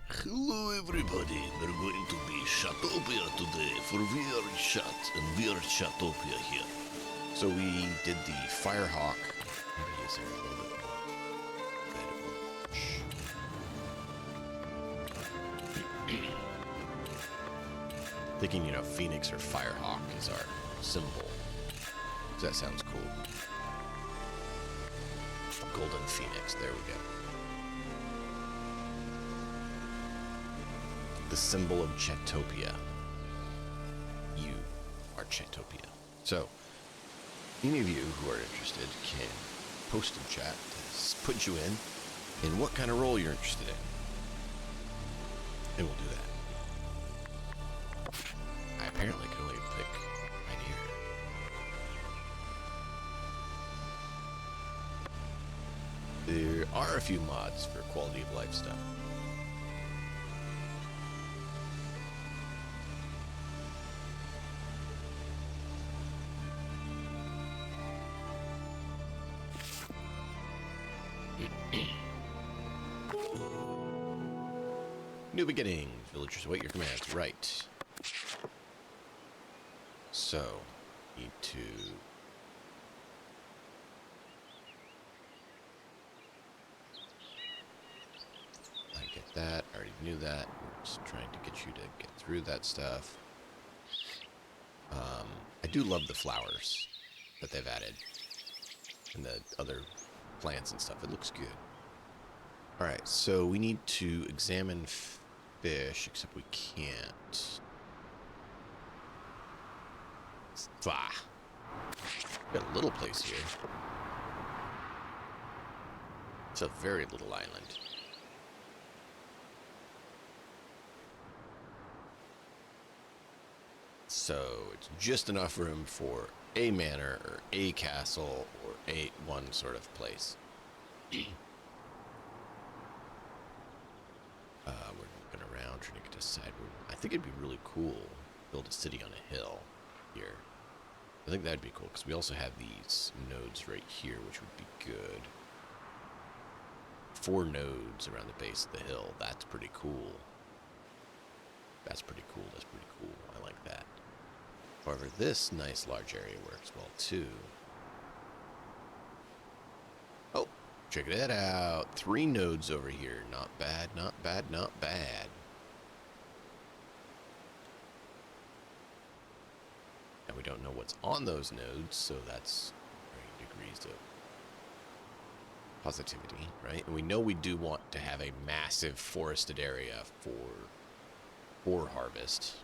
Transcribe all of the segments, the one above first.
Hello everybody, we're going to be Chatopia today for VR Chat and VR Chatopia here. So we did the Firehawk. Maybe is there a little bit more? Thinking, Phoenix or Firehawk is our symbol. So that sounds cool. Golden Phoenix, there we go. The symbol of Chatopia. You are Chatopia. So, any of you who are interested can post in chat to put you in what kind of role you're interested in. And we'll do that. I apparently can only pick right here. There are a few mods for quality of life stuff. New beginning. Villagers await your commands. Right. So, need to... I get that. I already knew that. We're just trying to get you to get through that stuff. I do love the flowers that they've added. And the other plants and stuff. It looks good. Alright, so we need to examine fish, except we can't. Got a little place here. It's a very little island. So it's just enough room for a manor or a castle or one sort of place. We're looking around trying to decide. I think it'd be really cool to build a city on a hill here. I think that'd be cool because we also have these nodes right here, which would be good. 4 nodes around the base of the hill. That's pretty cool. That's pretty cool. That's pretty cool. I like that. However, this nice large area works well too. Oh, check that out. 3 nodes over here. Not bad, not bad, not bad. And we don't know what's on those nodes, so that's varying degrees of positivity, right? And we know we do want to have a massive forested area for ore harvest.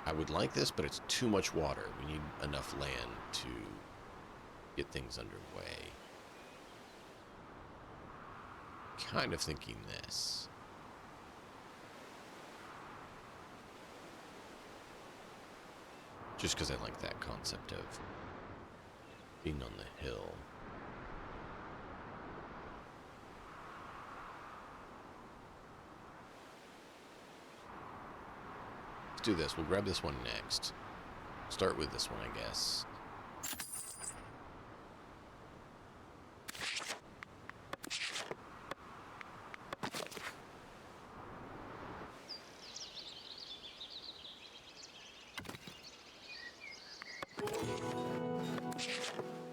I would like this, but it's too much water. We need enough land to get things underway. Kind of thinking this. Just because I like that concept of being on the hill. Let's do this. We'll grab this one next. Start with this one, I guess.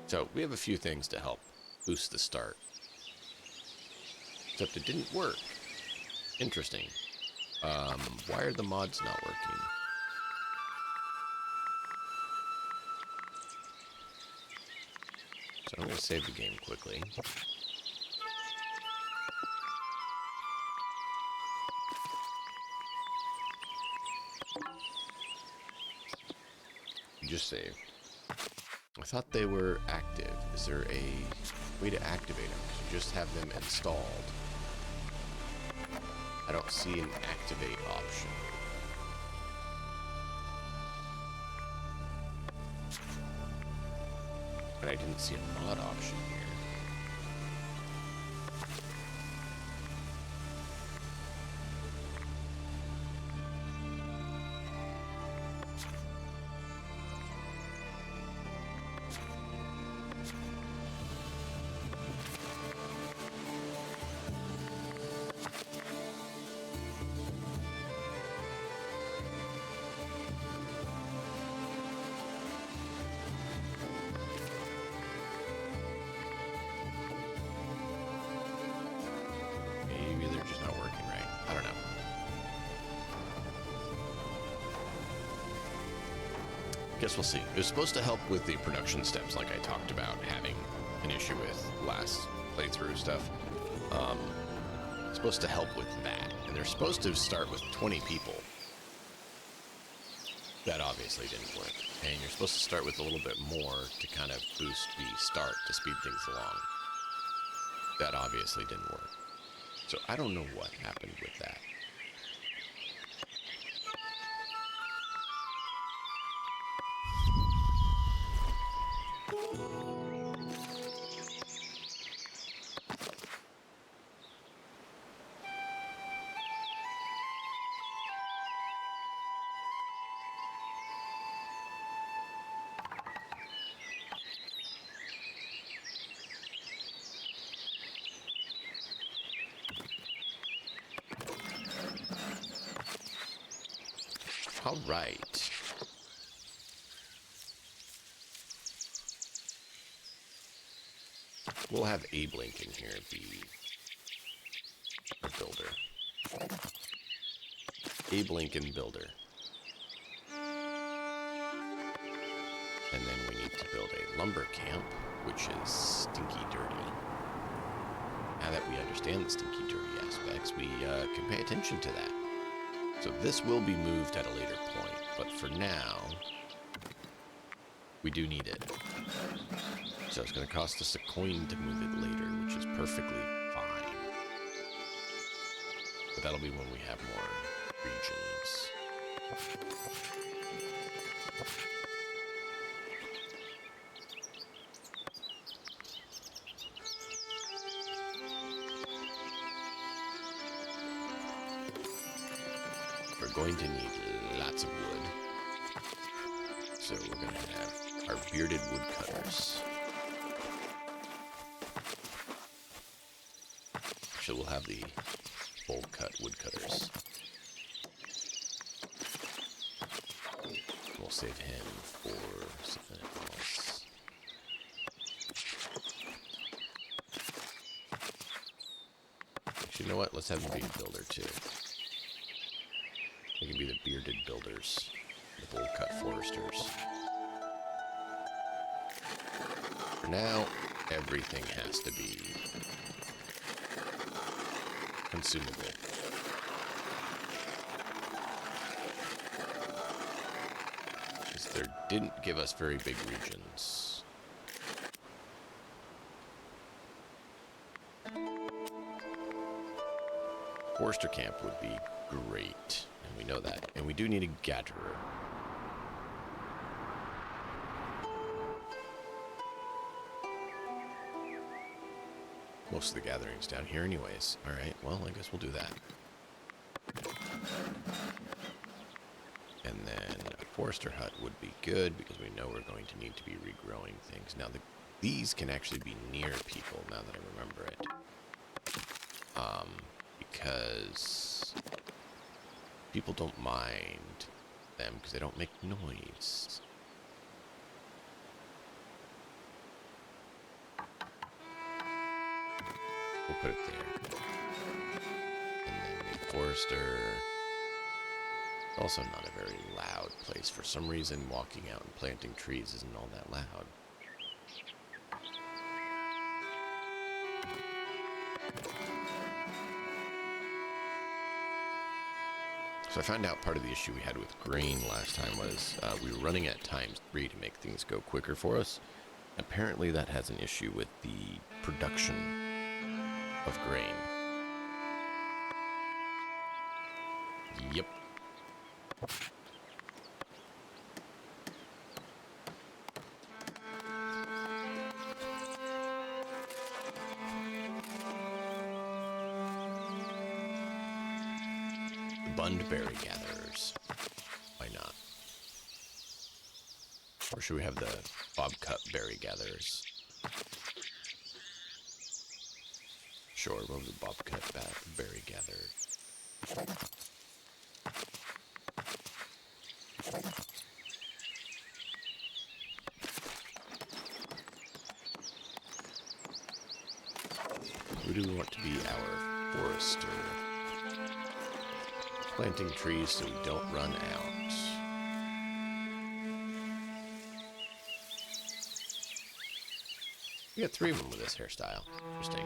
So, we have a few things to help boost the start. Except it didn't work. Interesting. Why are the mods not working? So I'm going to save the game quickly. Just saved. I thought they were active. Is there a way to activate them? Because you just have them installed. I don't see an activate option. And I didn't see a mod option here. Guess we'll see. It was supposed to help with the production steps, like I talked about having an issue with last playthrough stuff. It's supposed to help with that. And they're supposed to start with 20 people. That obviously didn't work. And you're supposed to start with a little bit more to kind of boost the start to speed things along. That obviously didn't work. So I don't know what happened with that. All right. We'll have Abe Lincoln here be a builder. Abe Lincoln builder. And then we need to build a lumber camp, which is stinky dirty. Now that we understand the stinky dirty aspects, we can pay attention to that. So this will be moved at a later point, but for now, we do need it. So it's going to cost us a coin to move it later, which is perfectly fine. But that'll be when we have more regions. We're going to need lots of wood. So we're going to have our bearded woodcutters. So we'll have the bold cut woodcutters. We'll save him for something else. Actually, you know what? Let's have him be a builder too. They can be the bearded builders, the bold cut foresters. For now, everything has to be consumable. Because they didn't give us very big regions. Forester camp would be great. And we know that. And we do need a gatherer. Most of the gathering's down here anyways. Alright, well, I guess we'll do that. And then a forester hut would be good because we know we're going to need to be regrowing things. Now, these can actually be near people now that I remember it. Because people don't mind them because they don't make noise. We'll put it there. And then the forester. Also not a very loud place. For some reason, walking out and planting trees isn't all that loud. So I found out part of the issue we had with grain last time was we were running at ×3 to make things go quicker for us. Apparently that has an issue with the production of grain. Yep. Bundberry gatherers. Why not? Or should we have the bobcut berry gatherers? Sure, we'll have the bobcut berry gatherer. Who do we want to be our forester? Planting trees so we don't run out. You got 3 of them with this hairstyle. Interesting.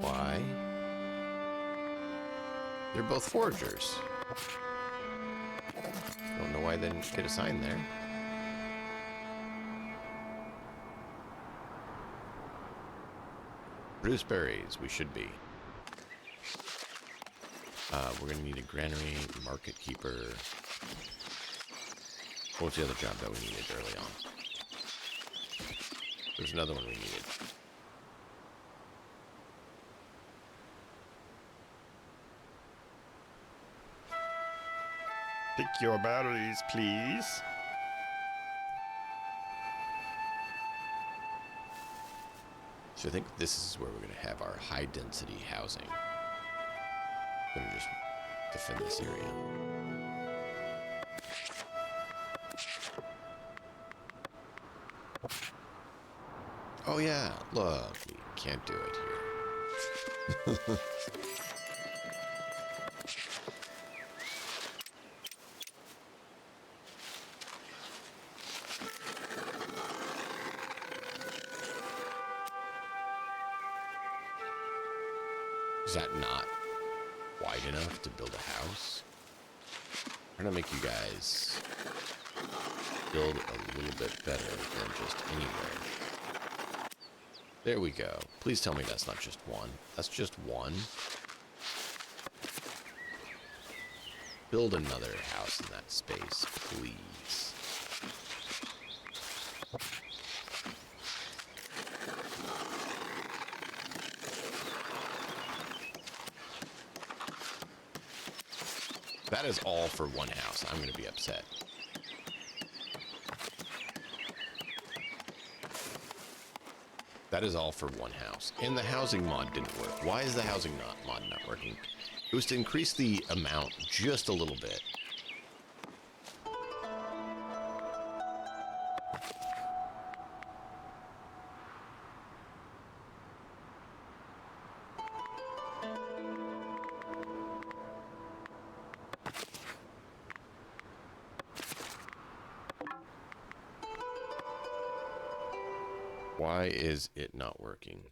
Why? They're both foragers. Don't know why they didn't get assigned there. Produce berries, we should be. We're gonna need a granary, market keeper. What's the other job that we needed early on? There's another one we needed. Pick your berries, please. So I think this is where we're going to have our high density housing. I'm going to just defend this area. Oh yeah, look, we can't do it here. Is that not wide enough to build a house? I'm gonna make you guys build a little bit better than just anywhere. There we go. Please tell me that's not just one. That's just one. Build another house in that space, please. That is all for one house. I'm going to be upset. That is all for one house. And the housing mod didn't work. Why is the housing mod not working? It was to increase the amount just a little bit. Why is it not working?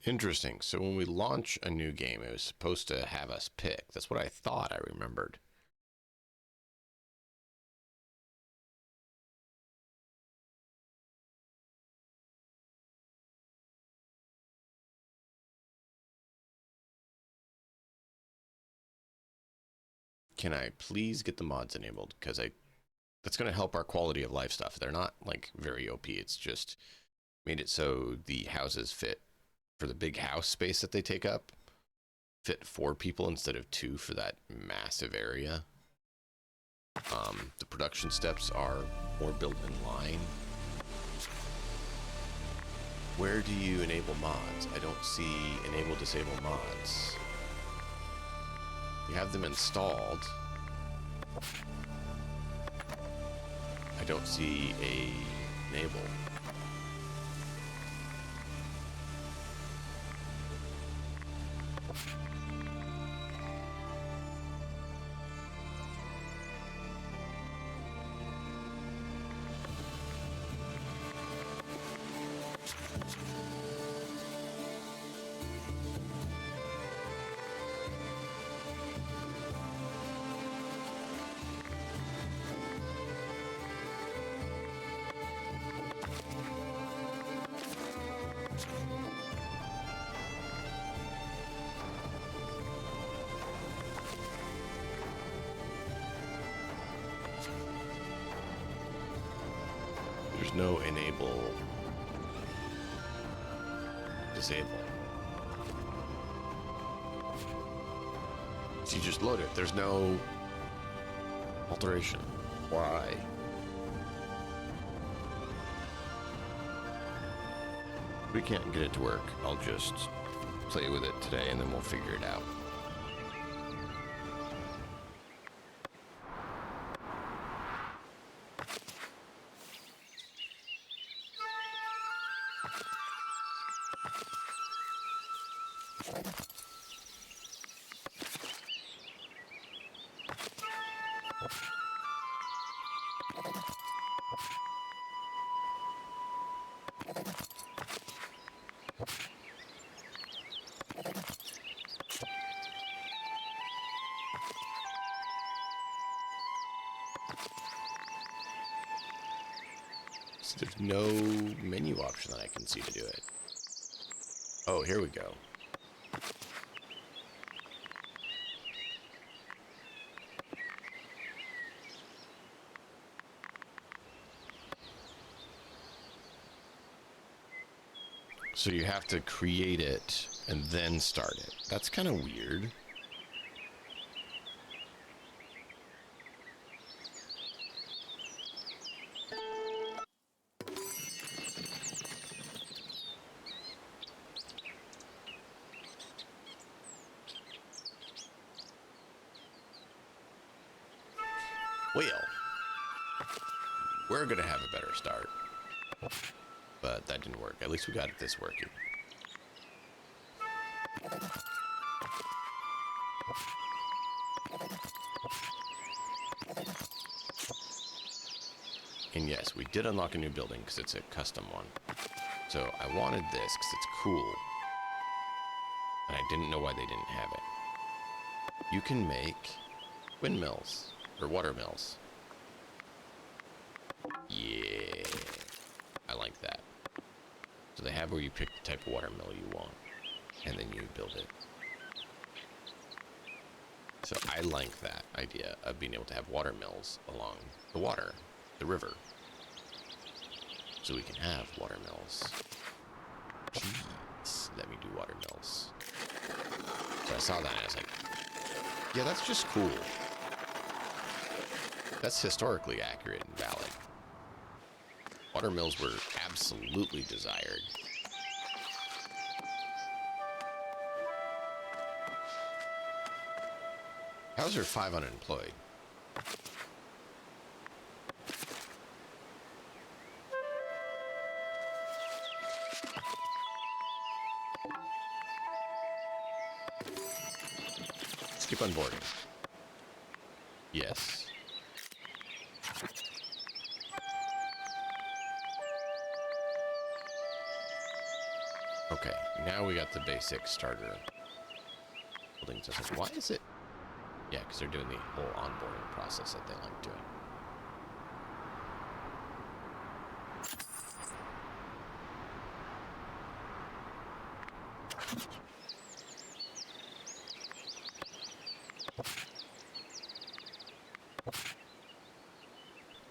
Interesting. So when we launch a new game, it was supposed to have us pick. That's what I thought I remembered. Can I please get the mods enabled? Because that's going to help our quality of life stuff. They're not like very OP. It's just made it so the houses fit for the big house space that they take up. Fit 4 people instead of 2 for that massive area. The production steps are more built in line. Where do you enable mods? I don't see enable disable mods. You have them installed. I don't see a enable. there's no enable, disable. So you just load it. There's no alteration. Why? We can't get it to work. I'll just play with it today and then we'll figure it out. So there's no menu option that I can see to do it. Oh, here we go. So you have to create it and then start it. That's kind of weird. Well, we're gonna have a better start. But that didn't work. At least we got this working. And yes, we did unlock a new building because it's a custom one. So I wanted this because it's cool. And I didn't know why they didn't have it. You can make windmills or water mills. Yeah, I like that. So they have where you pick the type of water mill you want, and then you build it. So I like that idea of being able to have water mills along the water, the river. So we can have water mills. Jeez, let me do water mills. So I saw that and I was like, yeah, that's just cool. That's historically accurate and valid. Water mills were absolutely desired. How's there 5 unemployed? Skip onboarding. Yes. Okay, now we got the basic starter buildings. I was like, why is it? Yeah, because they're doing the whole onboarding process that they like doing.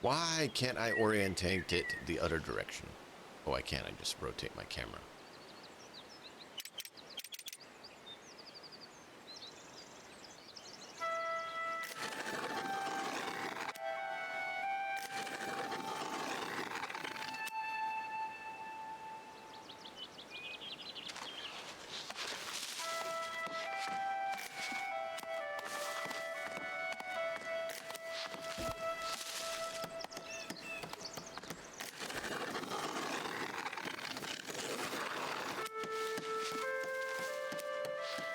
Why can't I orientate it the other direction? Oh, I can't. I just rotate my camera.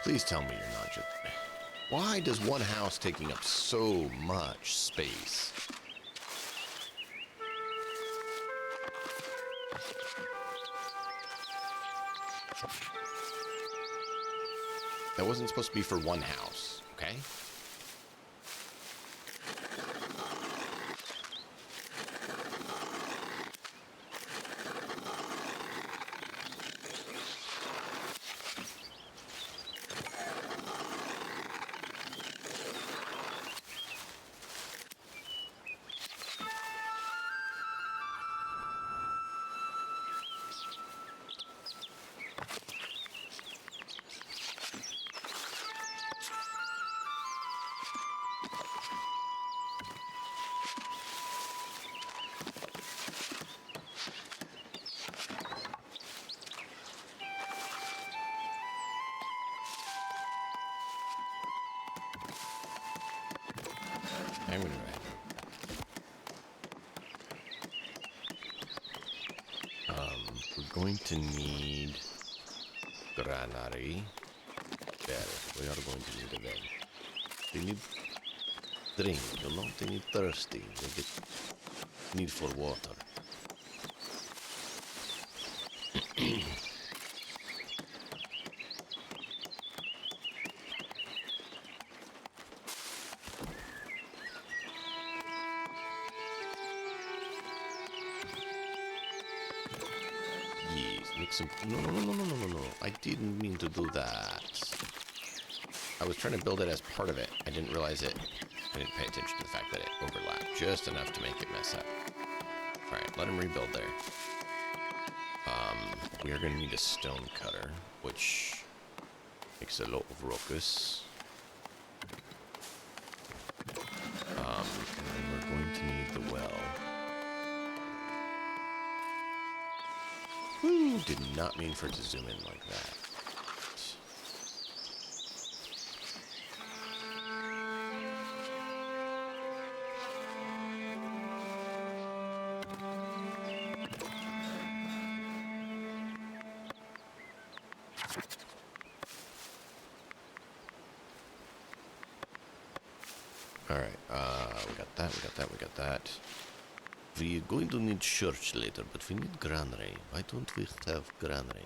Please tell me you're not just... Why does one house taking up so much space? That wasn't supposed to be for one house, okay? I'm gonna go ahead. We're going to need granary. There, we are going to need a bed. They need drink, you know? They need thirsty. They get need for water. Yes, make some. No. I didn't mean to do that. I was trying to build it as part of it. I didn't realize it. I didn't pay attention to the fact that it overlapped just enough to make it mess up. Alright, let him rebuild there. We are going to need a stone cutter, which makes a lot of ruckus. And then we're going to need the well. Woo! Did not mean for it to zoom in like that. Alright, we got that. We're going to need church later, but we need granary. Why don't we have granary?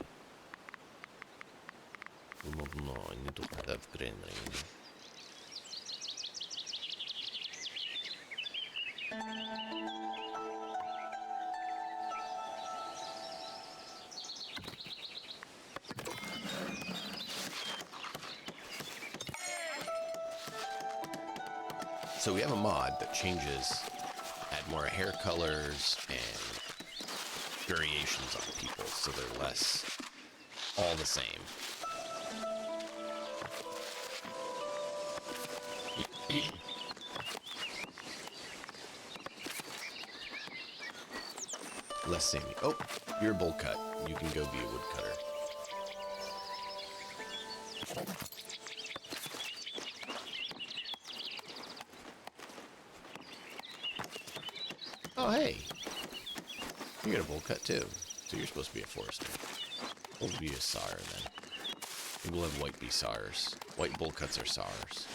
I don't know, I need to have granary. So we have a mod that changes, add more hair colors and variations on people, so they're less all the same. Less samey. Oh, you're a bowl cut. You can go be a woodcutter. Oh, hey. You got a bowl cut too. So you're supposed to be a forester. We'll be a sar then. Maybe we'll have white bee sars. White bowl cuts are sars.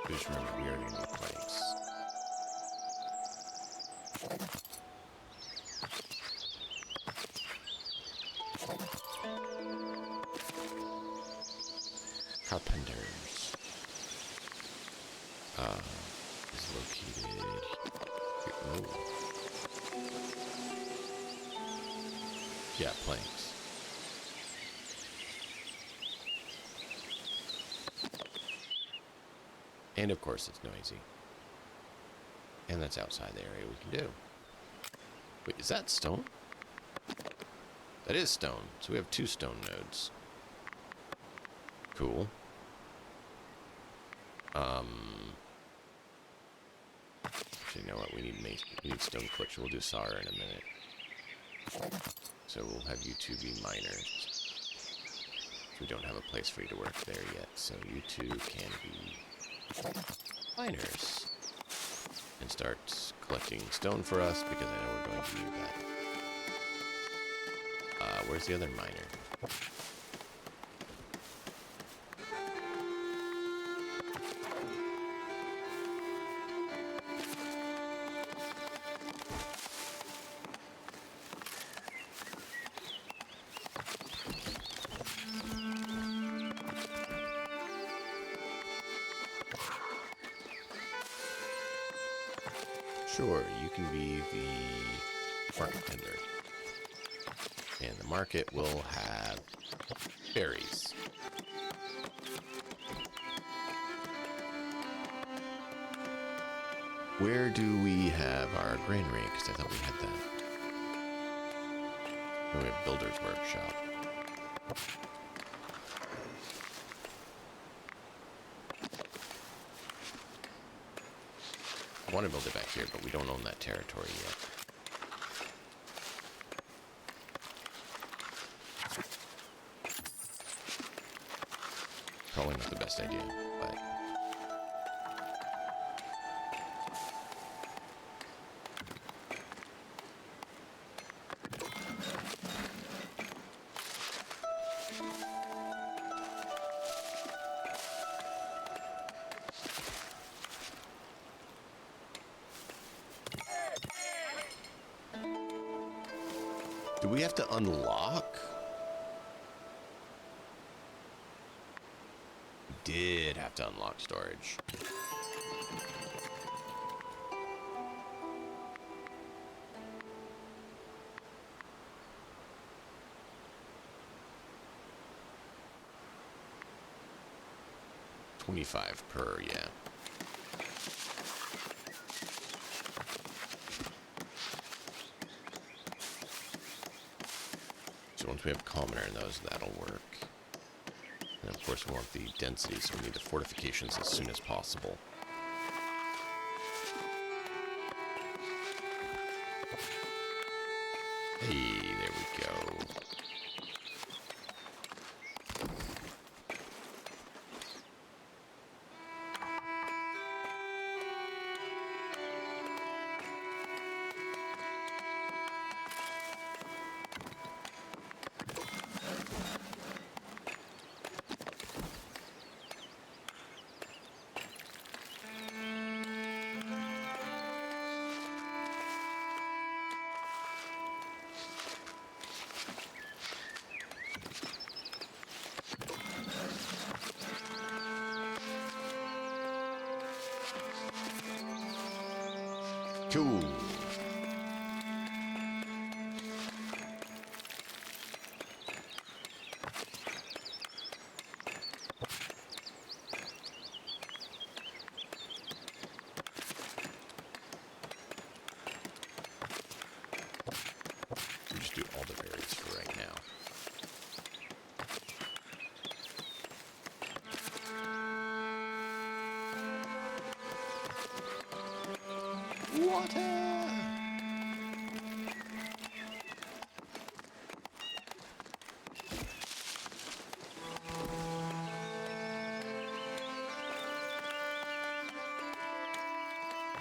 Just remember, we are going to need planks. Carpenters. Is located here. Oh. Yeah, planks. And of course it's noisy. And that's outside the area we can do. Wait, is that stone? That is stone. So we have 2 stone nodes. Cool. Actually, you know what? We need stone clutch. We'll do Sar in a minute. So we'll have you 2 be miners. We don't have a place for you to work there yet, so you 2 can be miners. And start collecting stone for us, because I know we're going to need that. Where's the other miner? Sure, you can be the market tender. And the market will have berries. Where do we have our granary? Because I thought we had that. Oh, we have Builder's Workshop. I want to build it back here, but we don't own that territory yet. Probably not the best idea, but... Do we have to unlock? We did have to unlock storage. $25 per, yeah. Once we have commoner in those, that'll work. And of course we want the density, so we need the fortifications as soon as possible. Hey, there we go. Cool. We just do all the berries for right now. Water!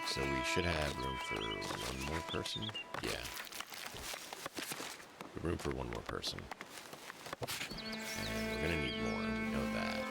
So we should have room for one more person? Yeah. Room for one more person. And we're gonna need more, we know that.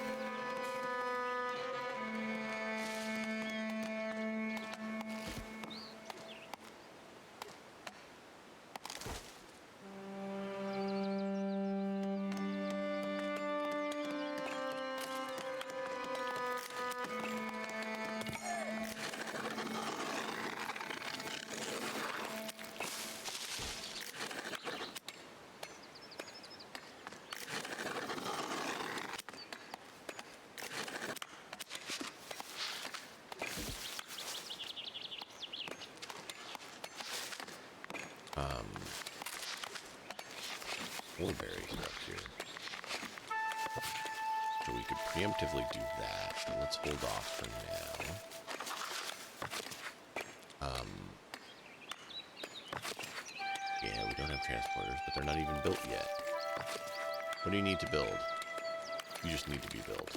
Berries up here. So we could preemptively do that, but let's hold off for now. Yeah, we don't have transporters, but they're not even built yet. What do you need to build? You just need to be built.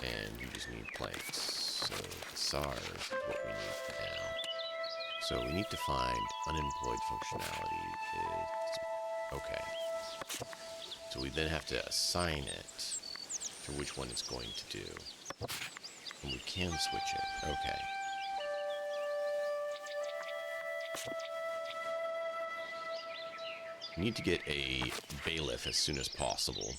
And you just need planks. So the SARS is what we need for now. So we need to find unemployed functionality is okay. So we then have to assign it to which one it's going to do. And we can switch it. Okay. We need to get a bailiff as soon as possible.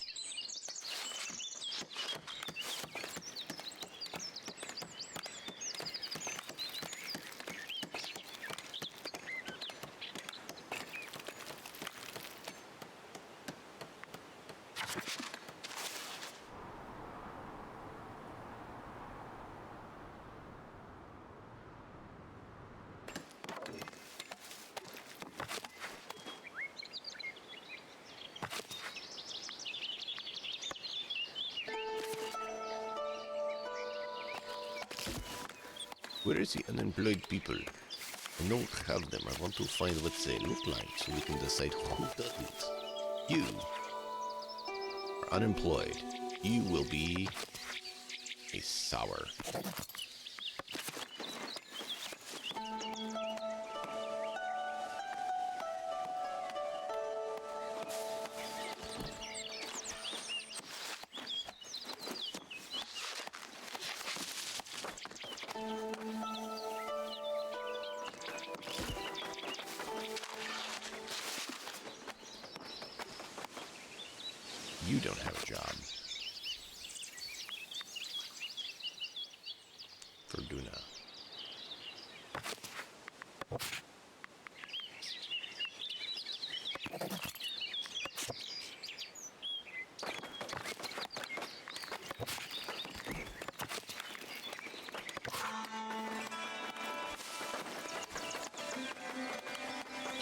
Where is the unemployed people? I don't have them. I want to find what they look like so we can decide who does it. You unemployed. You will be a sour. You don't have a job. Verduna.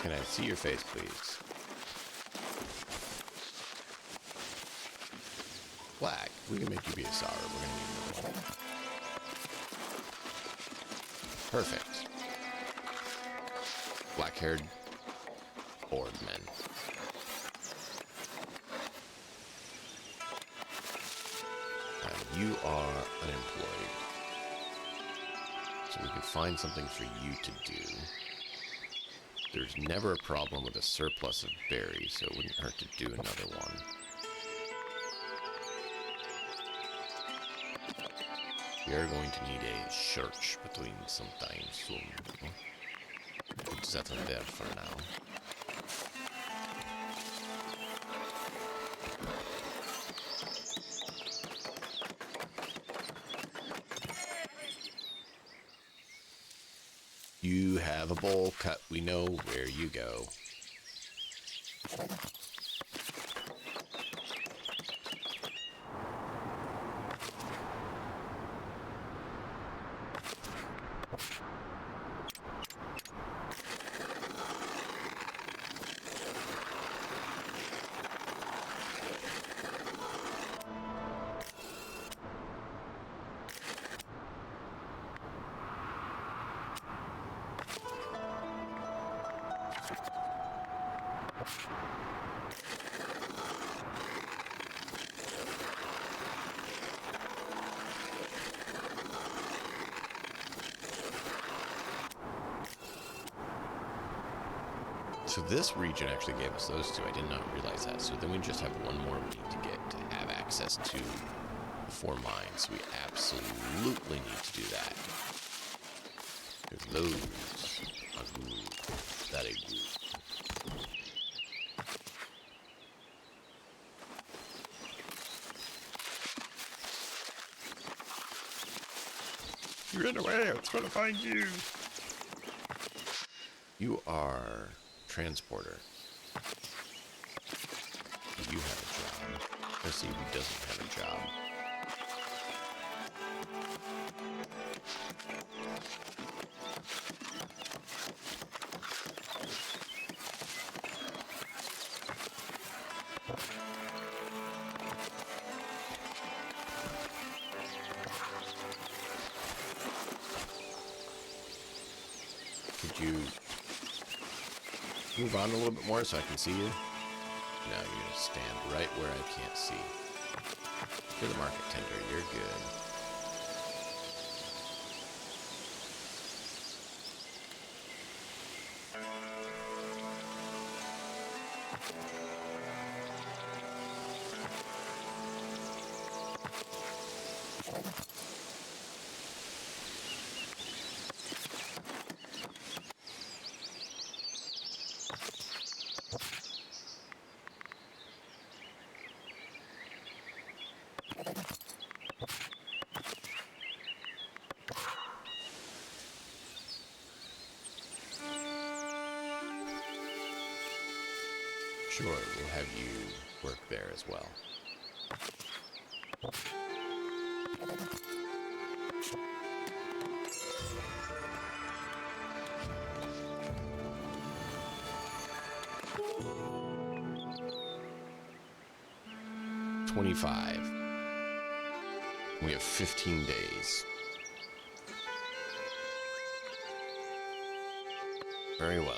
Can I see your face, please? Black. We can make you be a sour. We're going to need another one. Perfect. Black-haired bored men. You are unemployed. So we can find something for you to do. There's never a problem with a surplus of berries, so it wouldn't hurt to do another one. We are going to need a search between sometime soon. Put that in there for now. You have a bowl cut. We know where you go. So this region actually gave us those two. I did not realize that. So then we just have one more we need to get to have access to the 4 mines. We absolutely need to do that. Because those are good. Very good. You ran away. I was trying to find you. You are transporter. You have a job. Let's see who doesn't have a job. Could you move on a little bit more so I can see you? No, you're going to stand right where I can't see. You're the market tender. You're good. Sure, we'll have you work there as well. $25. We have 15 days. Very well.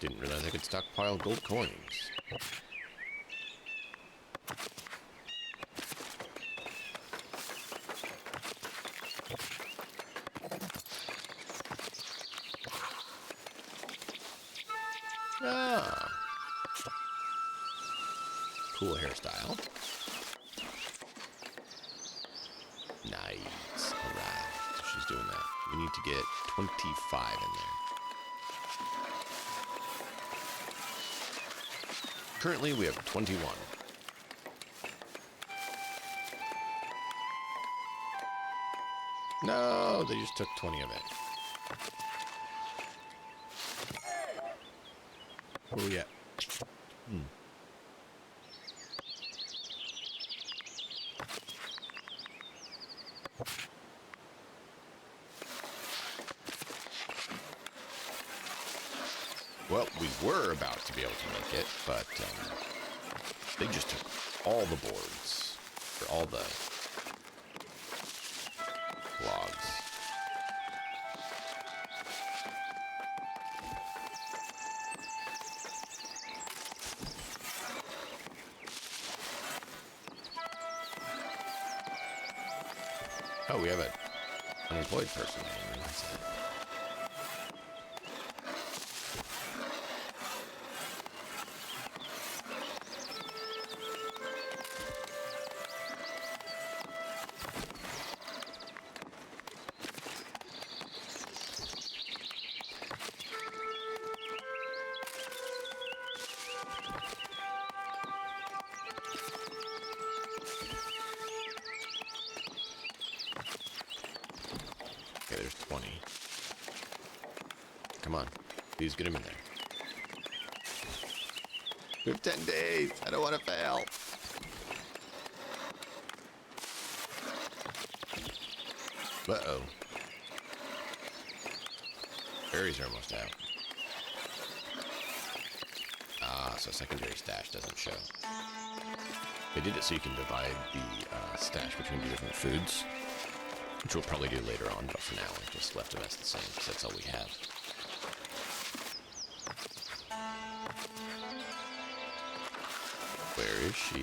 Didn't realize I could stockpile gold coins. Ah. Cool hairstyle. Nice. Alright. So she's doing that. We need to get 25 in there. Currently, we have 21. No, they just took 20 of it. Where are we at? Well, we were about to be able to make it, but they just took all the boards, or all the logs. Oh, we have an unemployed person. I didn't realize that. Okay, there's 20. Come on. Please get him in there. We have 10 days. I don't want to fail. Uh-oh. Berries are almost out. Ah, so secondary stash doesn't show. They did it so you can divide the stash between the different foods, which we'll probably do later on, but for now I just left them as the same, because that's all we have. Where is she?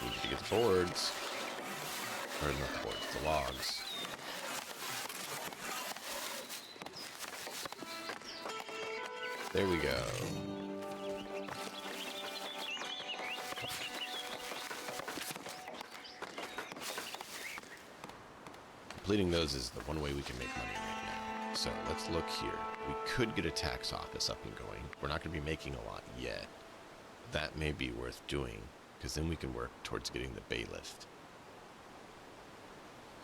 We need to get the boards. Or not the boards, the logs. There we go. Completing those is the one way we can make money right now. So let's look here. We could get a tax office up and going. We're not going to be making a lot yet. That may be worth doing, because then we can work towards getting the bailiff.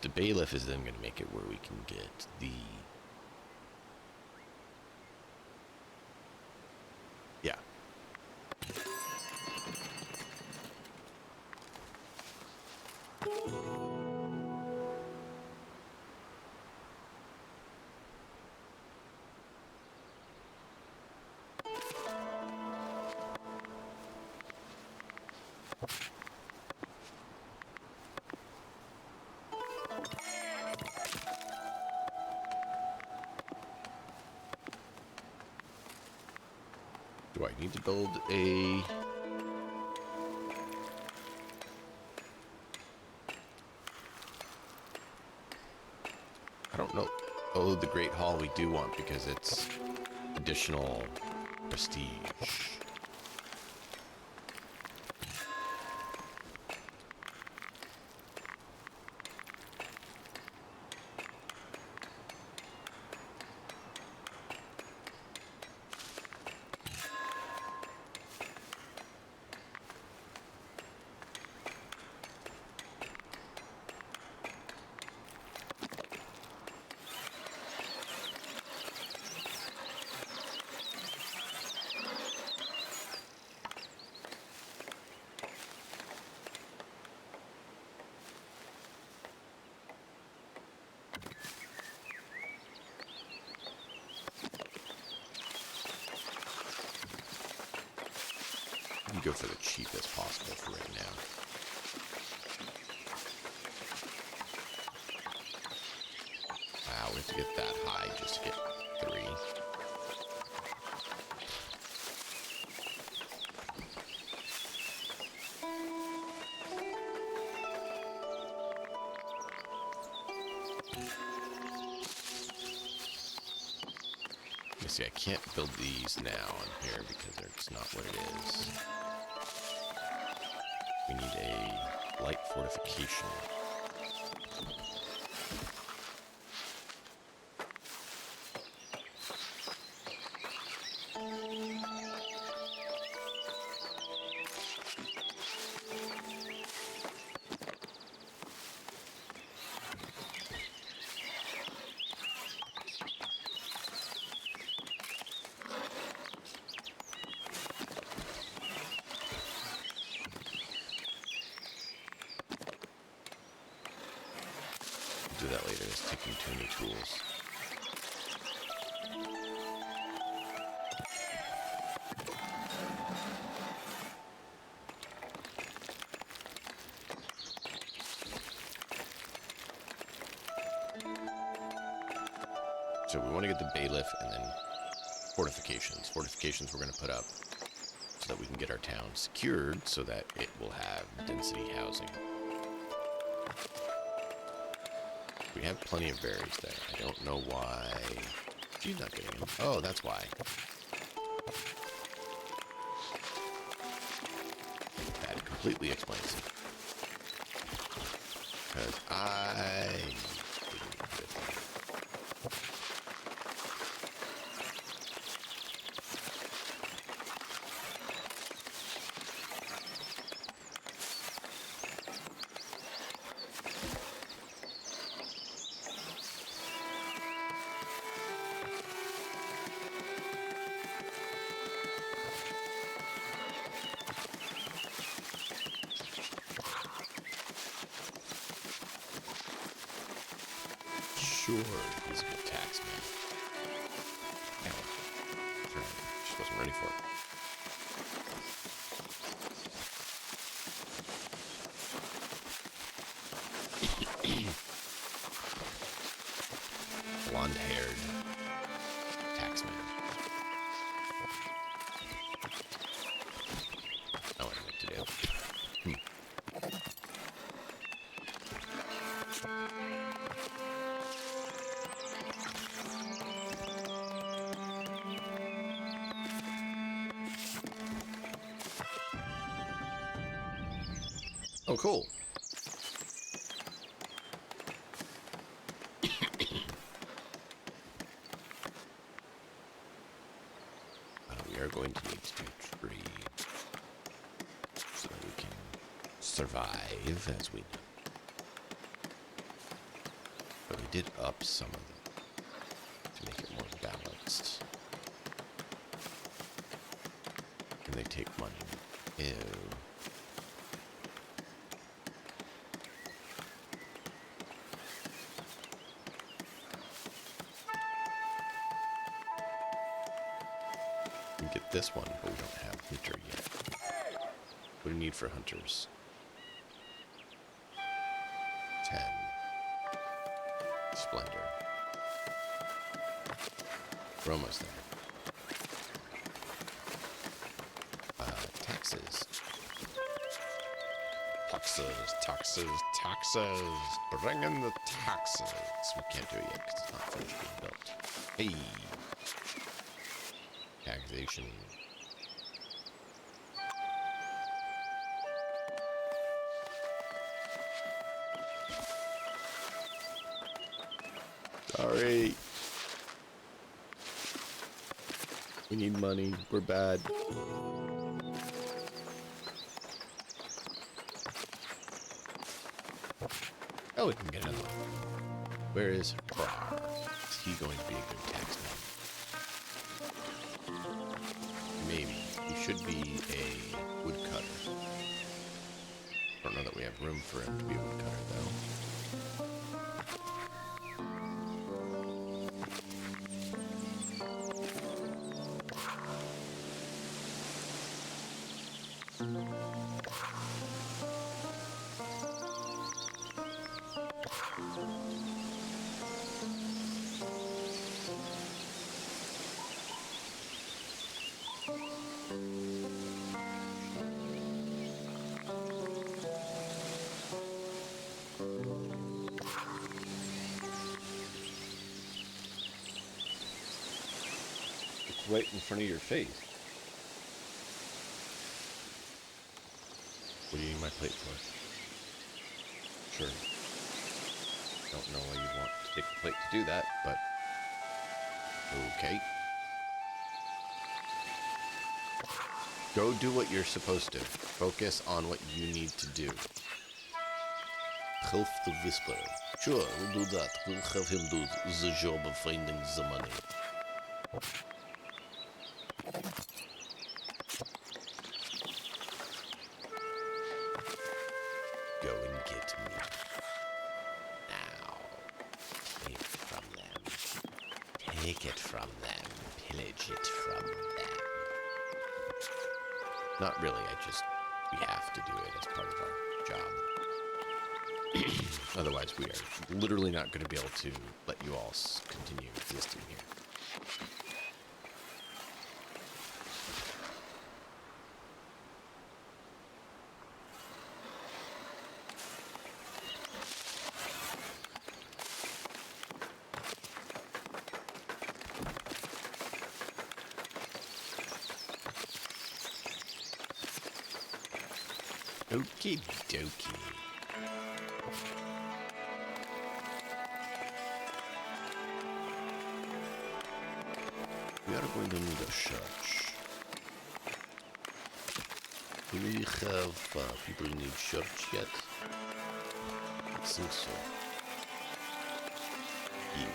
The bailiff is then going to make it where we can get the... Yeah. Do I need to build a... I don't know. Oh, the Great Hall we do want because it's additional prestige. go for the cheapest possible for right now. Wow, we have to get that high just to get 3. You see, I can't build these now on here because it's not what it is. We need a light fortification. Do that later. It's taking too many tools. So we want to get the bailiff and then fortifications. Fortifications we're going to put up so that we can get our town secured so that it will have density housing. We have plenty of berries there. I don't know why she's not getting them. Oh, that's why. That completely explains it. Because I didn't put it there. Sure, he's a good taxman. Ow. Sorry, just wasn't ready for it. Blonde-haired taxman. I don't know what to do. Oh, cool. We are going to need to tree so that we can survive as we know. But we did up some of them to make it more balanced. Can they take money? Ew. Get this one, but we don't have hunter yet. What do we need for hunters? 10. Splendor. We're almost there. Taxes. Taxes, taxes, taxes. Bring in the taxes. We can't do it yet because it's not finished being built. Hey. Taxation. Sorry. We need money. We're bad. Oh, we can get another one. Where is Hrar? Is he going to be a good taxman? Maybe. He should be a woodcutter. Don't know that we have room for him to be a woodcutter, though. Right in front of your face. What do you need my plate for? Sure. Don't know why you'd want to take the plate to do that, but okay. Go do what you're supposed to. Focus on what you need to do. Help the Whisperer. Sure, we'll do that. We'll have him do the job of finding the money. Go and get me. Now. Take it from them. Take it from them. Pillage it from them. Not really, we have to do it as part of our job. Otherwise, we are literally not going to be able to let you all continue existing here. Okie dokie. We are going to need a church. Do we have people who need church yet? I think so. Yeah.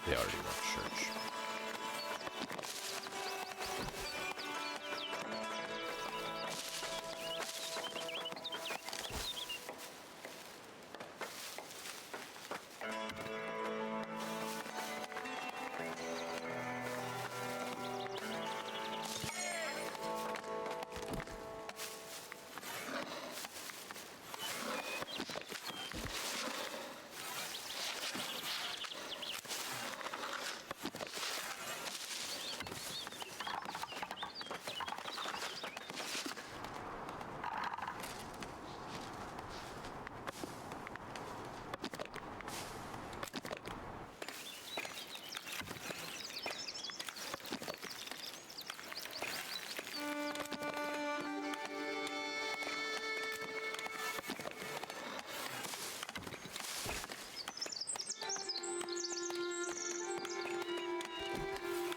They already left church.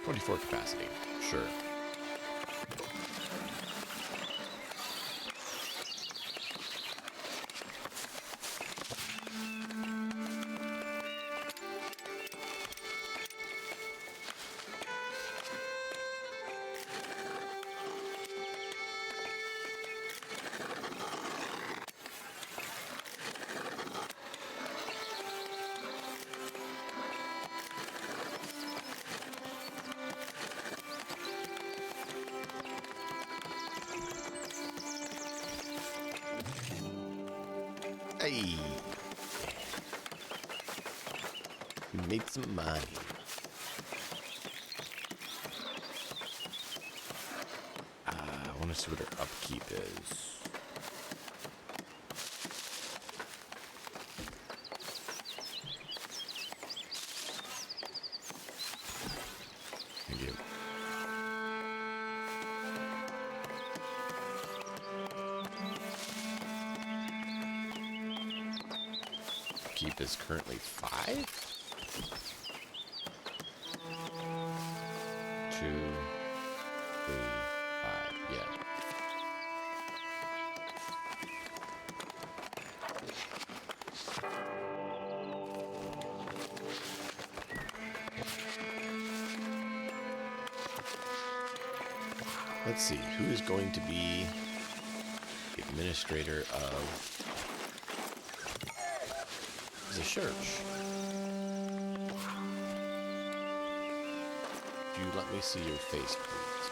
.24 capacity, sure. Hey! We made some money. I want to see what our upkeep is. Thank you. Keep is currently 5? 2, 3, 5, yeah. Let's see, who is going to be the administrator of the church? Could you let me see your face, please?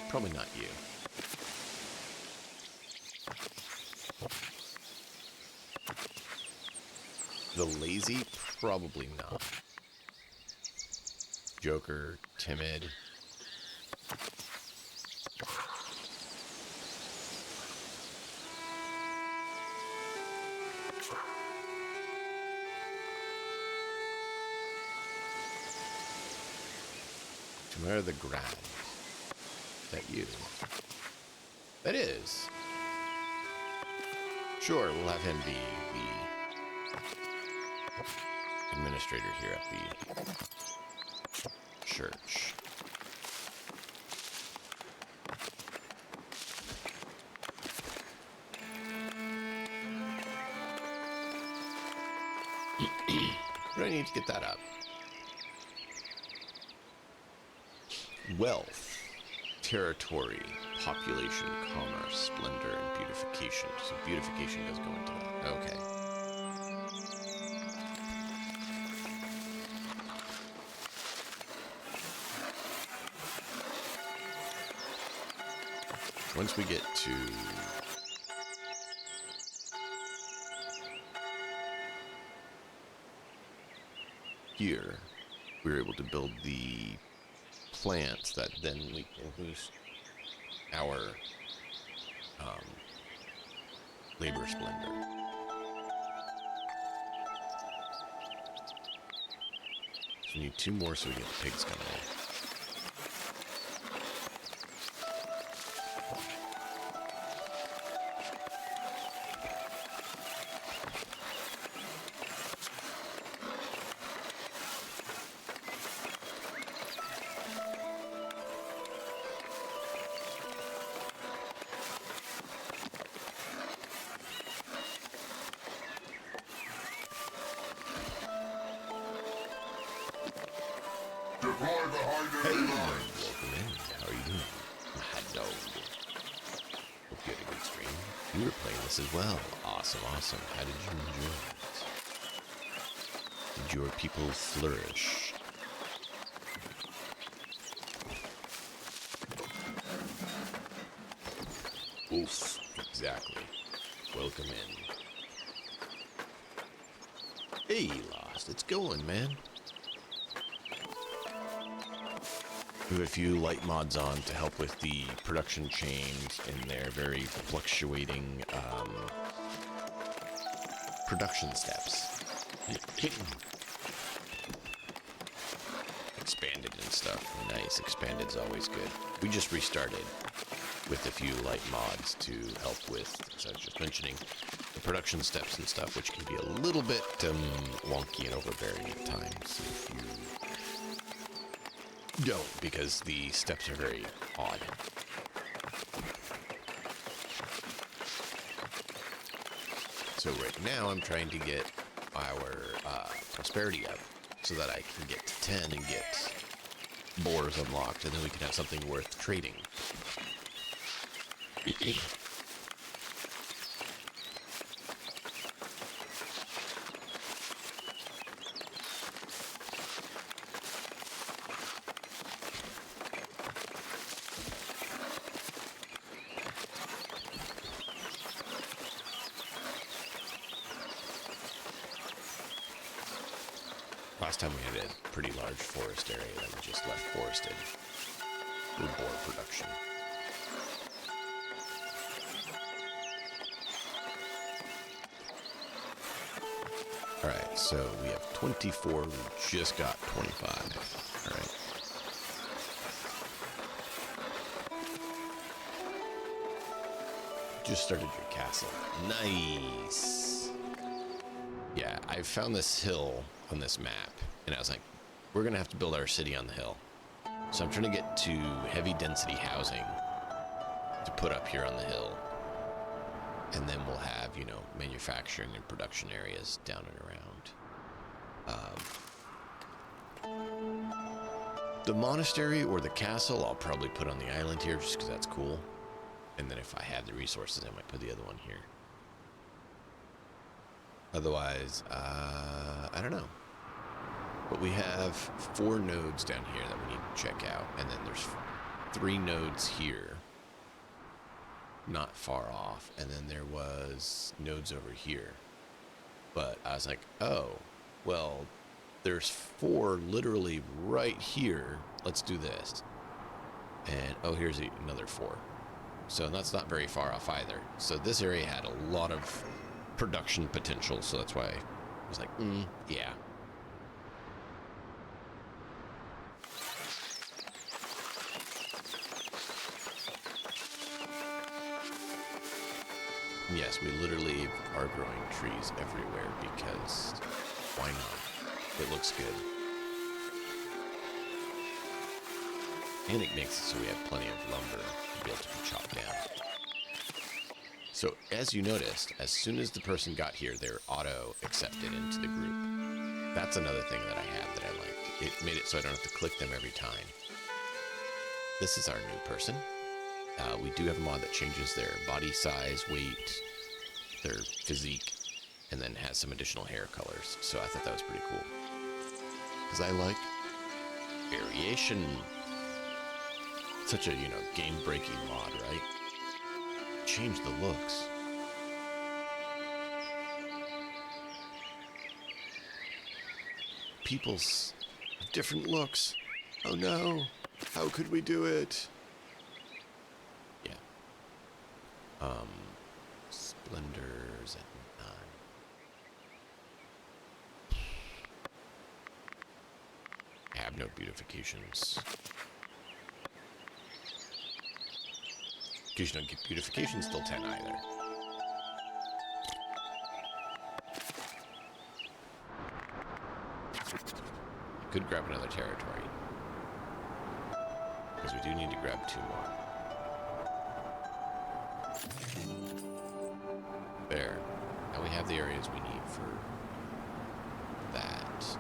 Probably not you. The lazy? Probably not. Joker, timid. Tamara the Grand. Is that you? That is. Sure, we'll have him be the administrator here at the church. Do I need to get that up? Wealth, territory, population, commerce, splendor, and beautification. So beautification does go into that. Okay. Once we get to here, we're able to build the plants that then we can boost our labor splendor. So we need 2 more so we get the pigs coming in. Hey, welcome in. How are you doing? Hello. Hope you had a good stream. You were playing this as well. Awesome, awesome. How did you enjoy it? Did your people flourish? Oof, exactly. Welcome in. Hey, Lost. It's going, man. We have a few light mods on to help with the production chains in their very fluctuating production steps. Expanded and stuff. Nice. Expanded's always good. We just restarted with a few light mods to help with, as I was just mentioning, the production steps and stuff, which can be a little bit wonky and overbearing at times if you don't, because the steps are very odd. So right now I'm trying to get our prosperity up so that I can get to 10 and get boars unlocked, and then we can have something worth trading. Last time we had a pretty large forest area that we just left forested for boar production. Alright, so we have 24, we just got 25. Alright. Just started your castle. Nice! Yeah, I found this hill on this map, and I was like, we're gonna have to build our city on the hill. So I'm trying to get to heavy density housing to put up here on the hill. And then we'll have, you know, manufacturing and production areas down and around. The monastery or the castle, I'll probably put on the island here just because that's cool. And then if I had the resources, I might put the other one here. Otherwise, I don't know. But we have 4 nodes down here that we need to check out. And then there's 3 nodes here, not far off, and then there was nodes over here. But I was like, oh, well, there's 4 literally right here. Let's do this. And, oh, here's another 4. So that's not very far off either. So this area had a lot of production potential, so that's why I was like, yeah. Yes, we literally are growing trees everywhere because why not? It looks good. And it makes it so we have plenty of lumber to be able to be chopped down. So as you noticed, as soon as the person got here, they're auto accepted into the group. That's another thing that I had that I liked. It made it so I don't have to click them every time. This is our new person. We do have a mod that changes their body size, weight, their physique, and then has some additional hair colors. So I thought that was pretty cool. Because I like variation. Such a, game-breaking mod, right? Change the looks. People's different looks. Oh no! How could we do it? Yeah. Splendors at 9. I have no beautifications. Because you don't get beautifications till 10 either. Could grab another territory. Because we do need to grab 2 more. There. Now we have the areas we need for that.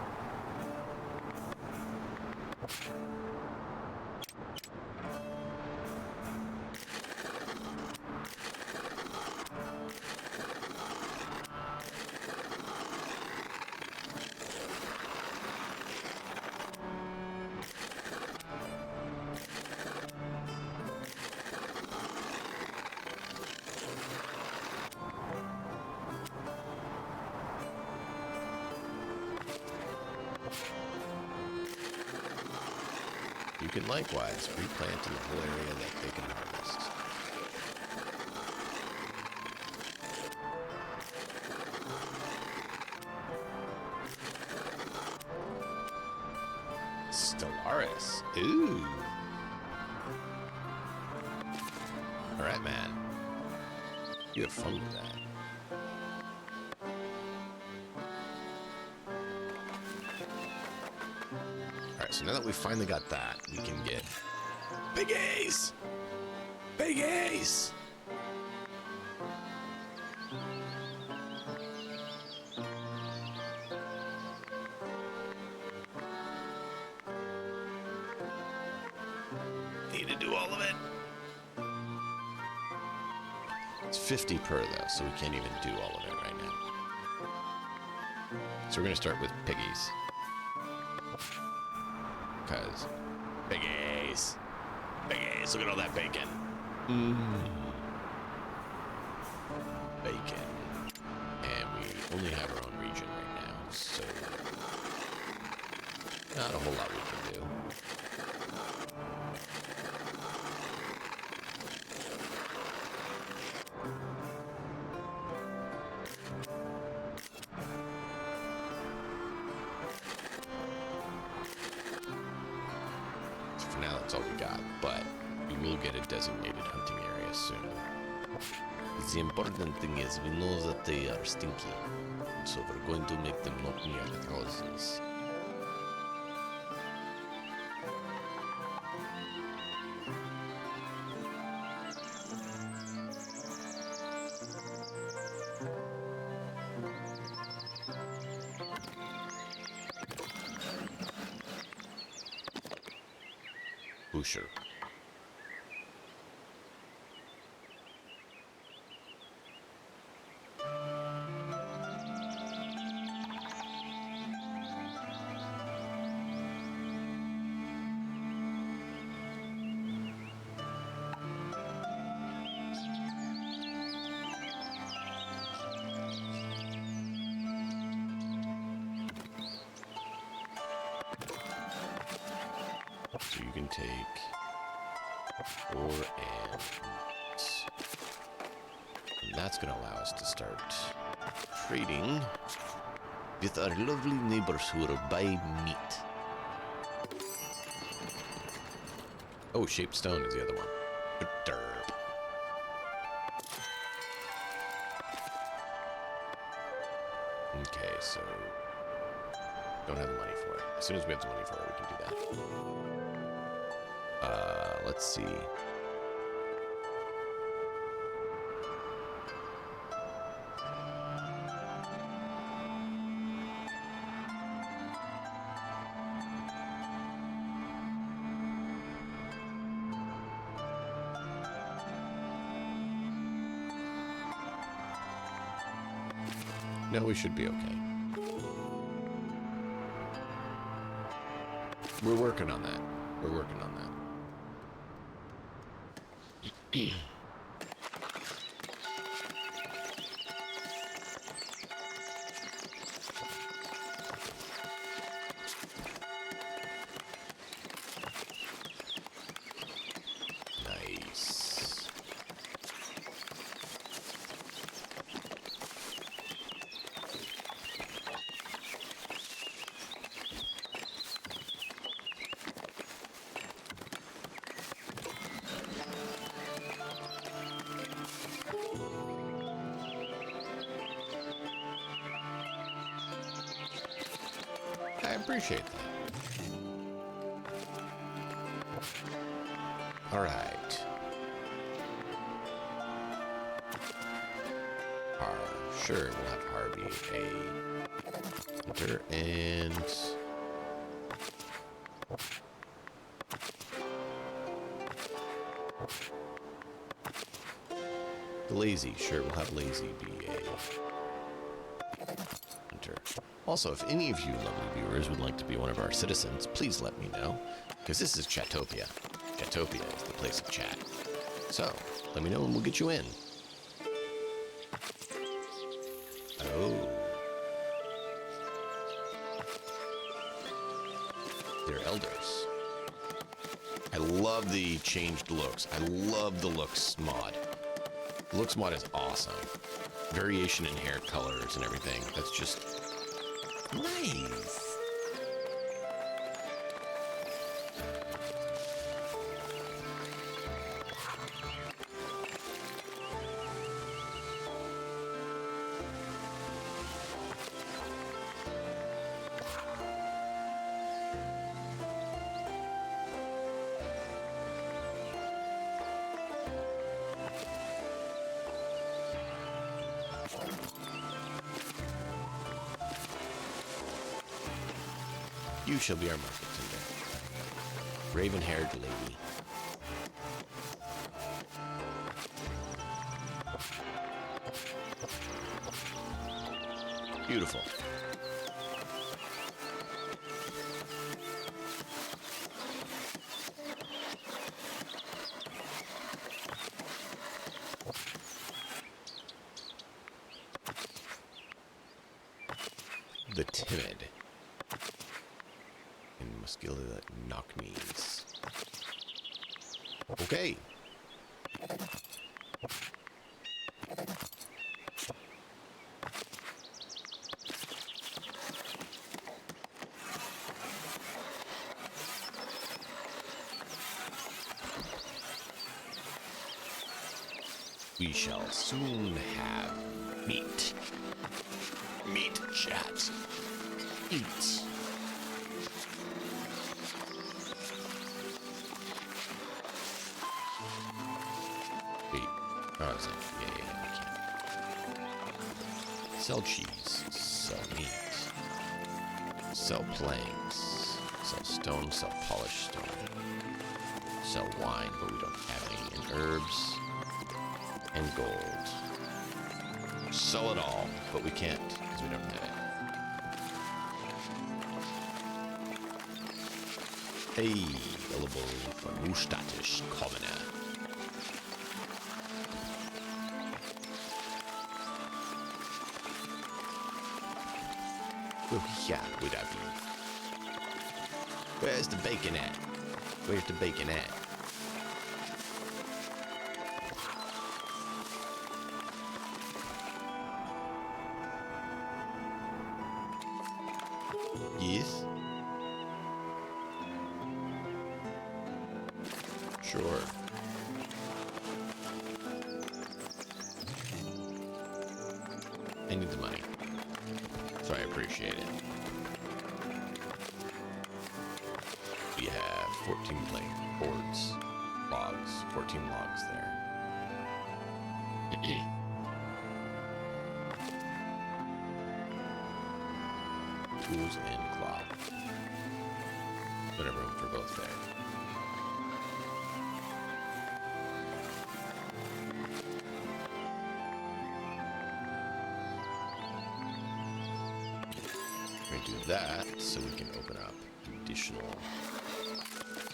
You can likewise replant in the whole area that they can harvest. Stellaris. Ooh. Alright, man. You have fun with that. Alright, so now that we finally got that, we can get Big Ace! Big Ace! Need to do all of it. It's 50 per though, so we can't even do all of it right now. So we're gonna start with piggies. Because Big Ace. Big Ace, look at all that bacon. Bacon. And we only have our own region right now, so not a whole lot we can do. For now, that's all we got, but we will get a designated hunting area soon. The important thing is we know that they are stinky, so we're going to make them not near the houses. Busher. So you can take ore and meat. And that's going to allow us to start trading with our lovely neighbors who will buy meat. Oh, shaped stone is the other one. Derp. Okay, so don't have the money for it. As soon as we have the money for it, we can do that. Let's see. No, we should be okay. We're working on that. We're working on that. Nice. I appreciate that. All right. Sure, we'll have Harvey a hunter and the lazy. Sure, we'll have lazy be a hunter. Also, if any of you lovely viewers would like to be one of our citizens, please let me know, because this is Chatopia. Chatopia is the place of chat. So, let me know and we'll get you in. Oh. They're elders. I love the changed looks. I love the looks mod. The looks mod is awesome. Variation in hair colors and everything. That's just nice. You shall be our market tender. Raven-haired lady. Beautiful. The timid. And muscular knock-knees. Okay. We shall soon have meat. Meat, chat. Eat. Wait. Oh, it's like, yeah, I can't. Sell cheese. Sell meat. Sell planks. Sell stone. Sell polished stone. Sell wine, but we don't have any. And herbs. And gold. Sell it all, but we can't because we don't have it. Hey, available for Mustatisch Commoner. Oh, yeah, would I be? Where's the bacon at? Where's the bacon at? Yes? Sure. I need the money, so I appreciate it. We have 14 plank boards, logs, 14 logs there. Tools and cloth. Put a room for both there. We're going to do that so we can open up additional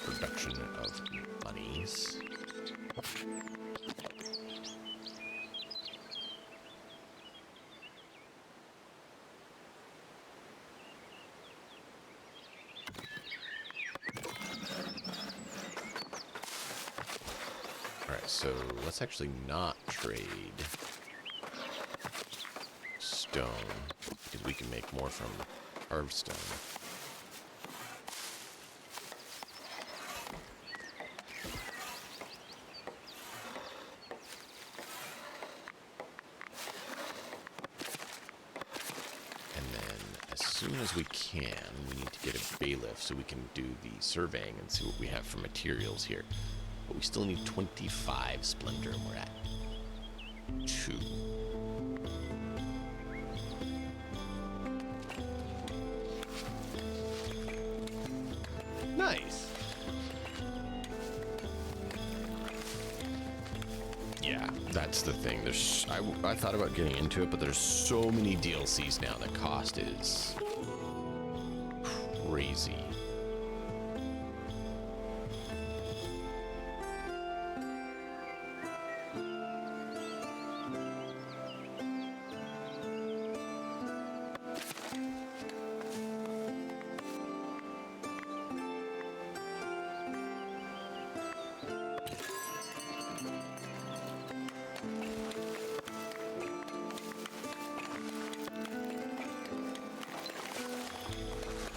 production of monies. Alright, so let's actually not trade stone, because we can make more from carved stone. And then as soon as we can, we need to get a bailiff so we can do the surveying and see what we have for materials here. But we still need 25 splendor, and we're at 2. Nice. Yeah, that's the thing. There's I thought about getting into it, but there's so many DLCs now. The cost is crazy.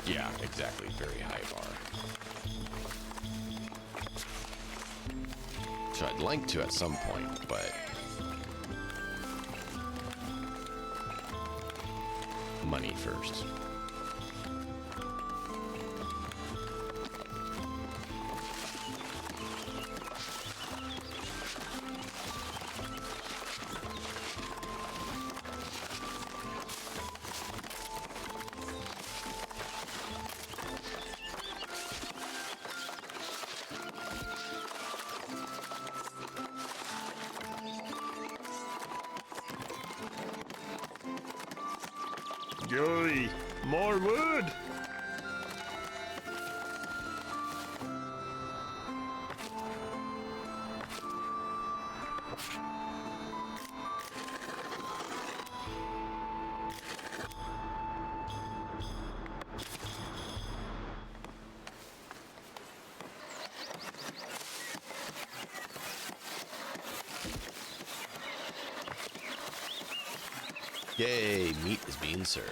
Yeah, exactly. Very high bar. So I'd like to at some point, but money first. Yay! More wood! Yay, meat is being served.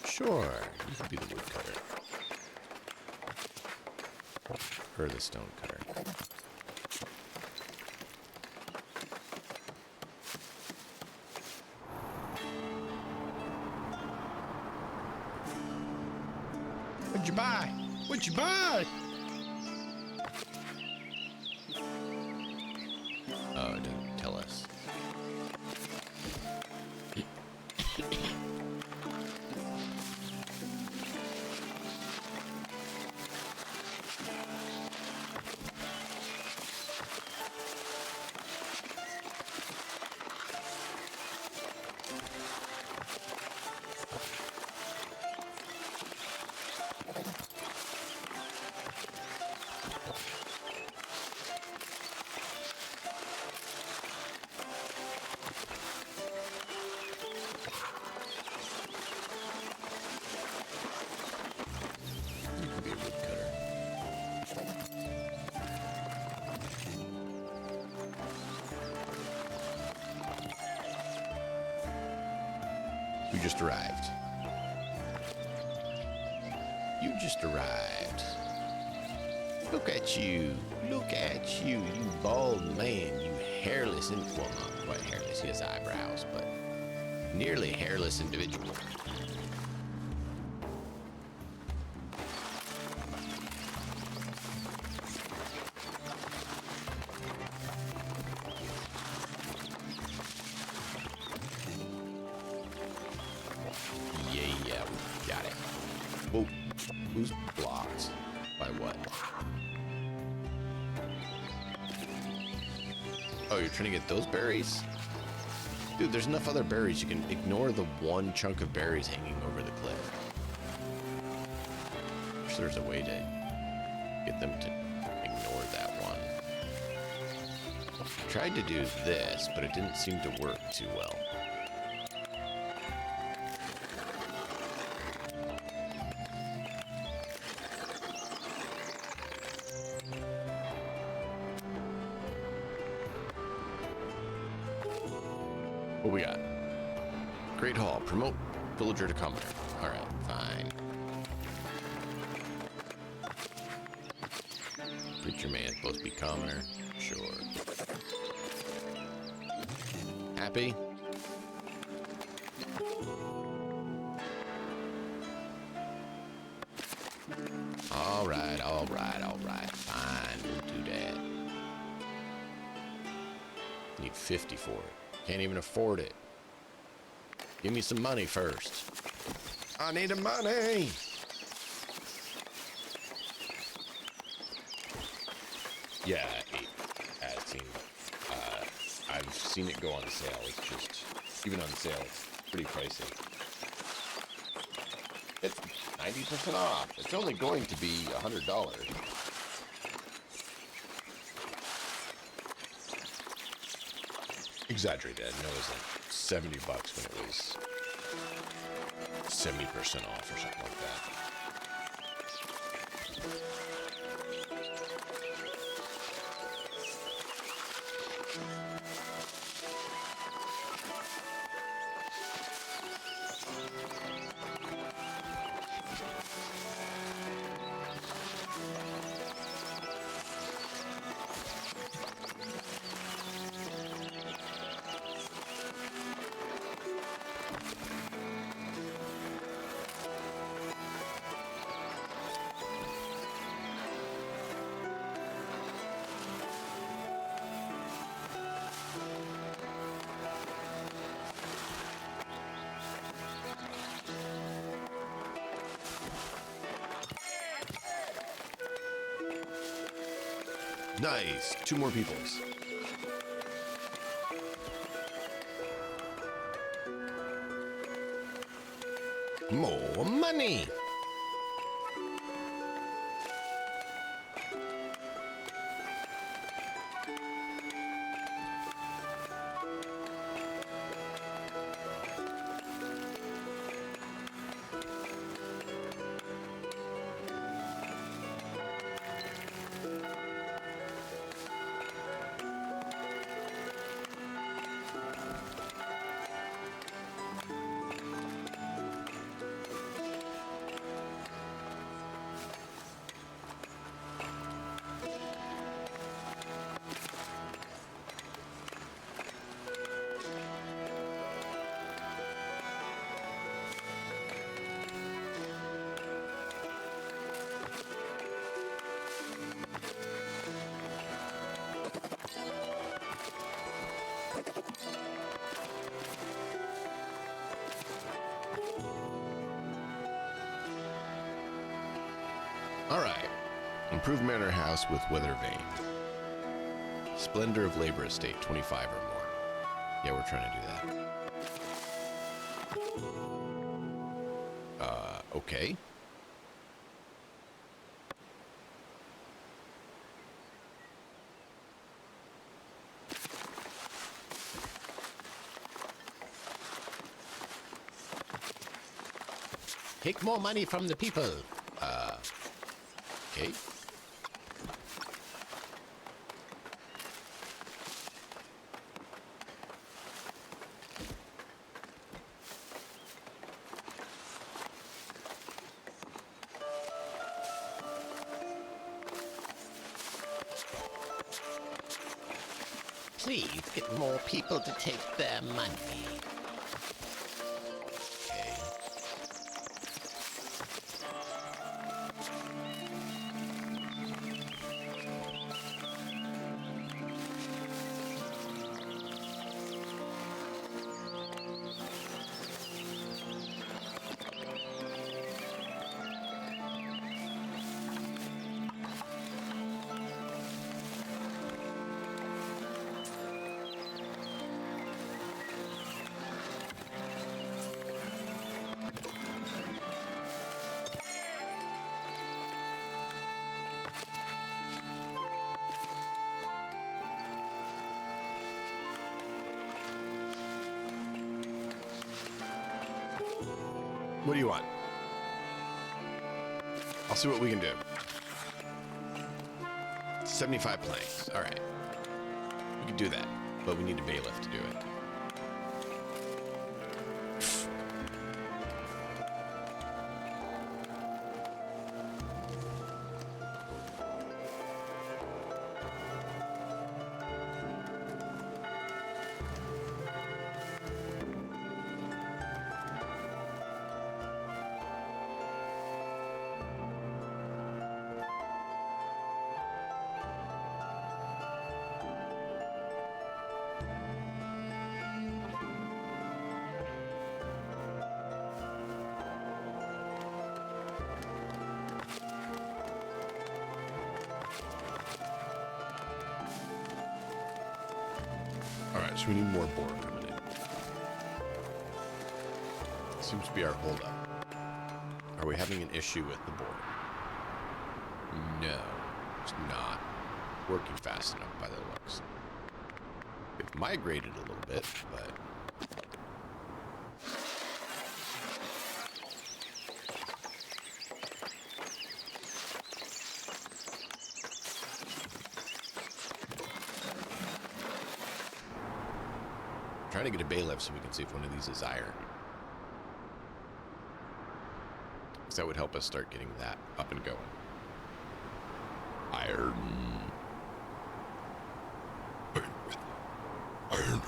Sure, you can be the wood cutter. Or the stone cutter. What'd you buy? What'd you buy? Oh, don't tell us. Who just arrived? You just arrived. Look at you. Look at you, you bald man, you hairless, well, not quite hairless, he has eyebrows, but nearly hairless individual. Yeah, got it. Whoa, who's blocked? By what? Oh, you're trying to get those berries? Dude, there's enough other berries. You can ignore the one chunk of berries hanging over the cliff. Wish there's a way to get them to ignore that one. I tried to do this, but it didn't seem to work too well. What we got? Great Hall. Promote villager to commoner. Alright, fine. Preacher man's supposed to be commoner. Sure. Happy? Alright, alright, alright. Fine, we'll do that. Need 50 for it. Can't even afford it. Give me some money first. I need the money. Yeah, 8 ad team. I've seen it go on sale. It's just, even on sale, it's pretty pricey. It's 90% off. It's only going to be $100. Exaggerated. I know it was like 70 bucks when it was 70% off or something like that. Nice. 2 more peoples. More money. Alright. Improved manor house with weather vane. Splendor of labor estate, 25 or more. Yeah, we're trying to do that. Okay. Take more money from the people. Okay. Please get more people to take their money. Okay. What do you want? I'll see what we can do. 75 planks. All right. We can do that, but we need a bailiff to do it. All right, so we need more board coming in. Seems to be our holdup. Are we having an issue with the board? No, it's not working fast enough by the looks. We've migrated a little bit, but trying to get a bailiff so we can see if one of these is iron. Because that would help us start getting that up and going. Iron. Iron.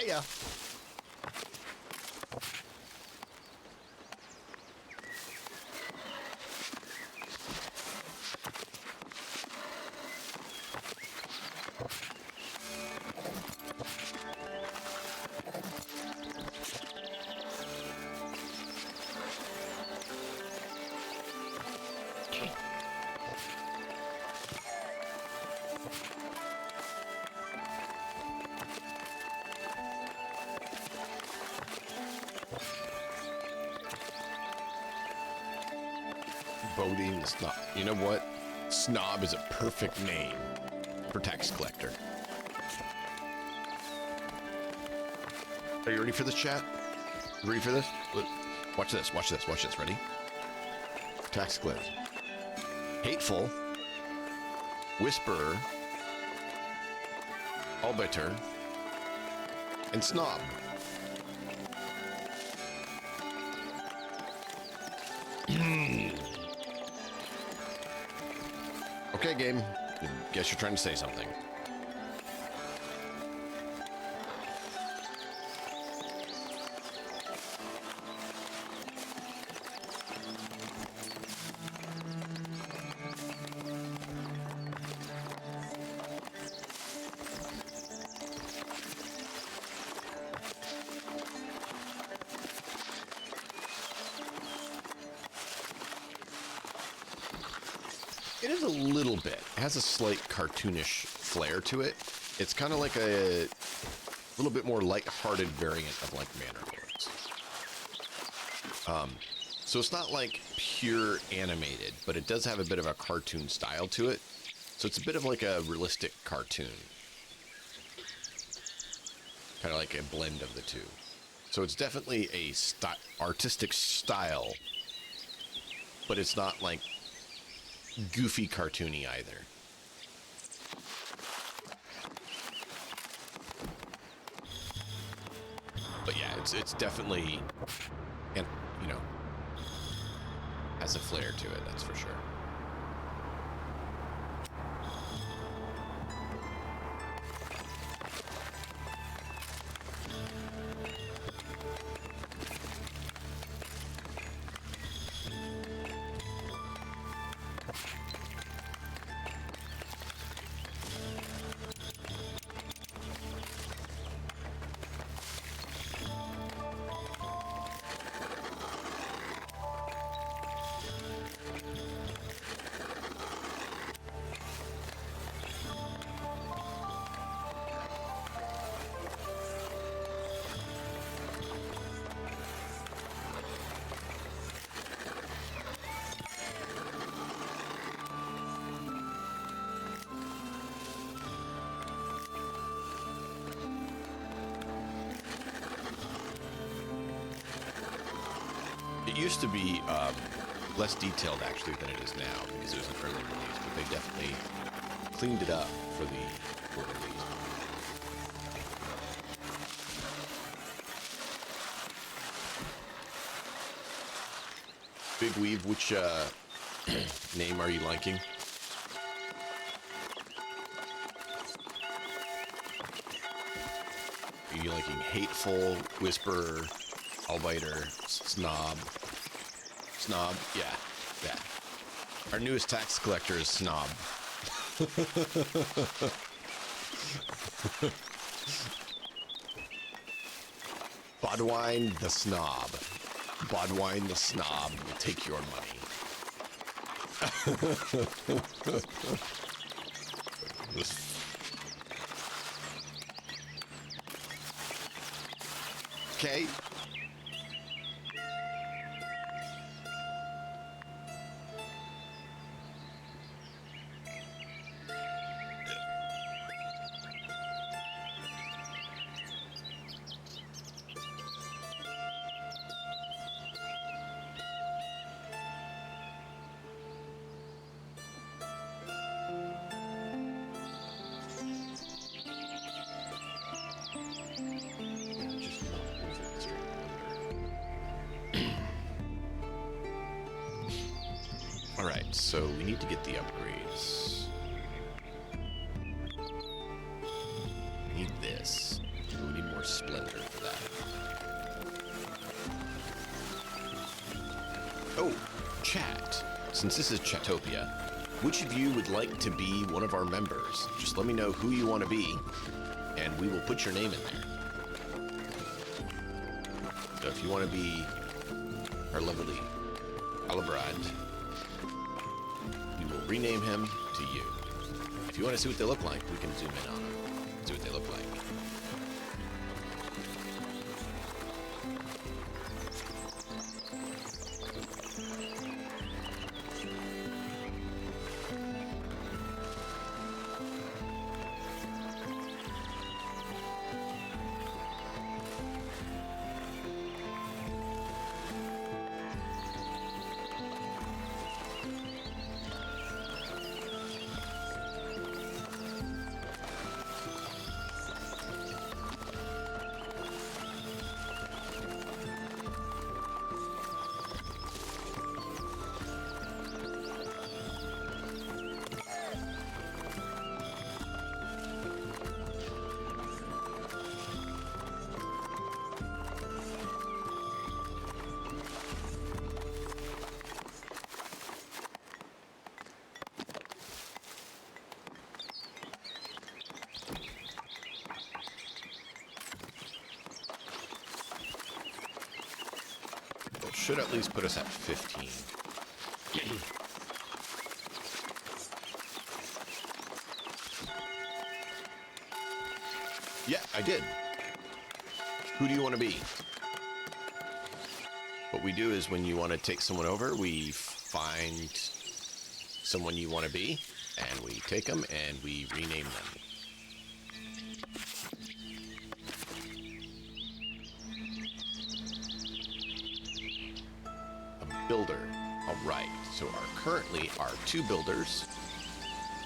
Yeah. Bodine the Snob. You know what? Snob is a perfect name for tax collector. Are you ready for this, chat? You ready for this? Look, watch this, watch this, watch this. Ready? Tax collector. Hateful. Whisperer. Albiter. And Snob. Okay, game. Guess you're trying to say something. It is a little bit. It has a slight cartoonish flair to it. It's kind of like a little bit more light-hearted variant of like Manor Lords. So it's not like pure animated, but it does have a bit of a cartoon style to it. So it's a bit of like a realistic cartoon. Kind of like a blend of the two. So it's definitely a artistic style, but it's not like goofy cartoony either. But yeah, it's definitely, and you know, has a flair to it, that's for sure. It used to be less detailed actually than it is now because it was an early release, but they definitely cleaned it up for the release. Big Weave, which name are you liking? Are you liking Hateful, Whisperer, Albiter, Snob? Snob? Yeah, yeah. Our newest tax collector is Snob. Bodwine the Snob. Bodwine the Snob will take your money. Okay. Alright, so we need to get the upgrades. We need this. We need more splendor for that. Oh, chat. Since this is Chatopia, which of you would like to be one of our members? Just let me know who you want to be, and we will put your name in there. So if you want to be our lovely Alibrand, we will rename him to you. If you want to see what they look like, we can zoom in on them. See what they look like. should at least put us at 15. Yeah, I did. Who do you want to be? What we do is when you want to take someone over, we find someone you want to be, and we take them and we rename them. A builder. All right. So currently our two builders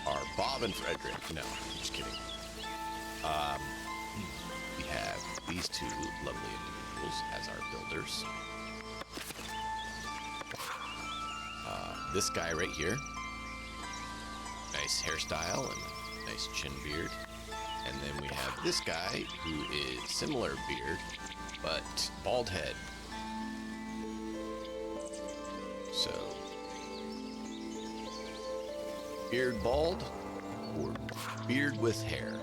are Bob and Frederick. No, I'm just kidding. We have these two lovely individuals as our builders. This guy right here, nice hairstyle and nice chin beard. And then we have this guy who is similar beard, but bald head. So, beard bald or beard with hair?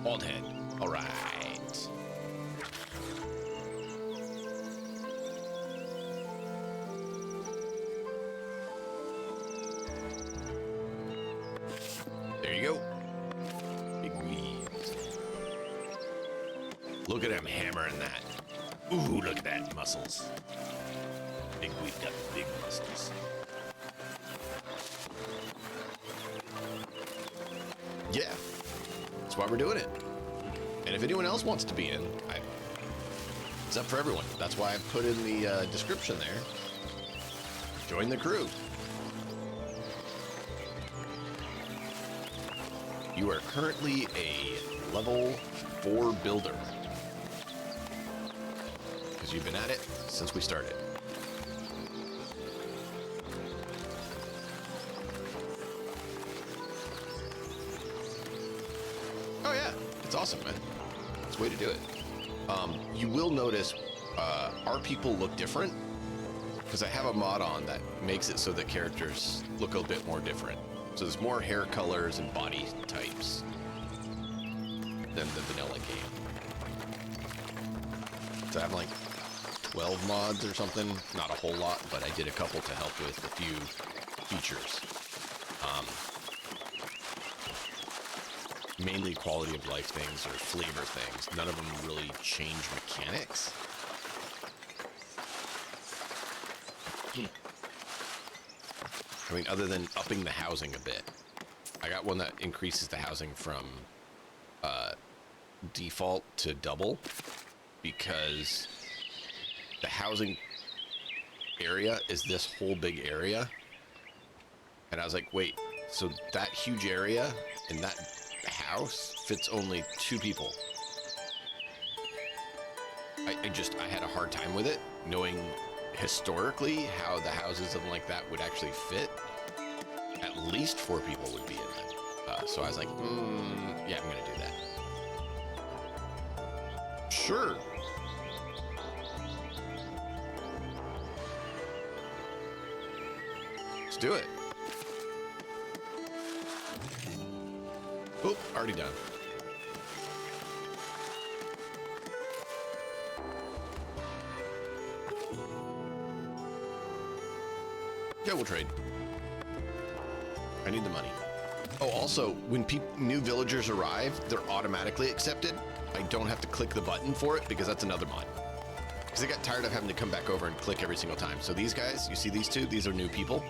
Bald head. All right. There you go. Big weeds. Look at him hammering that. Ooh, look at that. Muscles. Big weed got big muscles. Yeah. That's why we're doing it. And if anyone else wants to be in, it's up for everyone. That's why I put in the description there. Join the crew. You are currently a level 4 builder. Because you've been at it since we started. Oh yeah, it's awesome, man. It's a way to do it. You will notice our people look different because I have a mod on that makes it so that characters look a bit more different. So there's more hair colors and body types than the vanilla game. So I have like 12 mods or something. Not a whole lot, but I did a couple to help with a few features. Mainly quality of life things or flavor things. None of them really change mechanics. I mean, other than upping the housing a bit. I got one that increases the housing from default to double because the housing area is this whole big area. And I was like, wait, so that huge area in that house fits only 2 people. I had a hard time with it, knowing historically how the houses and like that would actually fit. At least 4 people would be in it. So I was like, yeah, I'm gonna do that. Sure. Let's do it. Oh, already done. Yeah, we'll trade. I need the money. Oh, also, when new villagers arrive, they're automatically accepted. I don't have to click the button for it because that's another mod. Because I got tired of having to come back over and click every single time. So these guys, you see these two? These are new people.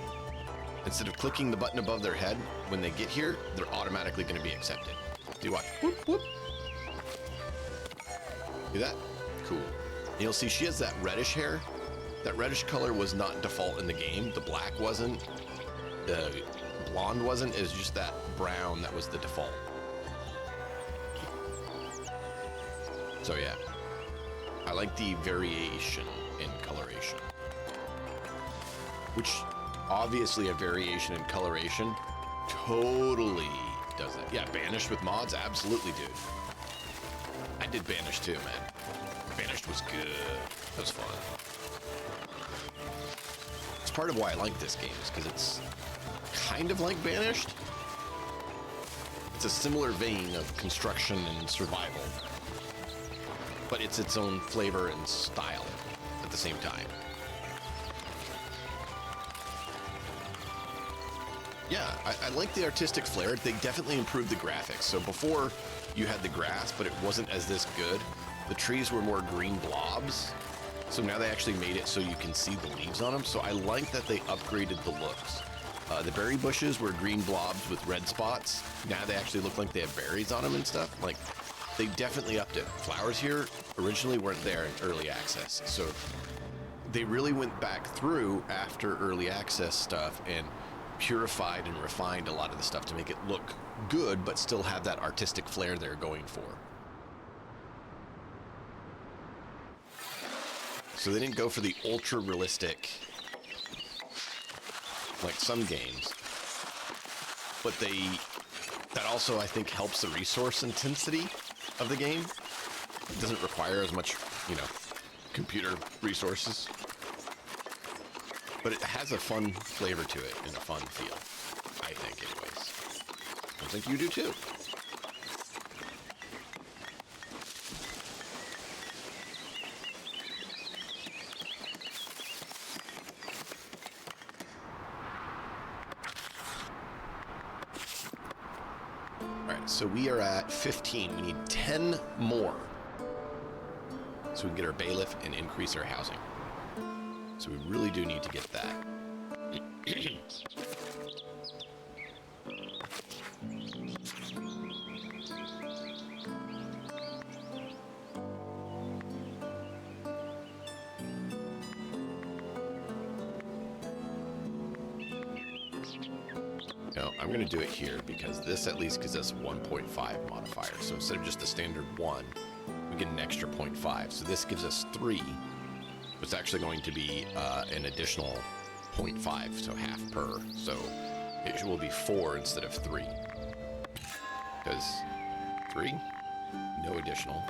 Instead of clicking the button above their head, when they get here, they're automatically going to be accepted. Do watch. Whoop, whoop. See that? Cool. And you'll see she has that reddish hair. That reddish color was not default in the game. The black wasn't. The blonde wasn't. It was just that brown that was the default. So yeah. I like the variation in coloration. Which, obviously a variation in coloration totally does that. Yeah, Banished with mods? Absolutely, dude. I did Banished too, man. Banished was good. That was fun. It's part of why I like this game, is because it's kind of like Banished. It's a similar vein of construction and survival. But it's its own flavor and style. at the same time. Yeah, I like the artistic flair. They definitely improved the graphics. So before you had the grass, but it wasn't as this good. The trees were more green blobs. So now they actually made it so you can see the leaves on them. So I like that they upgraded the looks. The berry bushes were green blobs with red spots. Now they actually look like they have berries on them and stuff. Like, they definitely upped it. Flowers here originally weren't there in early access. So they really went back through after early access stuff and purified and refined a lot of the stuff to make it look good, but still have that artistic flair they're going for. So they didn't go for the ultra realistic like some games, but that also I think helps the resource intensity of the game. It doesn't require as much, computer resources, but it has a fun flavor to it and a fun feel, I think, anyways. I think you do too. So we are at 15. We need 10 more so we can get our bailiff and increase our housing. So we really do need to get that. No, I'm going to do it here because this at least gives us 1.5 modifier. So instead of just the standard 1, we get an extra 0.5. So this gives us 3. It's actually going to be an additional 0.5, so half per. So it will be 4 instead of 3. Because 3, no additional.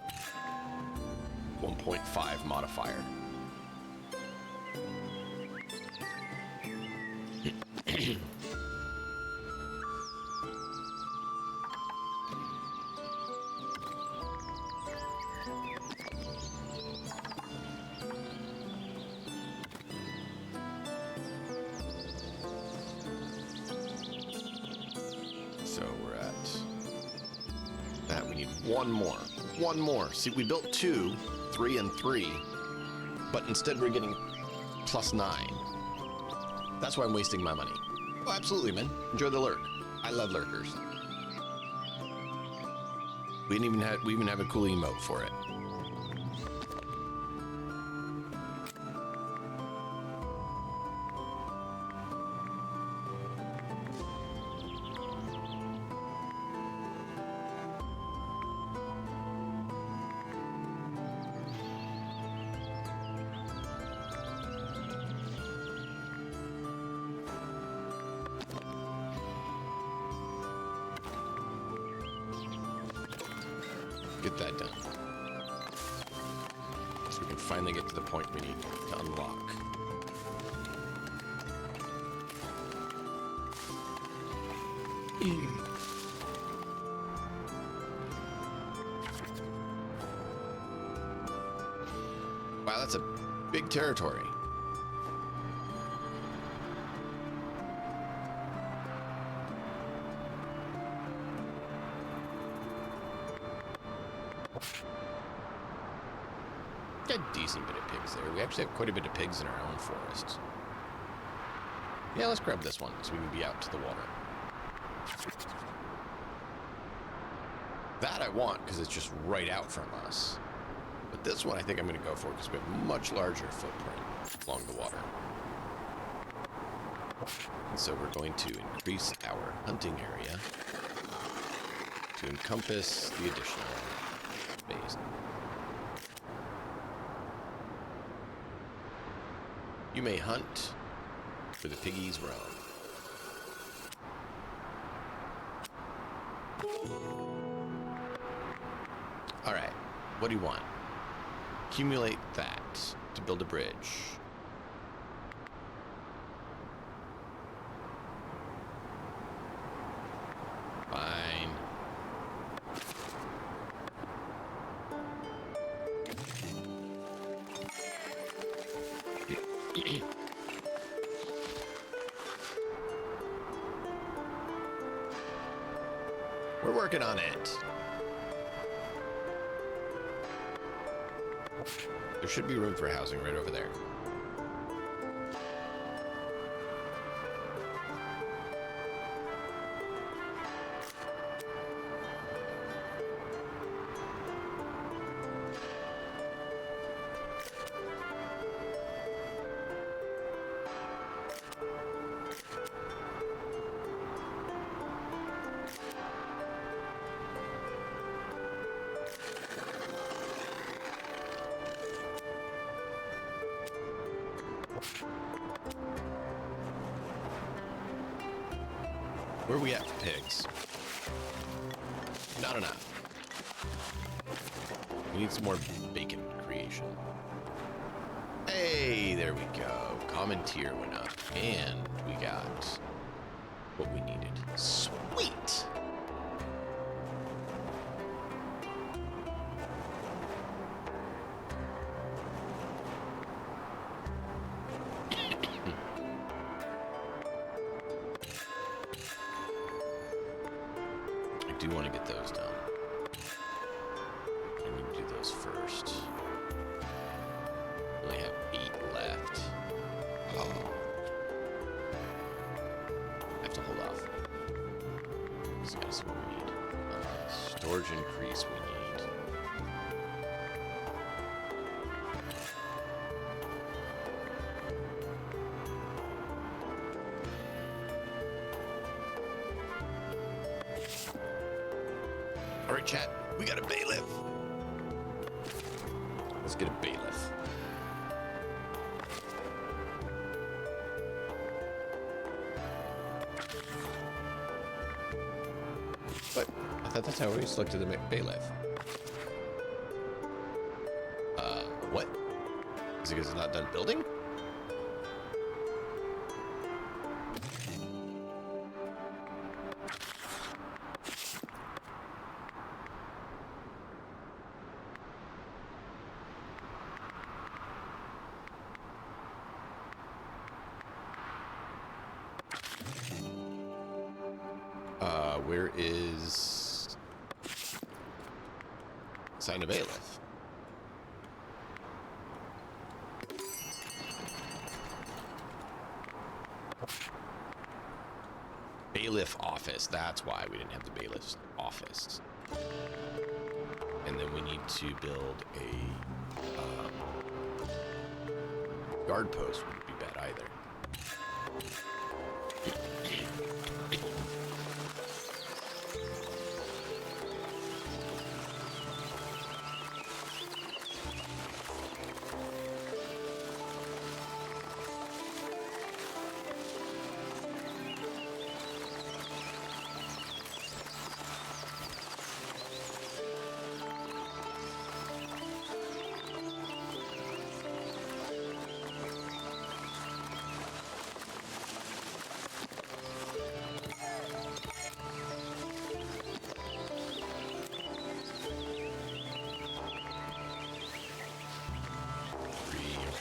1.5 modifier. So we're at that. We need one more. One more. See, we built 2, 3, and 3, but instead we're getting +9. That's why I'm wasting my money. Oh, absolutely, man. Enjoy the lurk. I love lurkers. We even have a cool emote for it. Get that done. So we can finally get to the point we need to unlock. Wow, that's a big territory. Got a decent bit of pigs there. We actually have quite a bit of pigs in our own forest. Yeah, let's grab this one so we can be out to the water. That I want because it's just right out from us. But this one I think I'm going to go for because we have a much larger footprint along the water. And so we're going to increase our hunting area to encompass the additional space. You may hunt where the piggies roam. All right, what do you want? Accumulate that to build a bridge. Fine. We're working on it. There should be room for housing right over there. Where are we at for pigs? Not enough. We need some more bacon creation. Hey, there we go. Common tier went up. And we got what we needed. Sweet! I do want to get those done. I need to do those first. Only have 8 left. Oh. I have to hold off. This is what we need. Storage increase we need. All right, chat, we got a bailiff. Let's get a bailiff. But I thought that's how we selected the bailiff. What? Is it because it's not done building? Where is sign of bailiff? Bailiff office. That's why we didn't have the bailiff's office. And then we need to build a guard post. Wouldn't be bad either.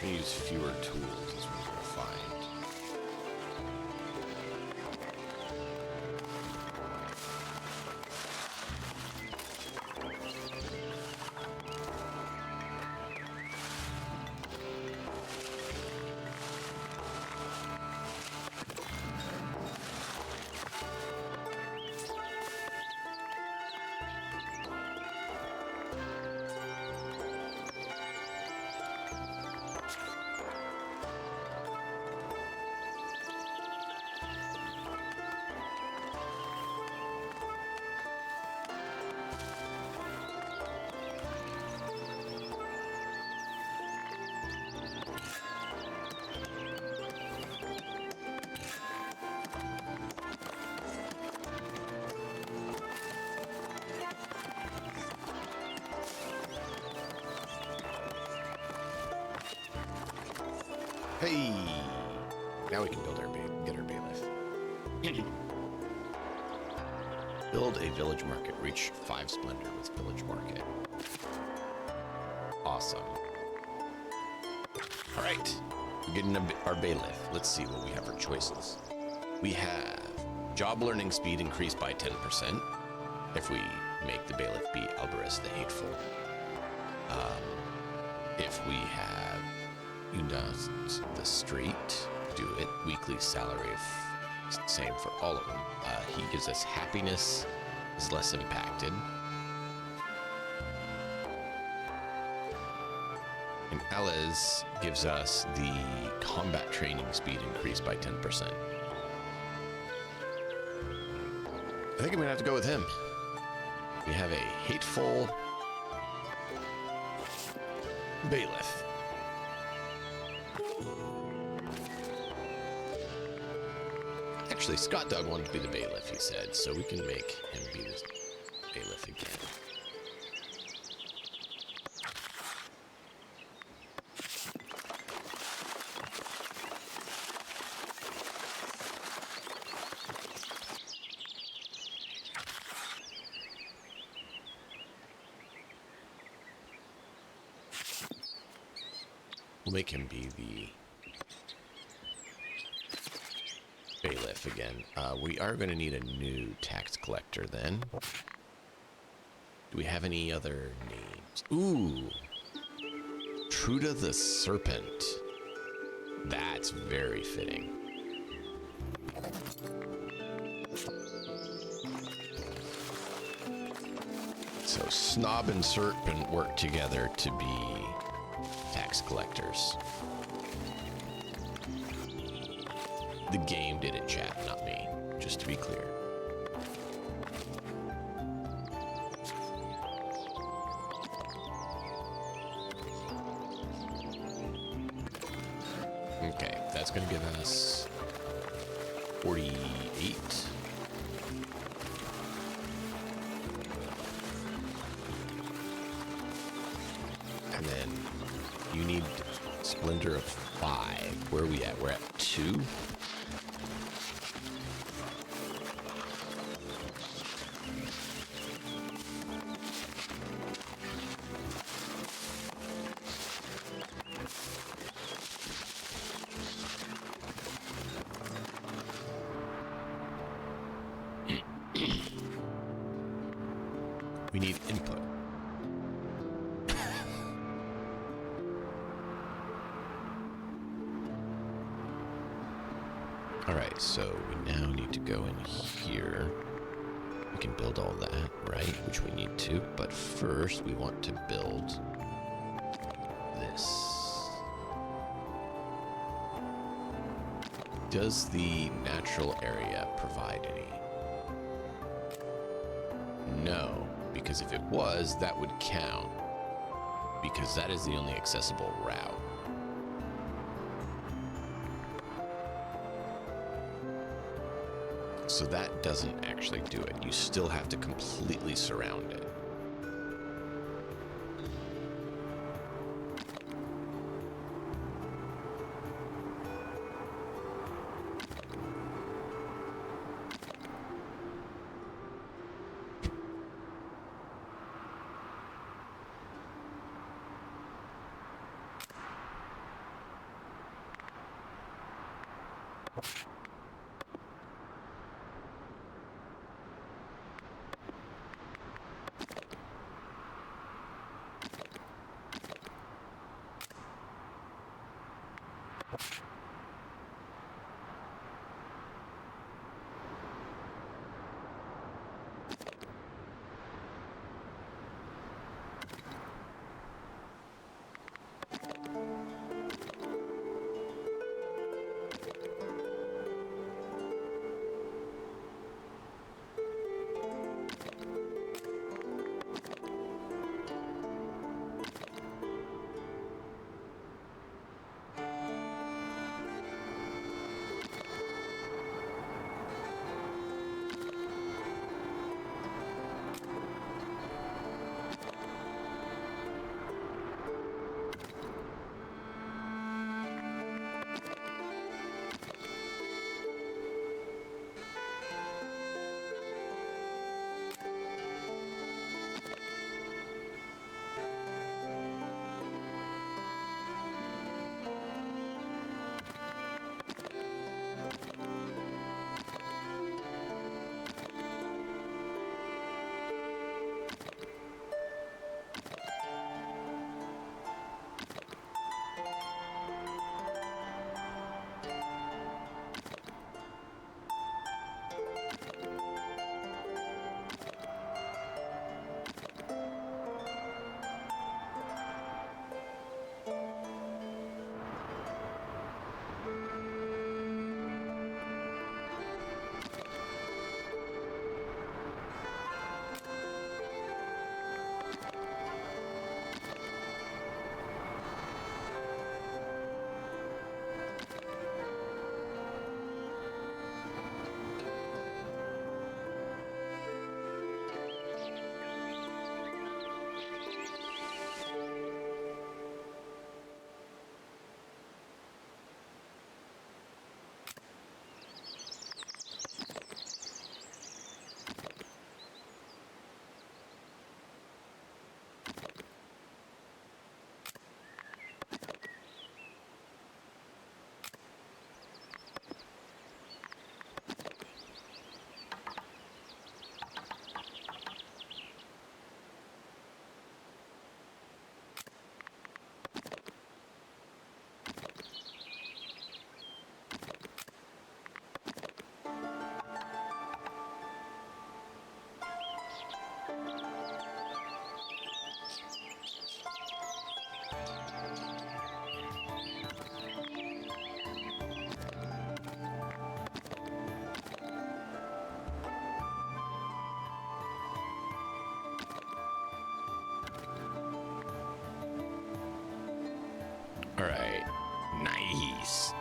Use fewer tools as we're going to find. Hey! Now we can build our get our bailiff. Build a village market. Reach 5 splendor with village market. Awesome. All right. We're getting our bailiff. Let's see what we have for choices. We have job learning speed increased by 10% if we make the bailiff be Alvarez the Hateful. If we have Unas the Street, do it. Weekly salary, same for all of them. He gives us happiness, is less impacted. And Alez gives us the combat training speed increased by 10%. I think I'm gonna have to go with him. We have a hateful bailiff. Actually, Scott Dog wanted to be the bailiff, he said, so we can make him be the bailiff again. We'll make him be the bailiff again. We are going to need a new tax collector then. Do we have any other names? Ooh, Truda the Serpent. That's very fitting. So Snob and Serpent work together to be tax collectors. The game did it, chat, not me, just to be clear. Okay, that's gonna give us 48. And then you need Splendor of 5. Where are we at? We're at 2. We need input. Alright, so we now need to go in here. We can build all that, right? Which we need to, but first we want to build this. Does the natural area provide any? No, because if it was, that would count, because that is the only accessible route. So that doesn't actually do it. You still have to completely surround it.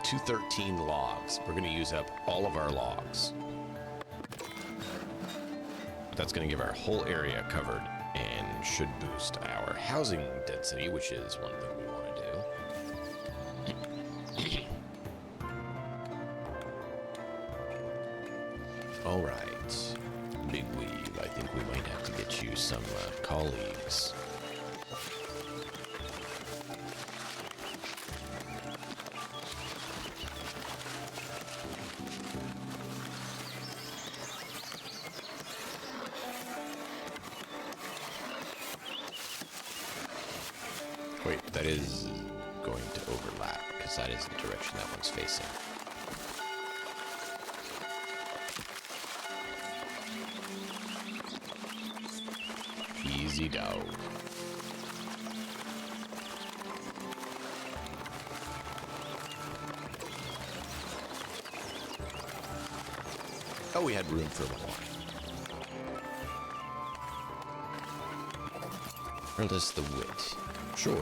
213 logs. We're going to use up all of our logs. That's going to give our whole area covered and should boost our housing density, which is one thing we want to do. All right, Big Weave, I think we might have to get you some colleagues. Wait, that is going to overlap, because that is the direction that one's facing. Easy dog. Oh, we had room for more. Regardless the wit. Sure.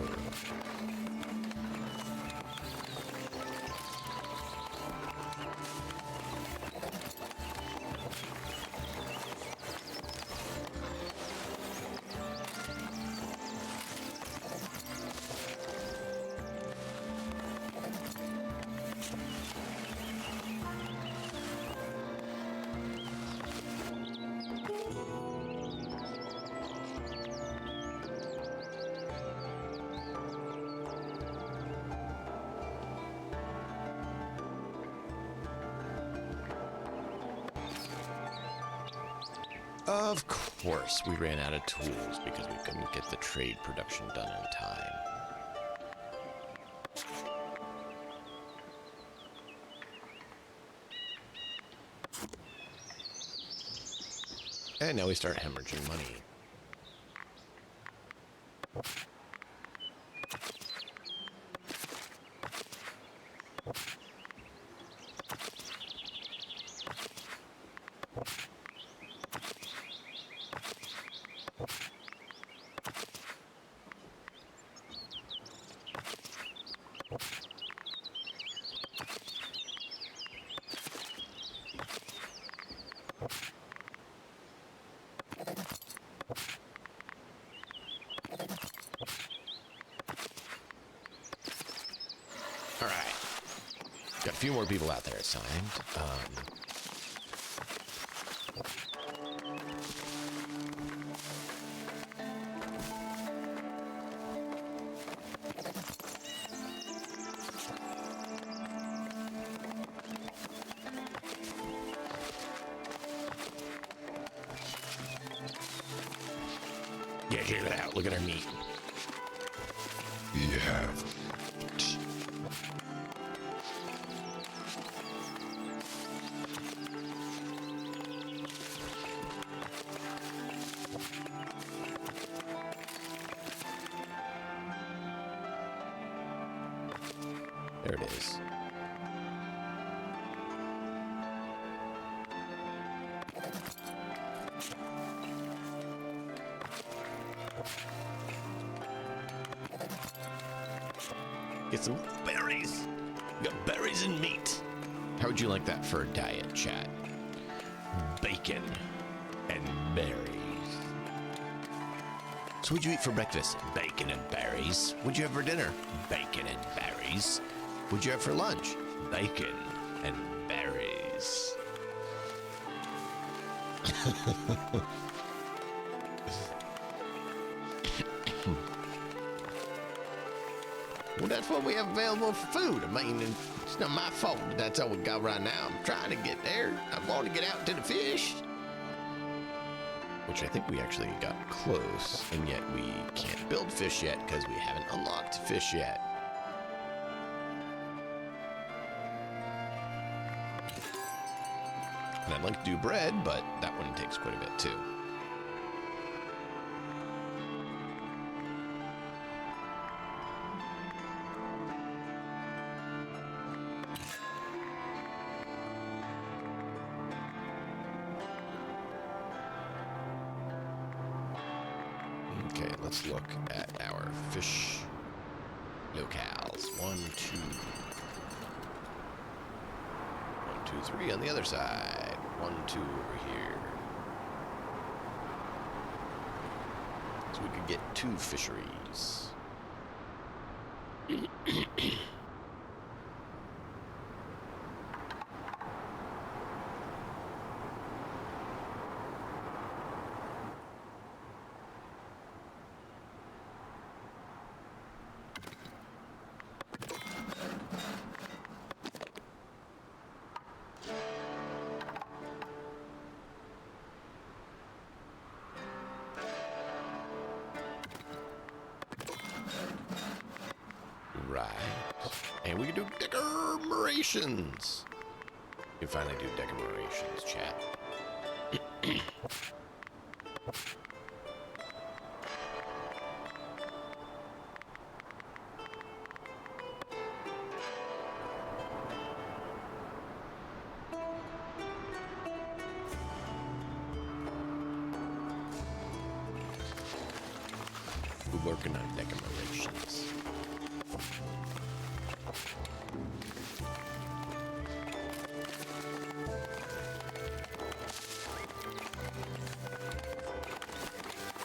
Of course, we ran out of tools because we couldn't get the trade production done in time. And now we start hemorrhaging money. All right. Got a few more people out there assigned. Yeah, check it out. Look at our meat. We have There it is. Get some berries. We got berries and meat. How would you like that for a diet, chat? Bacon and berries. So what'd you eat for breakfast? Bacon and berries. What'd you have for dinner? Bacon and berries. What'd you have for lunch? Bacon and berries. Well, that's what we have available for food. I mean, it's not my fault that that's all we got right now. I'm trying to get there. I want to get out to the fish. Which I think we actually got close, and yet we can't build fish yet because we haven't unlocked fish yet. And I'd like to do bread, but that one takes quite a bit too. Okay, let's look at our fish locales. 1, 2, 2, 3 on the other side. 1, 2 over here. So we could get 2 fisheries. Right. And we can do decorations. You can finally do decorations, chat. We're working on decorations.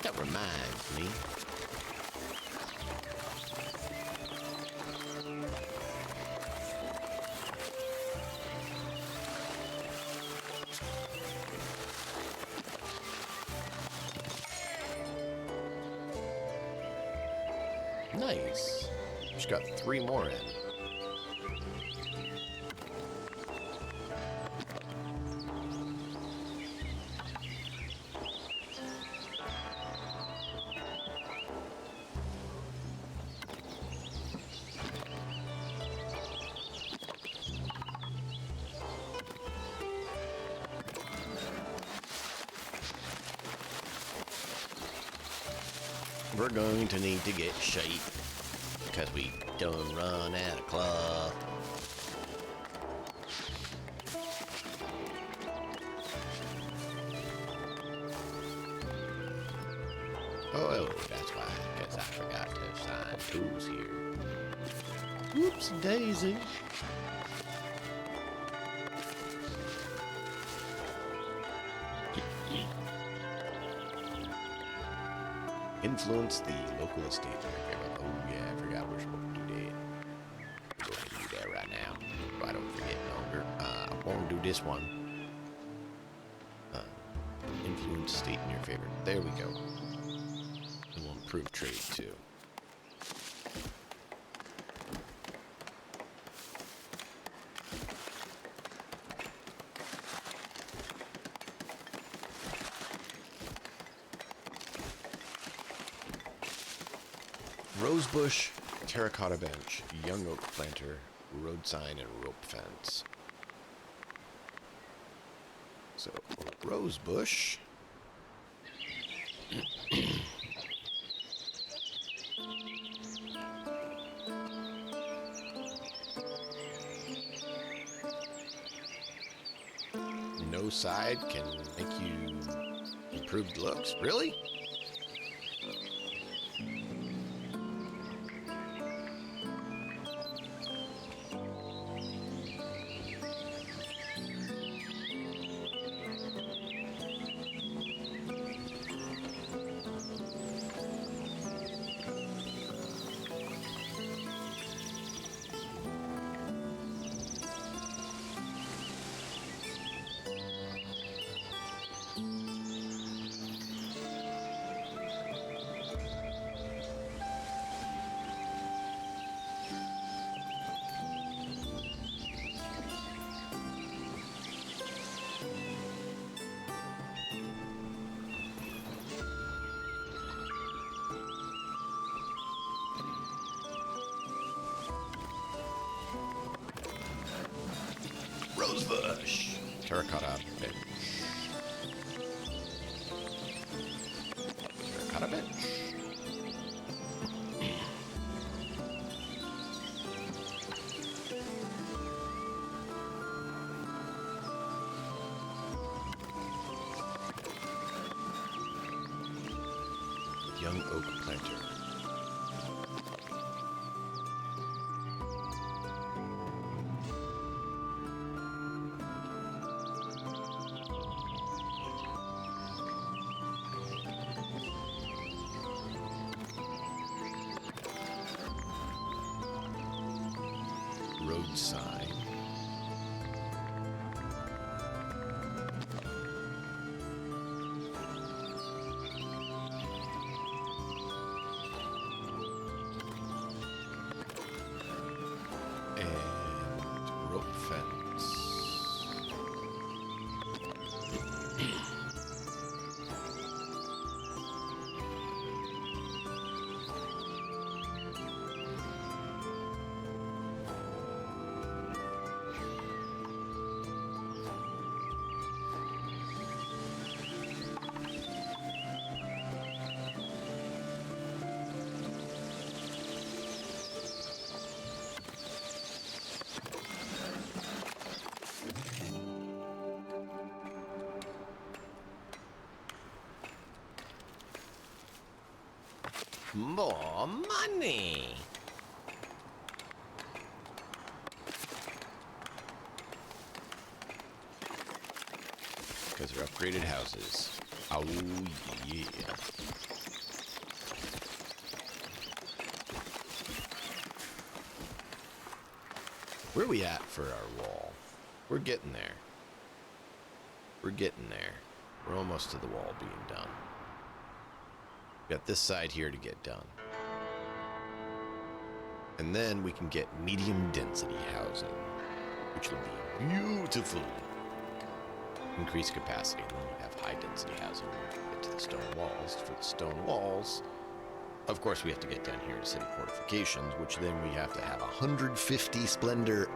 That reminds me. Nice. Just got 3 more in. We're going to need to get shape because we done run out of cloth. Oh, that's why, because I forgot to assign tools here. Whoops, daisy. Influence the local estate in your favor. Oh yeah, I forgot we're supposed to do that. Go ahead and do that right now, so I don't forget longer. I'm going to do this one. Influence state in your favor. There we go. And we'll improve trade too. Rosebush, terracotta bench, young oak planter, road sign, and rope fence. So, rosebush. No side can make you improved looks. Really? Rosebush, terracotta bench. Terracotta bench. Young oak planter. road sign. And rope fence. More money. Because they're upgraded houses. Oh, yeah. Where are we at for our wall? We're getting there. We're getting there. We're almost to the wall being done. Got this side here to get done. And then we can get medium density housing, which will be beautiful. Increase capacity, and then we have high density housing. Get to the stone walls. For the stone walls, of course, we have to get down here to city fortifications, which then we have to have 150 splendor.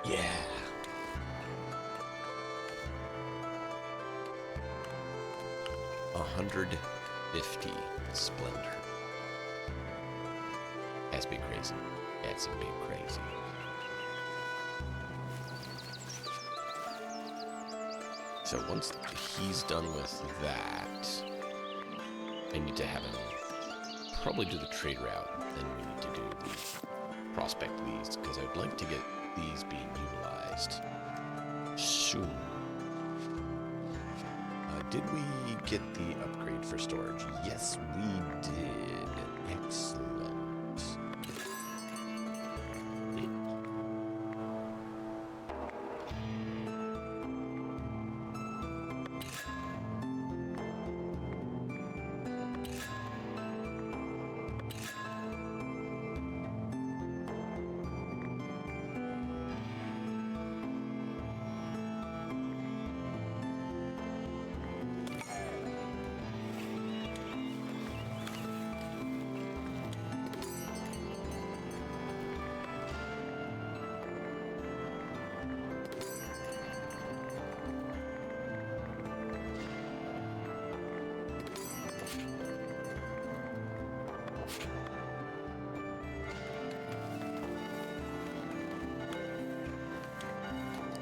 Yeah. $150 splendor. That's big crazy. That's a big crazy. So once he's done with that, I need to have him probably do the trade route. Then we need to do the prospect leads, because I'd like to get these being utilized soon. Did we get the upgrade for storage? Yes, we did. Excellent.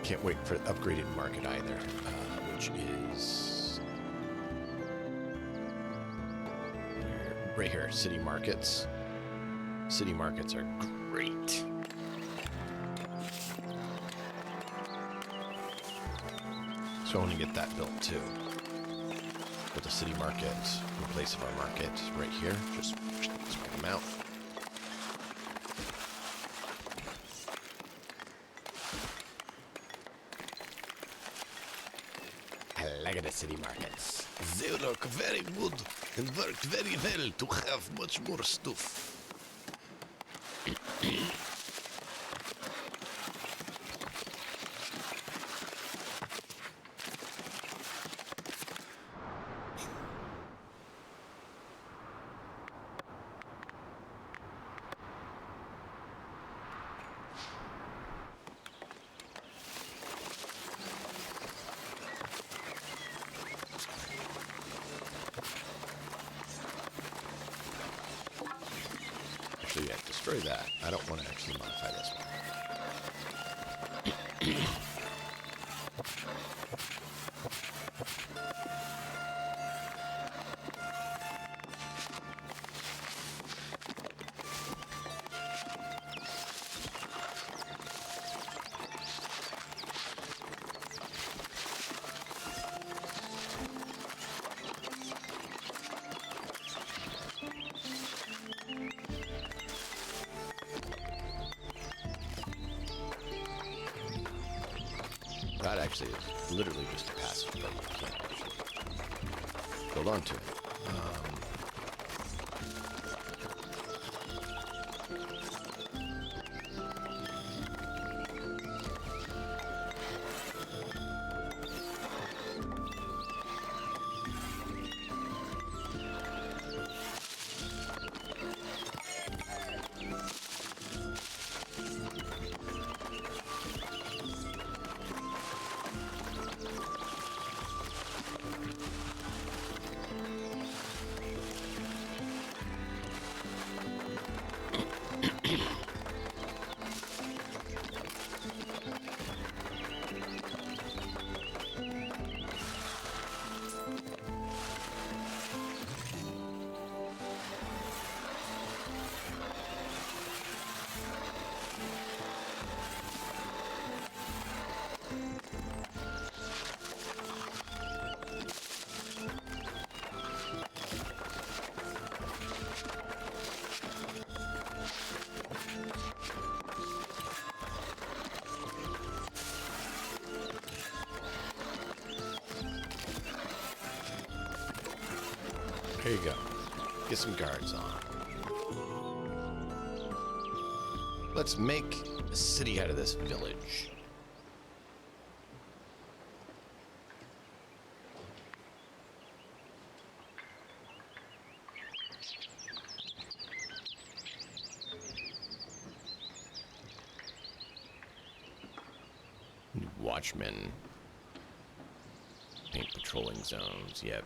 Can't wait for the upgraded market either, which is right here, city markets. City markets are great. So I want to get that built too. Build a city market in place of our market right here. Just spread them out. I like the city markets. They look very good and worked very well to have much more stuff. Actually, yeah, destroy that. I don't want to actually modify this one. That actually is literally just a passive but you can't actually build onto it. There you go. Get some guards on. Let's make a city out of this village. New watchmen. Paint patrolling zones. Yep.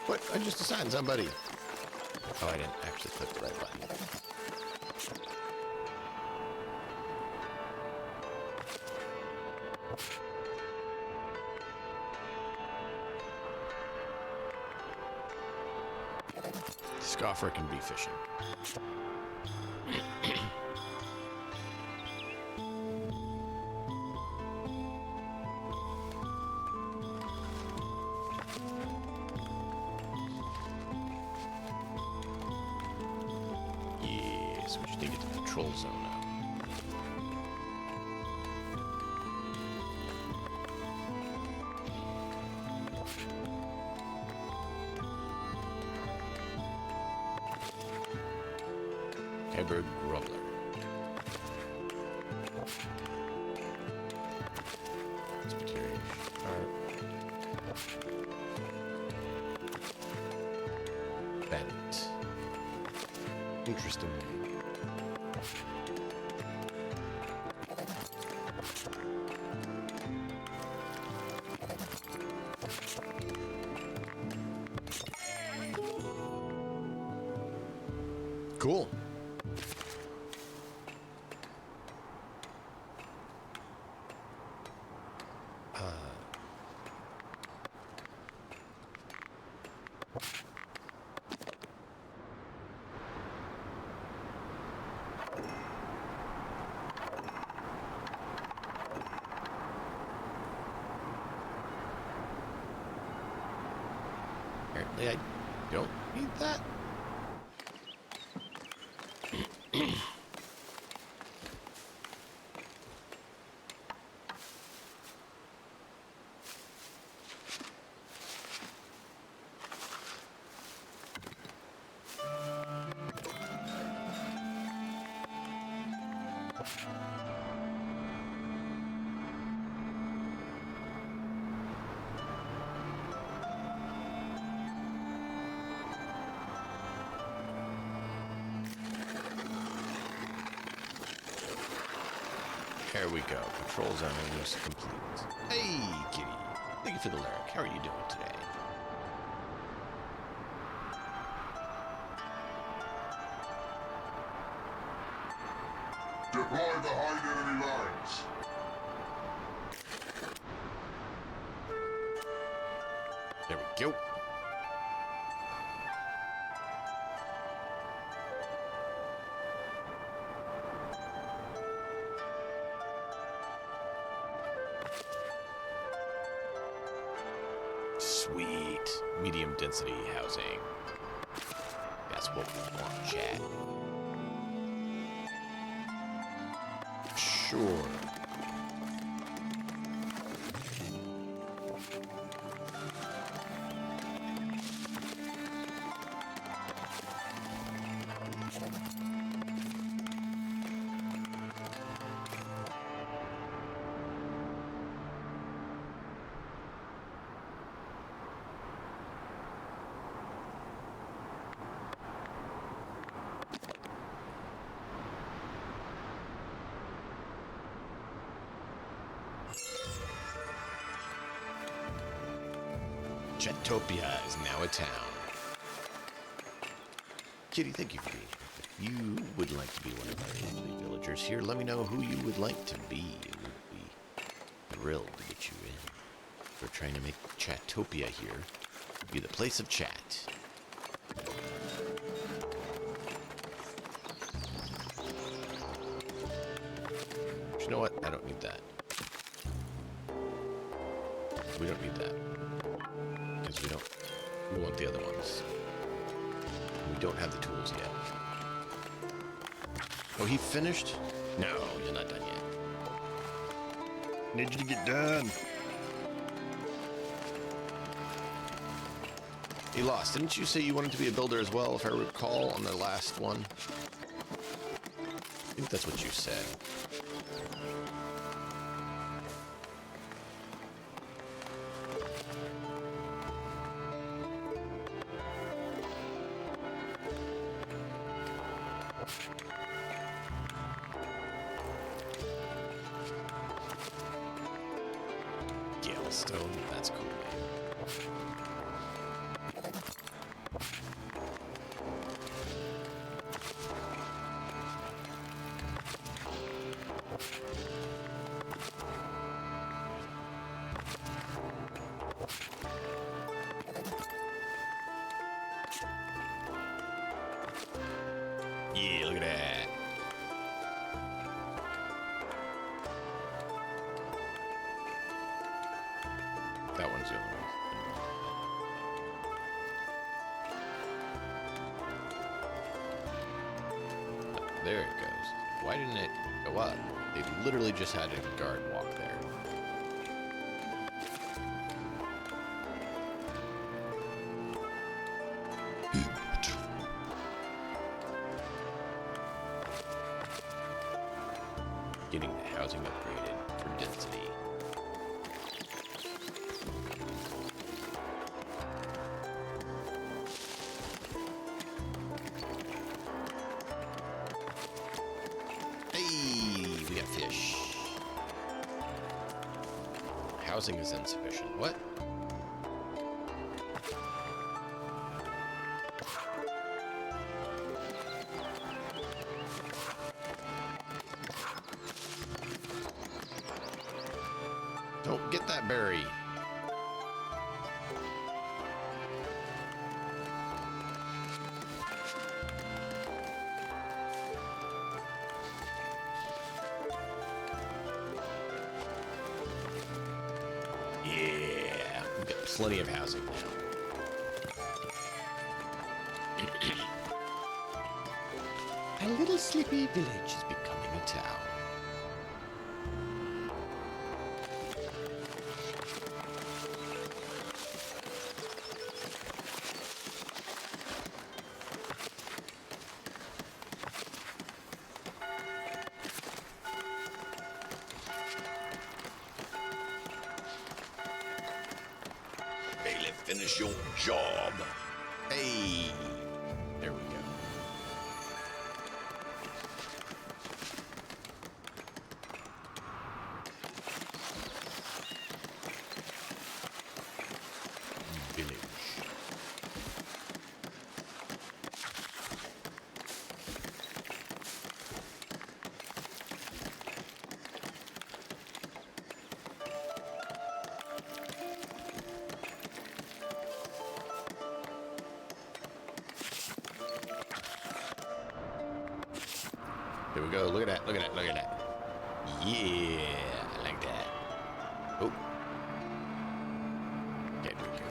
What? I just assigned somebody. Oh, I didn't actually click the right button. Scoffer can be fishing. Yes, we just need to get to the patrol zone now. Heiberg Grubbler. Presbyterian Sharp. Bent. Interesting name. Cool. Apparently I don't need that. There we go. Patrol zone is complete. Hey, kitty. Thank you for the lyric. How are you doing today? Deploy behind enemy lines. There we go. Sweet. Medium density housing. That's what we want, chat. Sure. Chatopia is now a town. Kitty, thank you for being here. If you would like to be one of our lovely villagers here, let me know who you would like to be. It would be thrilled to get you in. We're trying to make Chatopia here be the place of chat. But you know what? I don't need that. We don't need that. Because we want the other ones. We don't have the tools yet. Oh, he finished? No, you're not done yet. Need you to get done. He lost. Didn't you say you wanted to be a builder as well, if I recall, on the last one? I think that's what you said. Galestone, that's cool, man. Yeah, look at that. That one's the other one. There it goes. Why didn't it go up? They literally just had a guard walk there. Getting the housing upgraded for density. Hey, we got fish. Housing is insufficient. What? Don't get that berry. Yeah, we've got plenty of housing now. A little sleepy village is becoming a town. Bailey, finish your job. Hey, there we go. Village. There we go. Look at that. Look at that. Look at that. Yeah, I like that. Oh. Can't do it here.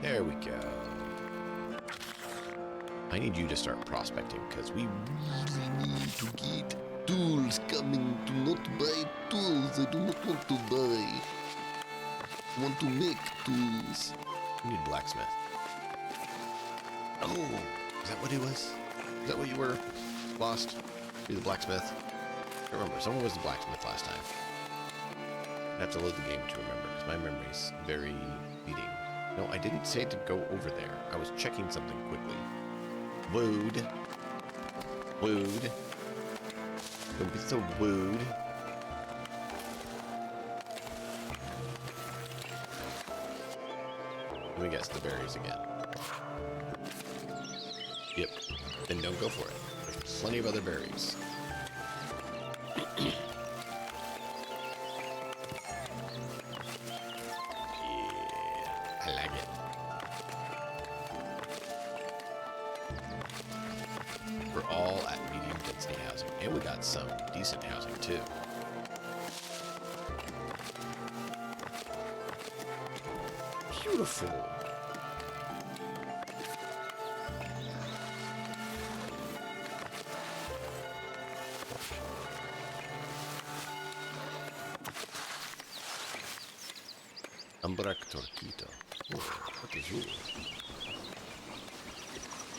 There we go. I need you to start prospecting because we really need to get tools coming. Do not buy tools. I do not want to buy. I want to make tools. need a blacksmith. Oh, is that what it was? Is that what you were? Lost? Be the blacksmith? I can't remember. Someone was the blacksmith last time. I have to load the game to remember because my memory's very beating. No, I didn't say to go over there. I was checking something quickly. Wooed. Wooed. Don't be so wooed. Let me guess, the berries again. Yep. Then don't go for it. There's plenty of other berries. Yeah, I like it. We're all at medium density housing, and we got some decent housing too. Beautiful. Ambrak Torquito. Oh, what is you?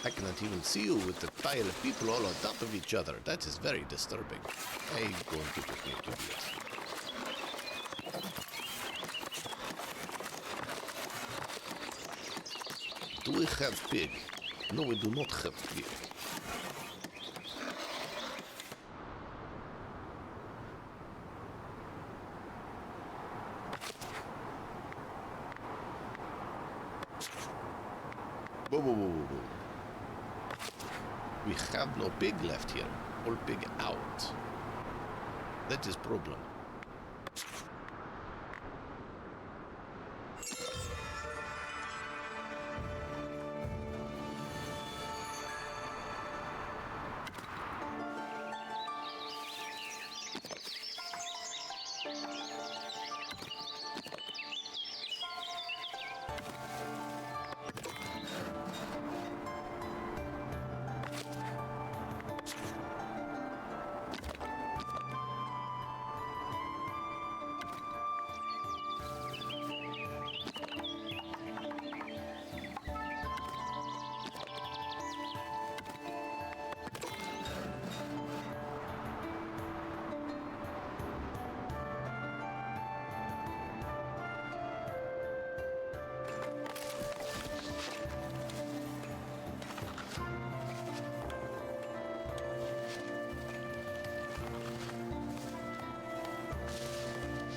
I cannot even see you with the pile of people all on top of each other. That is very disturbing. I'm going to just make you this. Do we have pig? No, we do not have pig. Whoa, whoa, whoa, whoa, whoa. We have no pig left here. All pig out. That is problem.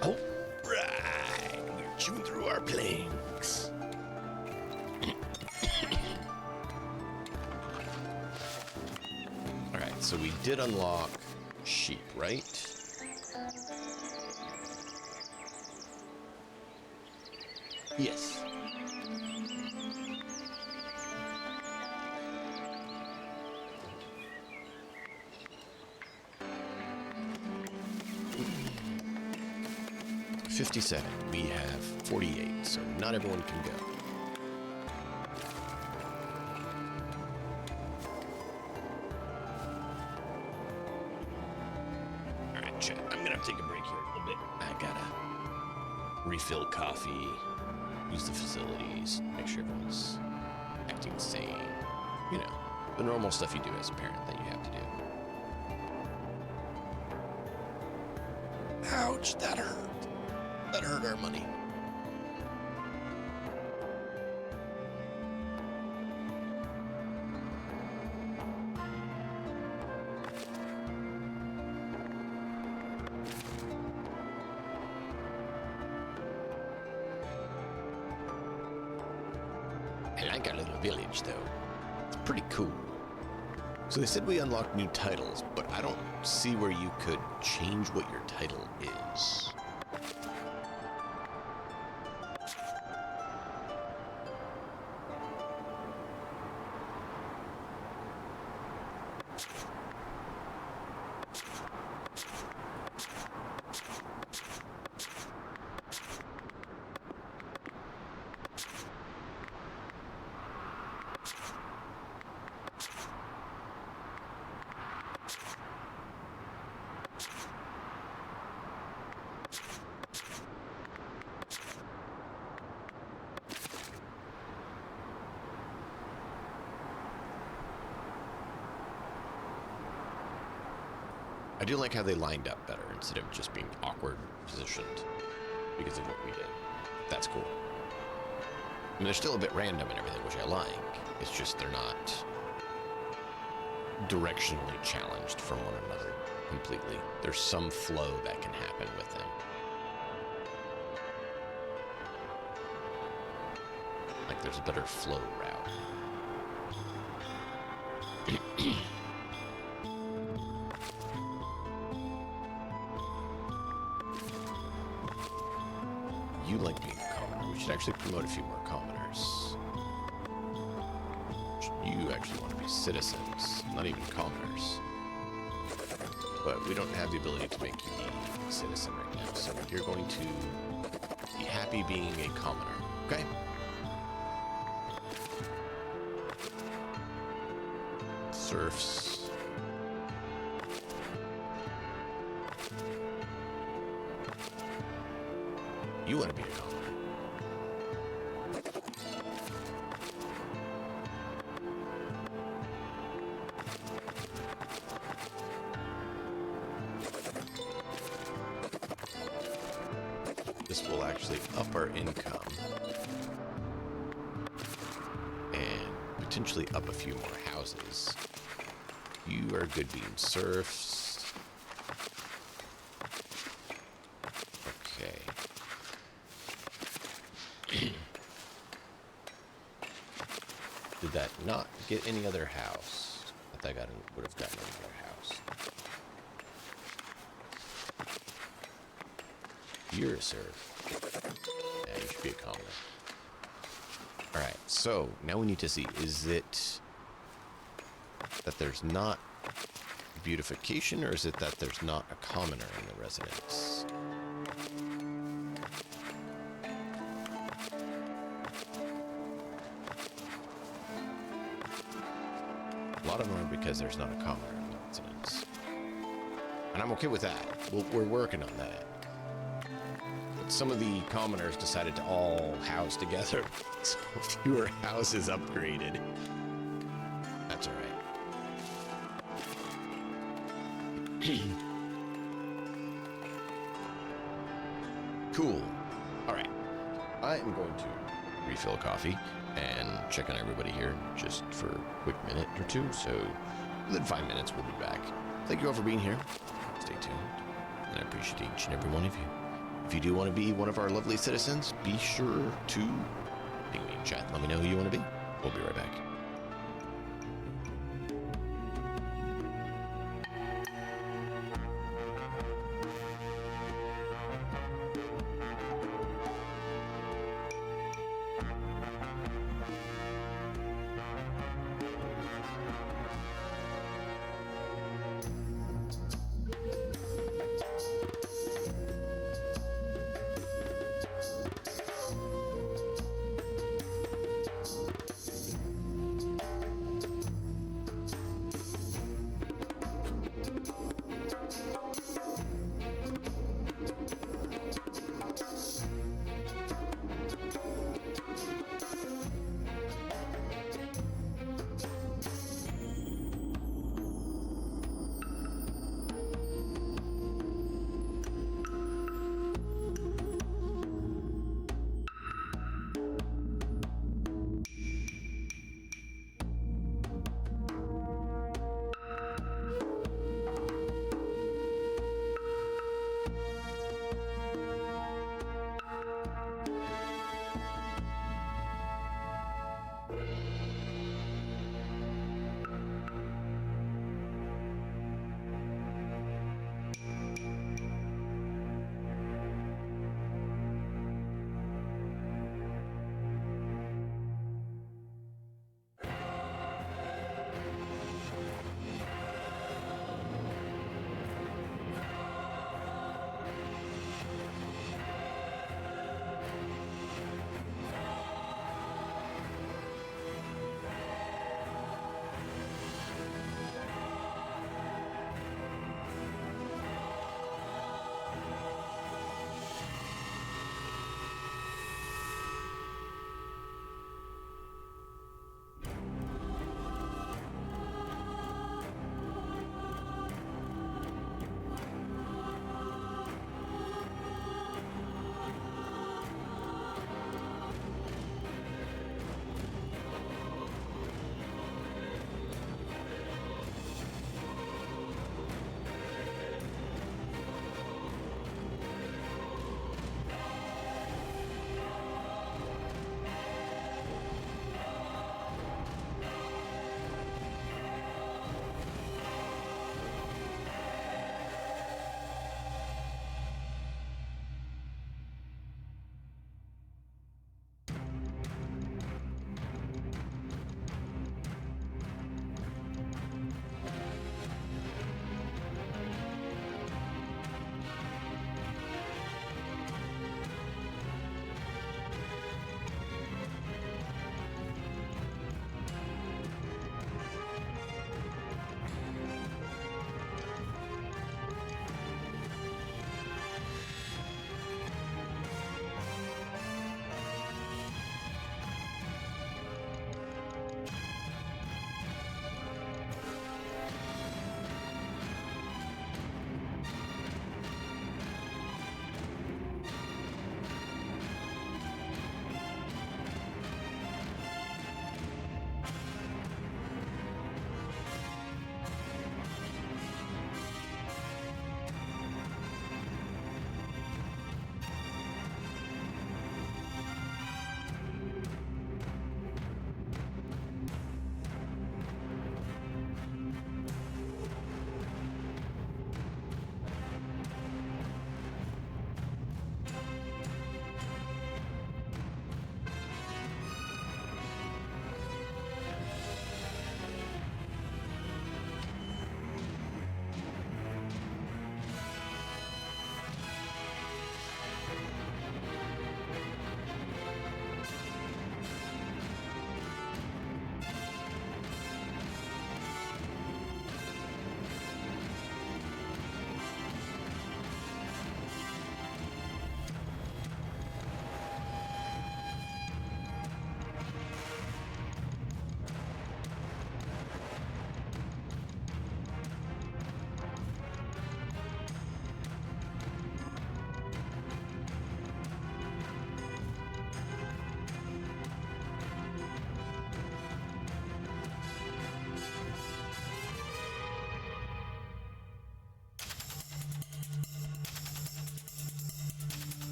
All right, we're chewing through our planks. All right, so we did unlock sheep, right? Yes. $57. We have 48, so not everyone can go. All right, chat. I'm gonna have to take a break here a little bit. I gotta refill coffee, use the facilities, make sure everyone's acting sane. You know, the normal stuff you do as a parent that you have to do. Ouch, that hurt. That hurt our money. I like our little village, though. It's pretty cool. So they said we unlocked new titles, but I don't see where you could change what your title is. I do like how they lined up better instead of just being awkward positioned because of what we did. That's cool. I mean, they're still a bit random and everything, which I like. It's just they're not directionally challenged from one another completely. There's some flow that can happen with them. Like there's a better flow route. You like being a commoner. We should actually promote a few more commoners. You actually want to be citizens, not even commoners. But we don't have the ability to make you be a citizen right now, so you're going to be happy being a commoner, okay? Serfs. You want to be a commoner. This will actually up our income and potentially up a few more houses. You are good being serfs. Okay. Did that not get any other house? I thought I would have gotten another house. You're a serf. Yeah, you should be a commoner. Alright, so now we need to see, is it that there's not beautification, or is it that there's not a commoner in the residence? A lot of them are because there's not a commoner in the residence. And I'm okay with that. We're working on that. But some of the commoners decided to all house together, so fewer houses upgraded. That's all right. Cool. All right. I am going to refill coffee and check on everybody here just for a quick minute or two. So within 5 minutes, we'll be back. Thank you all for being here. Stay tuned. And I appreciate each and every one of you. If you do want to be one of our lovely citizens, be sure to ping me in chat. Let me know who you want to be. We'll be right back.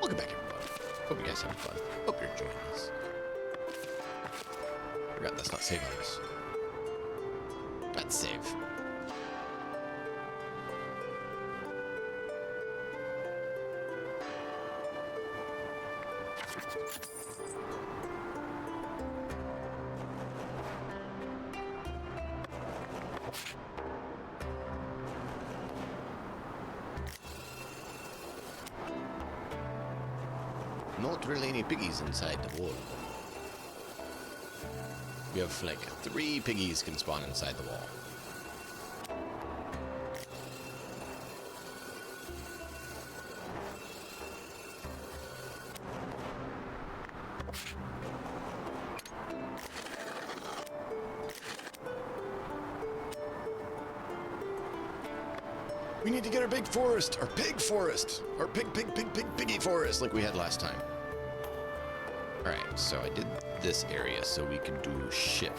Welcome back, everybody. Hope you guys having fun. Hope you're enjoying this. Forgot that's not saving this. Let's save. Not really any piggies inside the wall. We have like 3 piggies can spawn inside the wall. We need to get our big forest, our pig forest, our piggy forest like we had last time. Alright, so I did this area so we can do ship.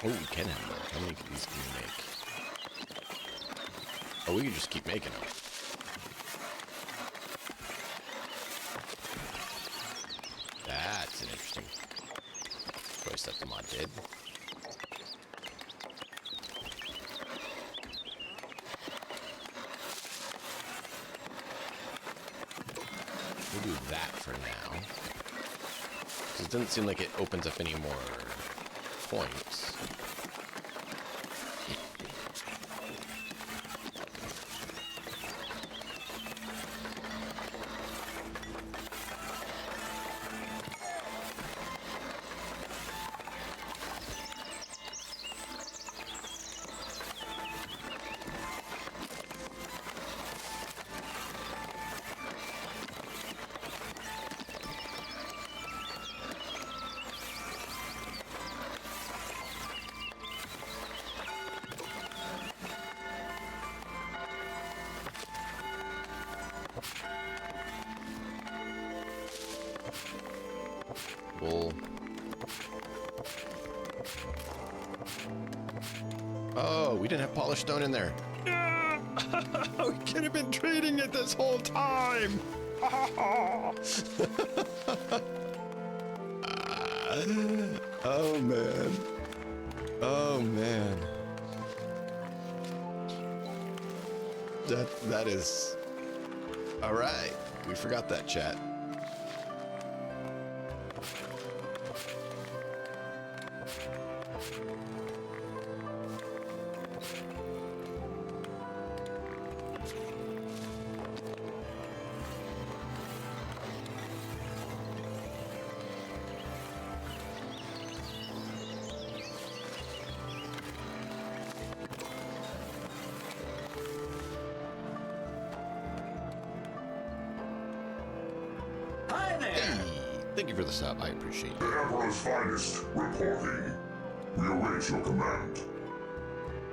Oh, we can have more. How many of these can we make? Oh, we can just keep making them. That's an interesting choice that the mod did. We'll do that for now. 'Cause it doesn't seem like it opens up any more points. Wool. Oh, we didn't have polished stone in there. We could have been trading it this whole time. Oh man. Oh man. That is all right. We forgot that, chat. Thank you for the sub. I appreciate it. The Emperor's finest, reporting. We await your command.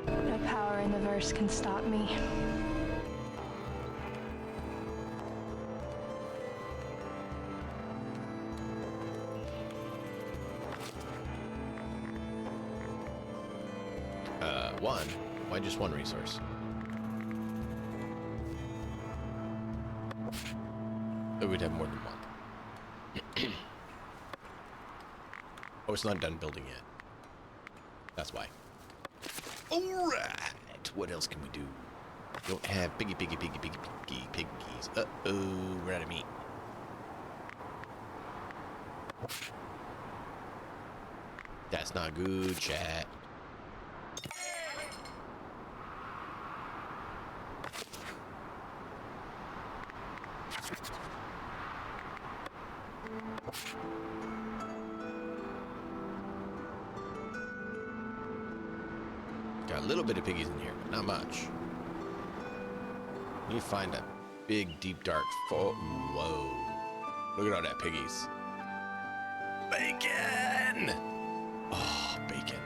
No power in the verse can stop me. One? Why just one resource? Oh, we'd have more than one. Oh, it's not done building yet. That's why. Alright! What else can we do? Don't have piggies. Uh-oh, we're out of meat. That's not good, chat. Got a little bit of piggies in here, but not much. You find a big, deep, dark Whoa. Look at all that piggies. Bacon! Oh, bacon.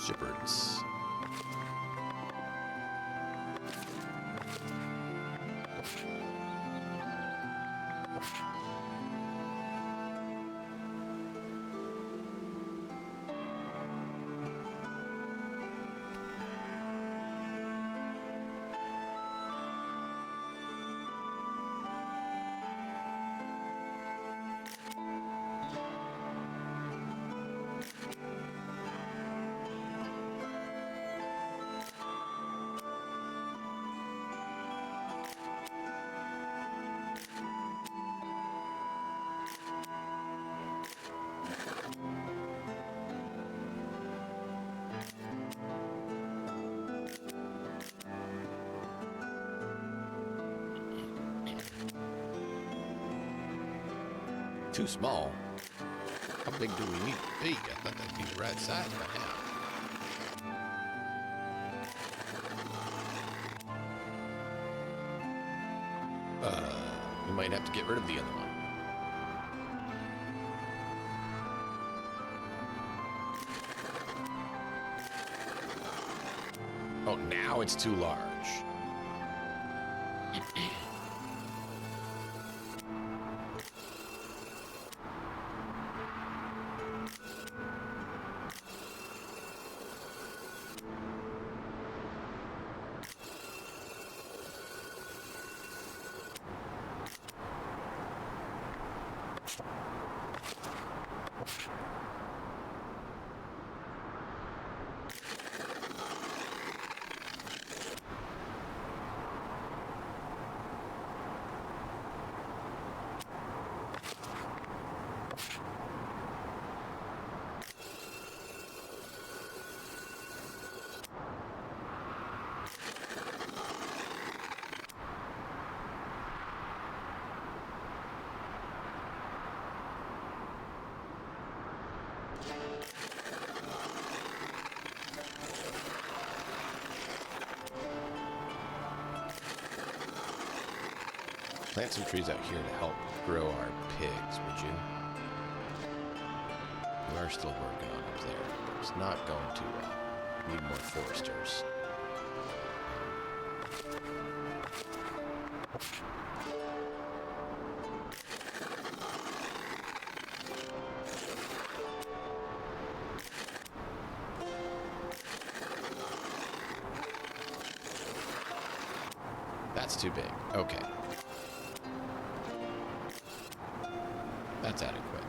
Shepherds. Too small. How big do we need to be? I thought that'd be the right size by now. We might have to get rid of the other one. Oh, now it's too large. Plant some trees out here to help grow our pigs, would you? We are still working on up there. It's not going to need more foresters. That's too big. Okay. That's adequate.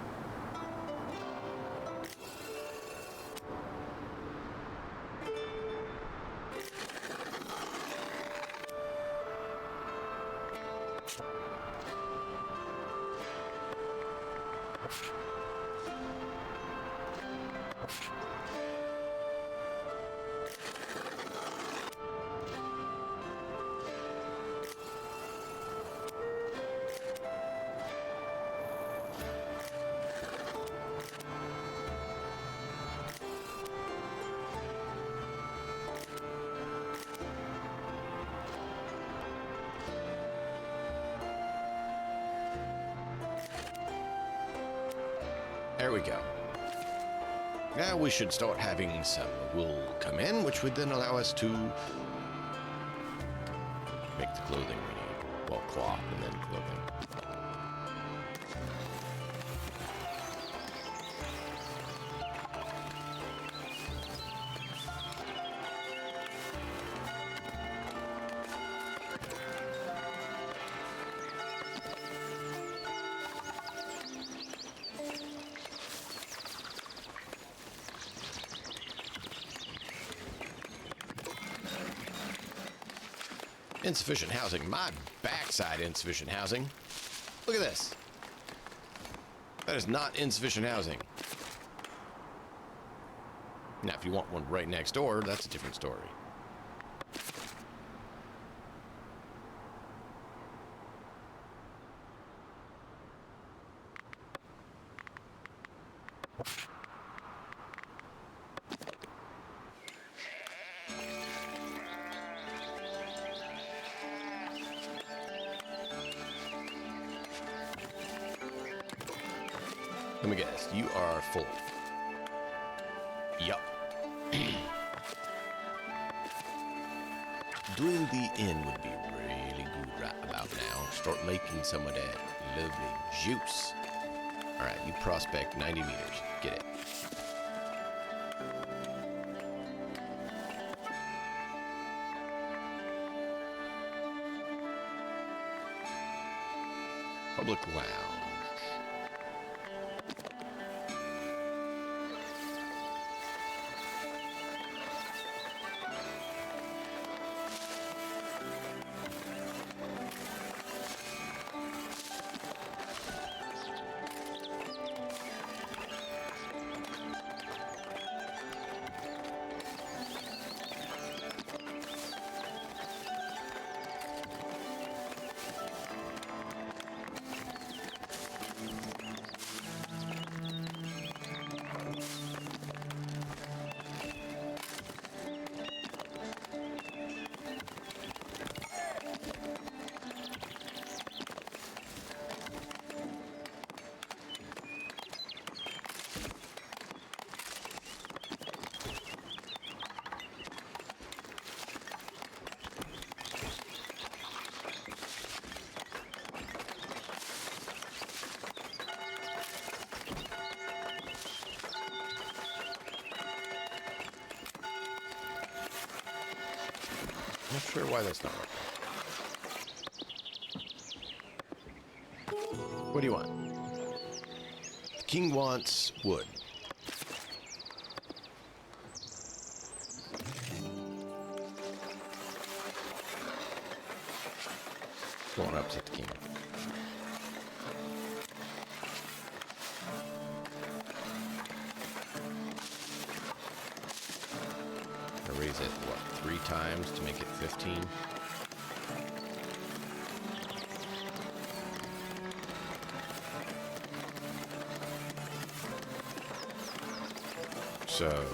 There we go. Now we should start having some wool come in, which would then allow us to make the clothing we need. Well, cloth and then clothing. Insufficient housing. My backside insufficient housing. Look at this. That is not insufficient housing. Now, if you want one right next door, that's a different story. Let me guess, you are full. Yup. Doing the inn would be really good right about now. Start making some of that lovely juice. Alright, you prospect 90 meters. Get it. Public lounge. Not sure why that's not working. What do you want? The king wants wood. Go on upset the king. I raise it, what, 3 times to make it 15? So,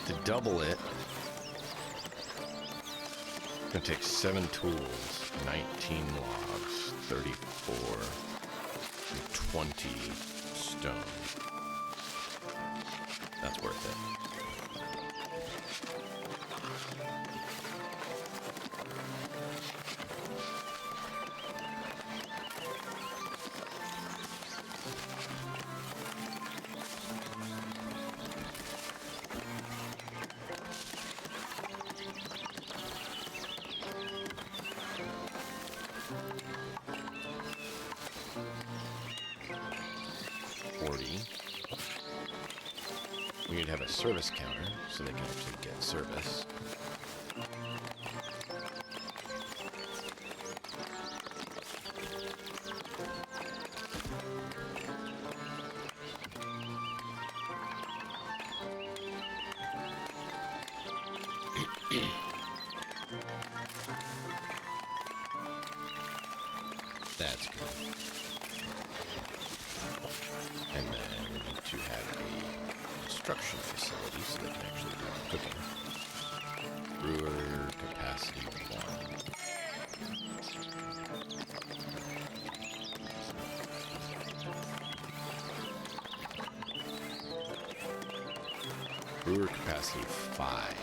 to double it, it's gonna take 7 tools, 19 logs, 34, and 20 stone. That's worth it. We need to have a service counter so they can actually get service. That's good. And then we need to have a construction facility so they can actually do the cooking. Brewer capacity 1. Brewer capacity 5.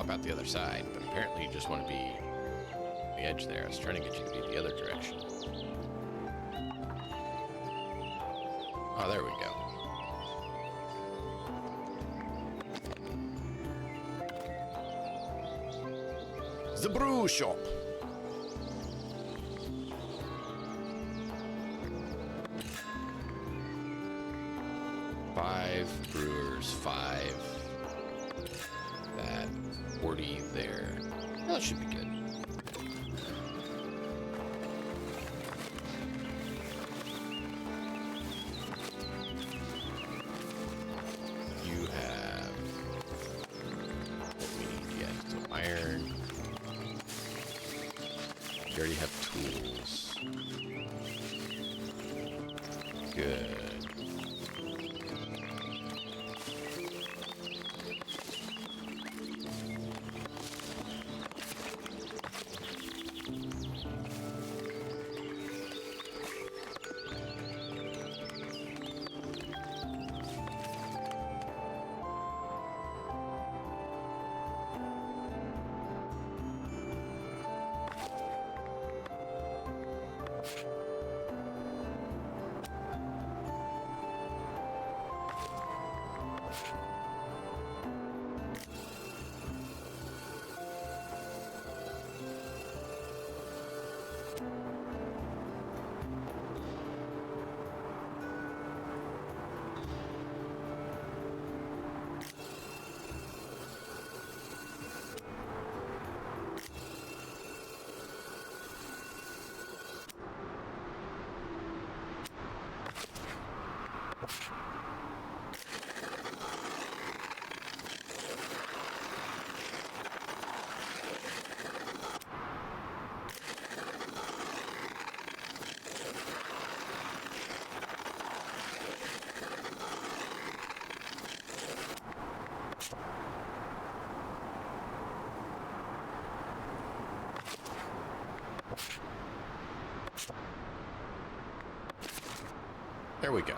swap out the other side, but apparently you just want to be on the edge there. I was trying to get you to be the other direction. Oh, there we go. The brew shop. Five brewers, 5. That 40 there. Well, that should be good. You have what we need yet. So iron. You already have tools. Good. There we go.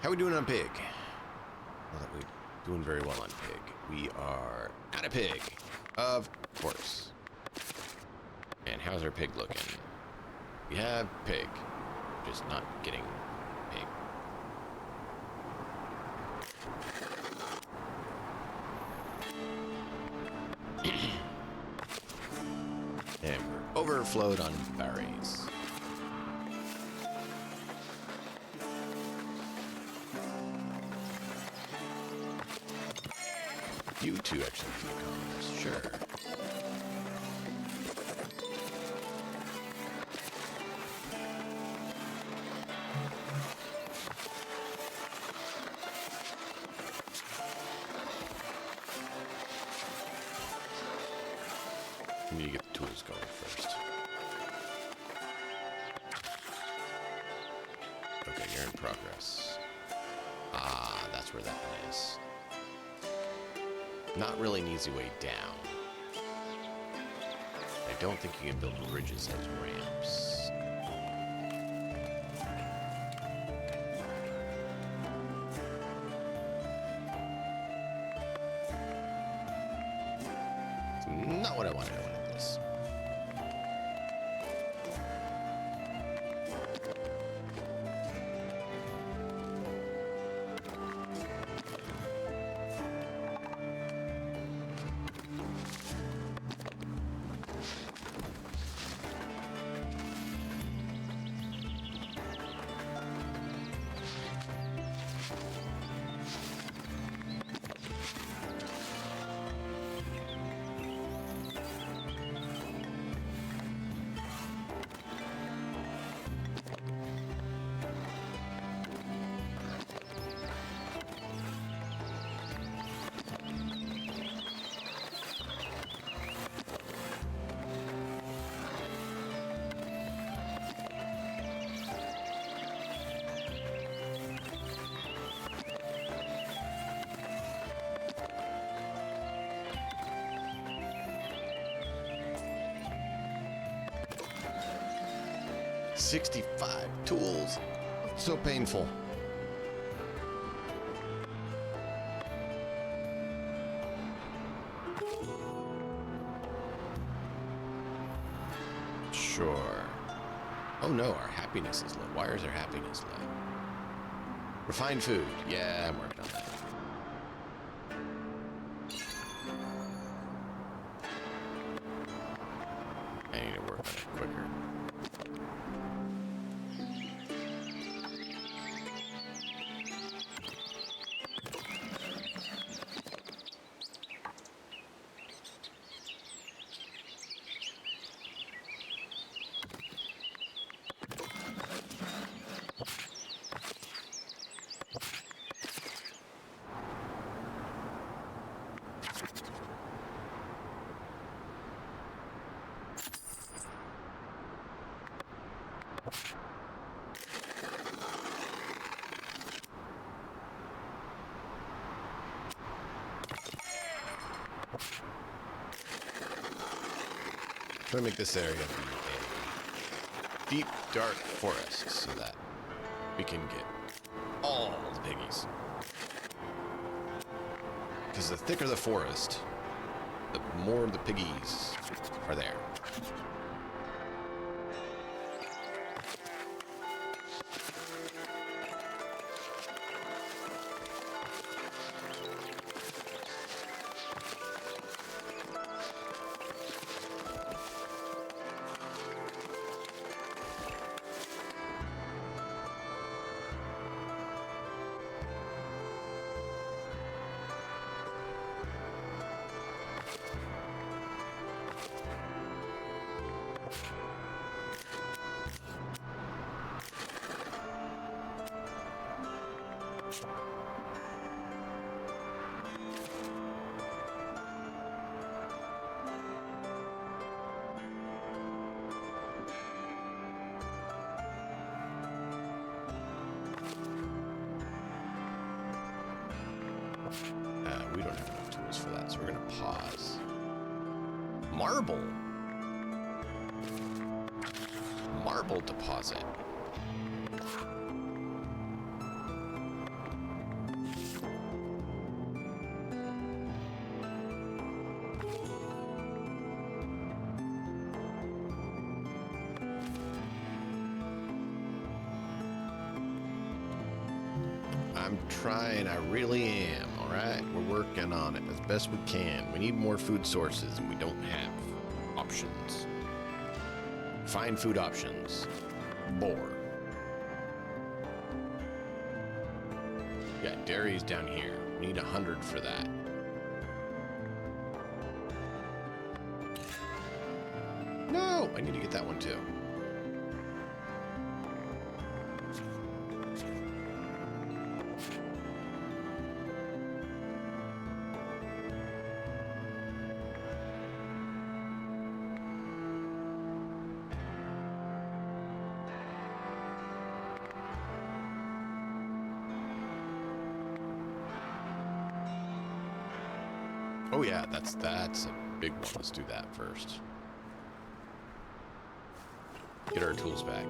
How we doing on pig? Well, that we're doing very well on pig. We are out of pig, of course. And how's our pig looking? We have pig, just not getting pig. And we're overflowed on berries. You two actually can become this, sure. We need to get the tools going first. Okay, you're in progress. Ah, that's where that one is. Not really an easy way down. I don't think you can build bridges as ramps. It's not what I wanted. I wanted this. $65 tools. So painful. sure. Oh no, our happiness is low. Why is our happiness low? Refined food. Yeah, I'm working on that. I need to work on it quicker. Try to make this area a deep, dark forest so that we can get all the piggies. Because the thicker the forest, the more the piggies are there. We don't have enough tools for that, so we're going to pause. Marble! Marble deposit. I'm trying, I really am, all right? We're working on it as best we can. We need more food sources, and we don't have options. Find food options. Boar. Yeah, dairy's down here. We need 100 for that. No, I need to get that one too. Oh yeah, that's a big one. Let's do that first. Get our tools back.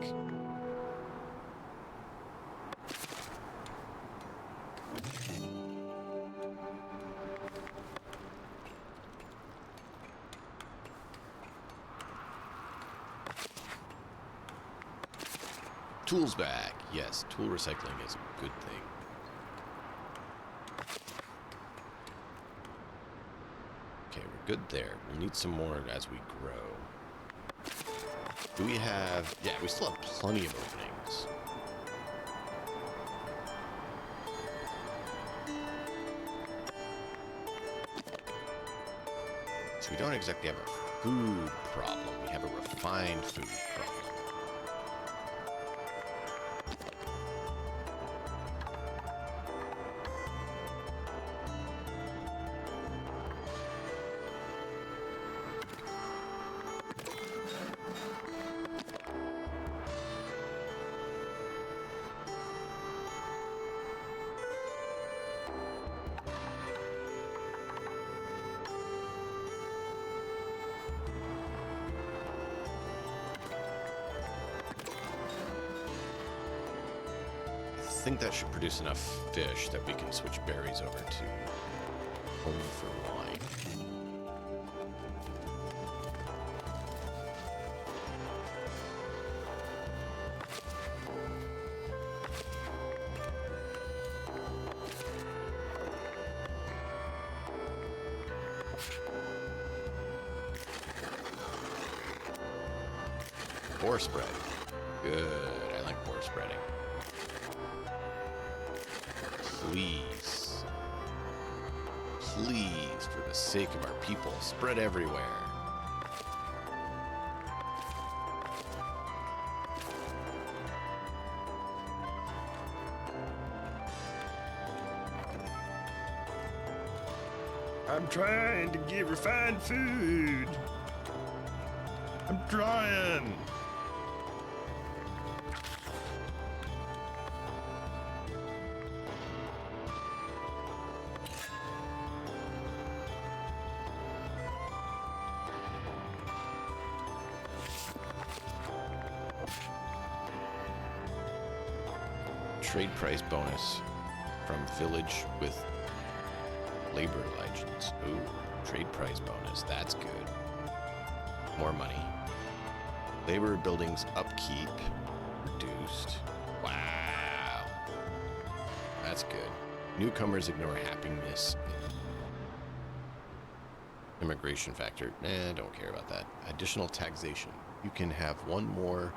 Tools back. Yes, tool recycling is a good thing. Okay, we're good there. We'll need some more as we grow. Do we have... Yeah, we still have plenty of openings. So we don't exactly have a food problem. We have a refined food problem. I think that should produce enough fish that we can switch berries over to home for wine. Boar spread. Good. I like boar spreading. Please. Please, for the sake of our people, spread everywhere. I'm trying to get refined food. I'm trying. Trade price bonus from village with labor legends. Ooh, trade price bonus. That's good. More money. Labor buildings upkeep reduced. Wow. That's good. Newcomers ignore happiness. Immigration factor. Don't care about that. Additional taxation. You can have one more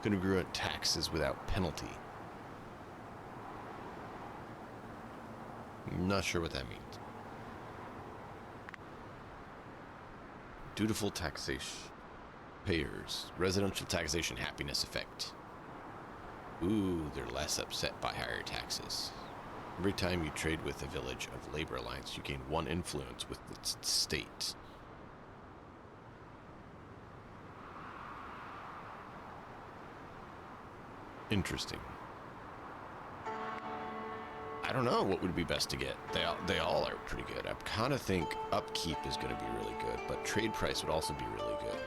congruent taxes without penalty. Not sure what that means. Dutiful taxation. Payers. Residential taxation happiness effect. Ooh, they're less upset by higher taxes. Every time you trade with a village of Labor Alliance, you gain 1 influence with the state. Interesting. I don't know what would be best to get. They all are pretty good. I kind of think upkeep is going to be really good, but trade price would also be really good.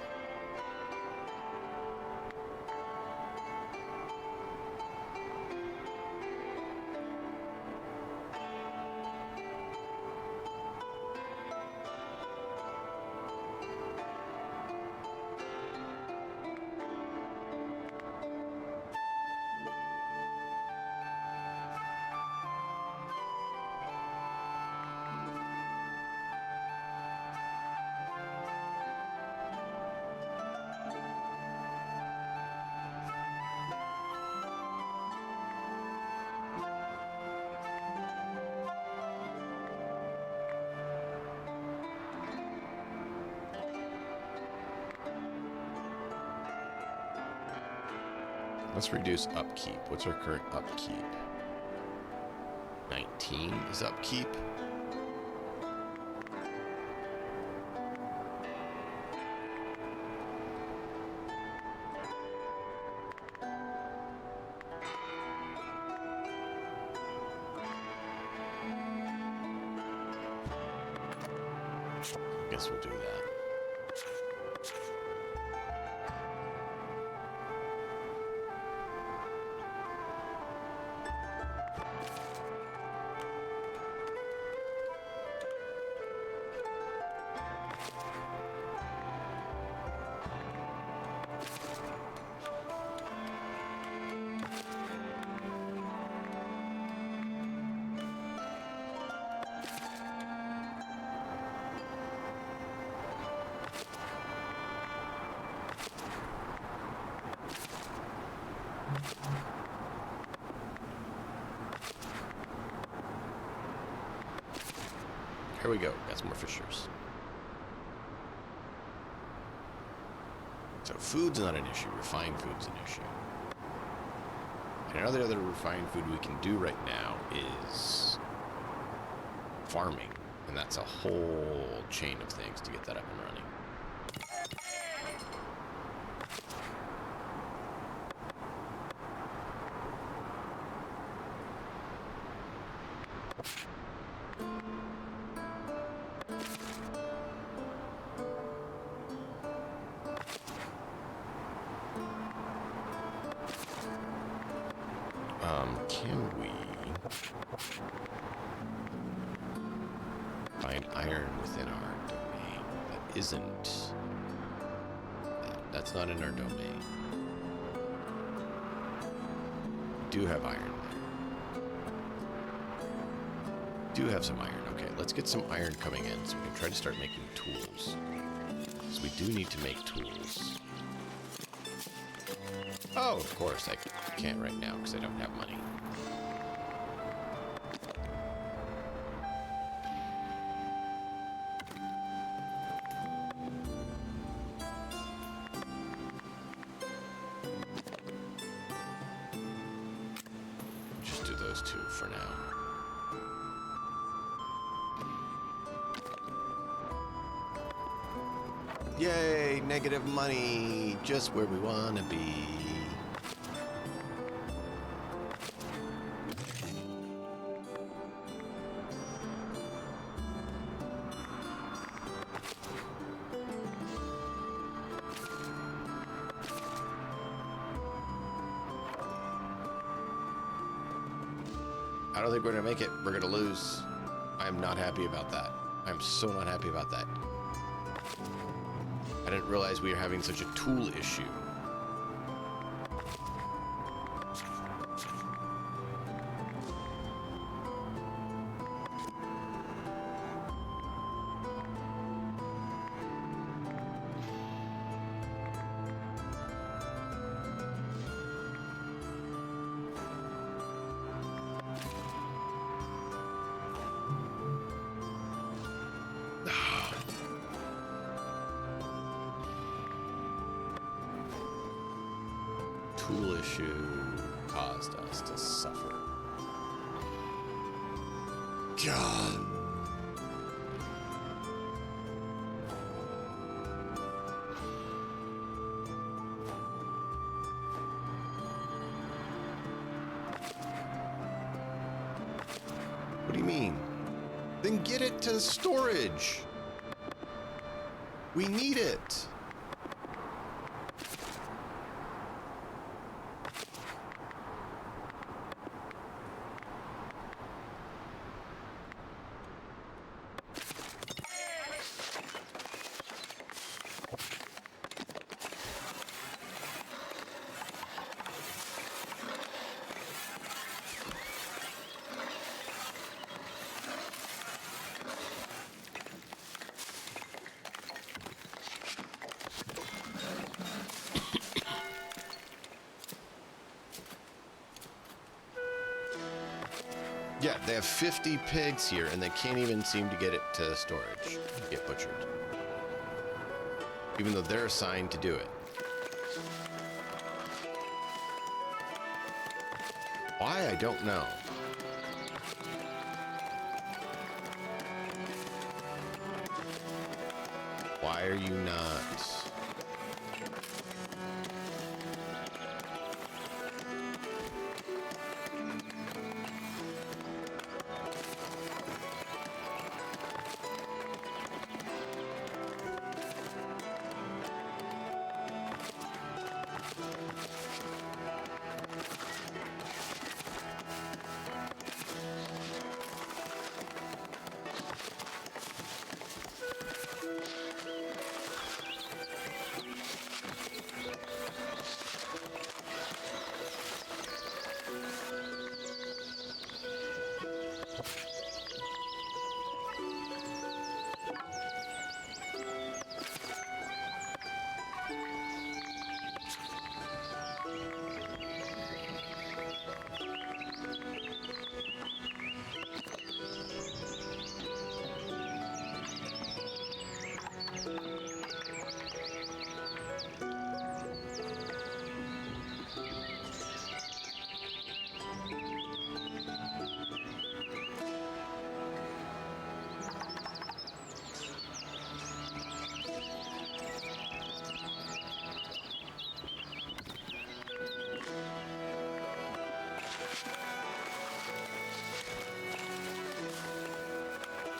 Let's reduce upkeep. What's our current upkeep? 19 is upkeep. Guess we'll do that. Here we go. Got some more fishers. So food's not an issue. Refined food's an issue. And another other refined food we can do right now is farming. And that's a whole chain of things to get that up and running. Can we find iron within our domain that isn't... That's not in our domain. We do have iron there. Do have some iron. Okay, let's get some iron coming in so we can try to start making tools. Because we do need to make tools. Oh, of course, I can't right now because I don't have money. Just do those two for now. Yay, negative money, just where we want to be. I don't think we're going to make it. We're going to lose. I'm not happy about that. I'm so not happy about that. I didn't realize we were having such a tool issue. Tool issue caused us to suffer. God. What do you mean? Then get it to storage. We need it. Yeah, they have 50 pigs here, and they can't even seem to get it to storage, get butchered. Even though they're assigned to do it. Why? I don't know. Why are you not?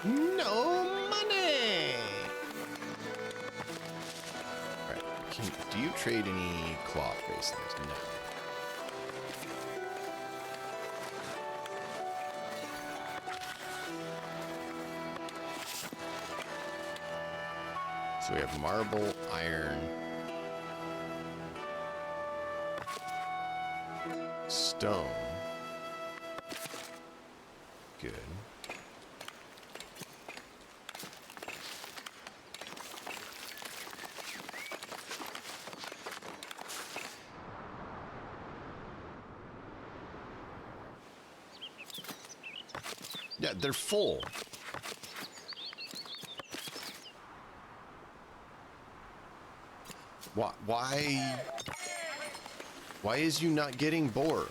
No money! Alright, do you trade any cloth-based things? No. So we have marble, iron, stone. Good. Yeah, they're full. Why is you not getting boar?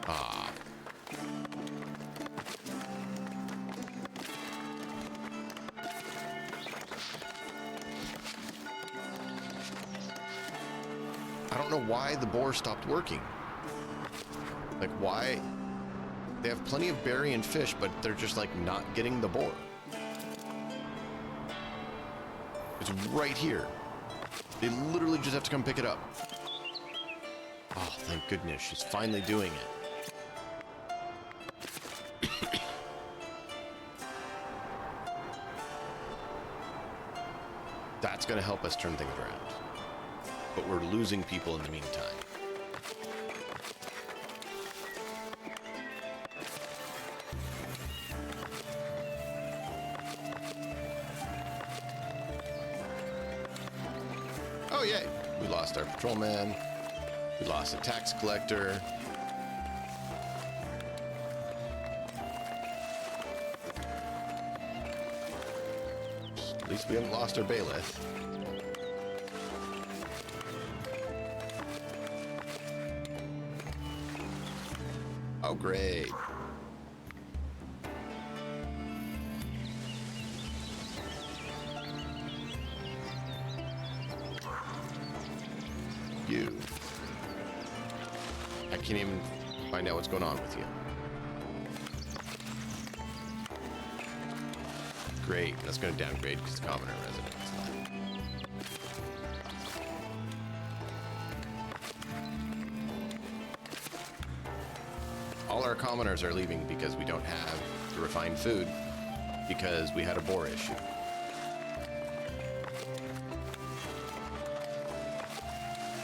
Ah. I don't know why the boar stopped working. Like, why? They have plenty of berry and fish, but they're just, like, not getting the boar. It's right here. They literally just have to come pick it up. Oh, thank goodness. She's finally doing it. That's going to help us turn things around. But we're losing people in the meantime. Oh, yay. We lost our patrolman. We lost a tax collector. At least we haven't lost our bailiff. Oh, great. You. I can't even find out what's going on with you. Great. That's going to downgrade because it's commoner residence. All our commoners are leaving because we don't have the refined food because we had a boar issue.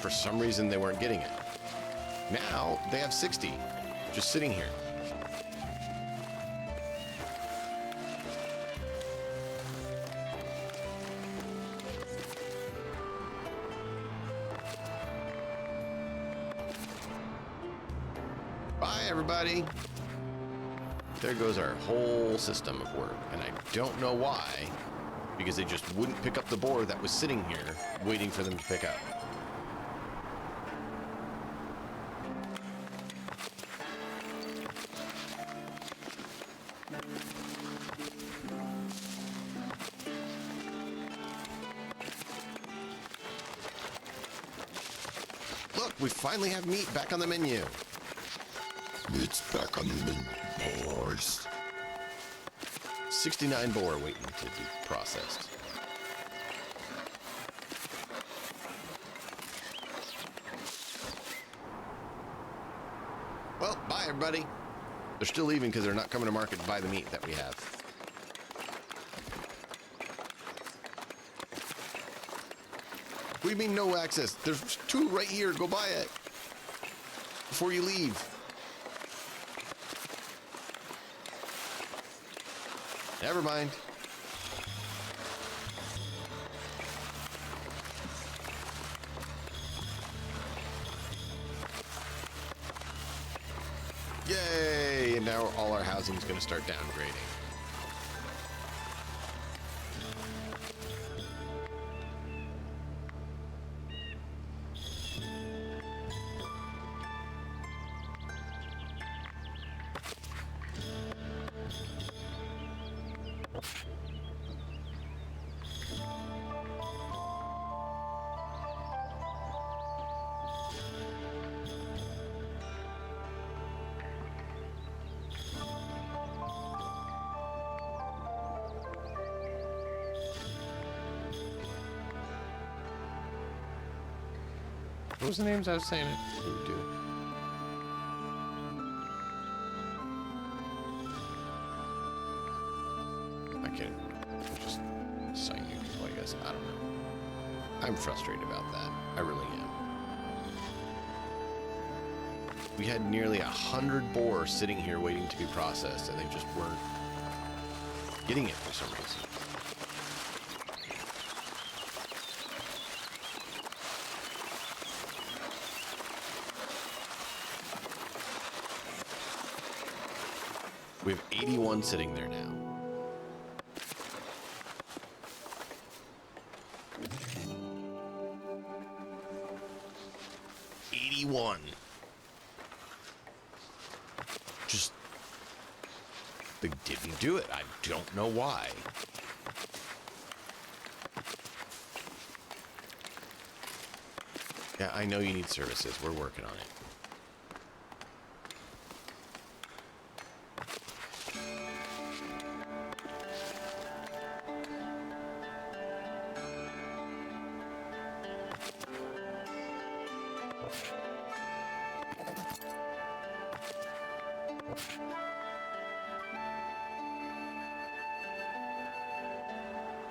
For some reason, they weren't getting it. Now, they have 60 just sitting here. Bye, everybody. There goes our whole system of work. And I don't know why, because they just wouldn't pick up the boar that was sitting here waiting for them to pick up. Look, we finally have meat back on the menu. It's back on the menu, boys. 69 boar waiting to be processed. Well, bye, everybody. They're still leaving because they're not coming to market to buy the meat that we have. What do you mean no access? There's 2 right here. Go buy it before you leave. Never mind. Yay! And now all our housing is going to start downgrading. What was the names I was saying we would do? I can't just assign new people, I guess. I don't know. I'm frustrated about that. I really am. We had nearly 100 boar sitting here waiting to be processed, and they just weren't getting it for some reason. We have 81 sitting there now. Just, they didn't do it. I don't know why. Yeah, I know you need services. We're working on it.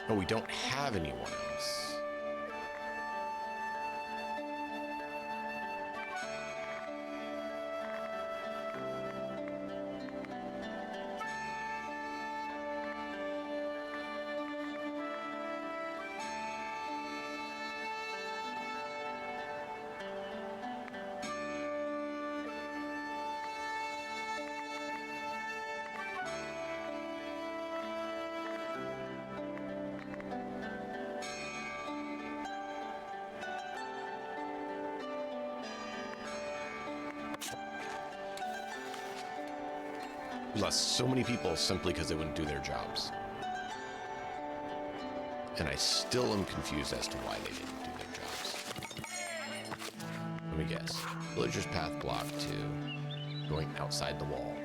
Oh, we don't have anyone else. We lost so many people simply because they wouldn't do their jobs. And I still am confused as to why they didn't do their jobs. Let me guess. Villager's path blocked to going outside the wall.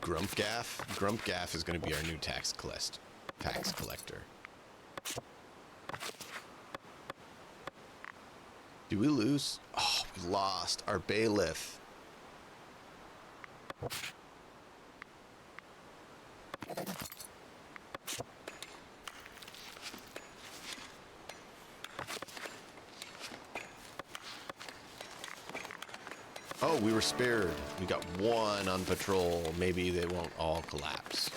Grumpgaff? Grumpgaff is going to be our new tax collector. Did we lose? Oh, we lost our bailiff. Oh, we were spared. We got one on patrol. Maybe they won't all collapse.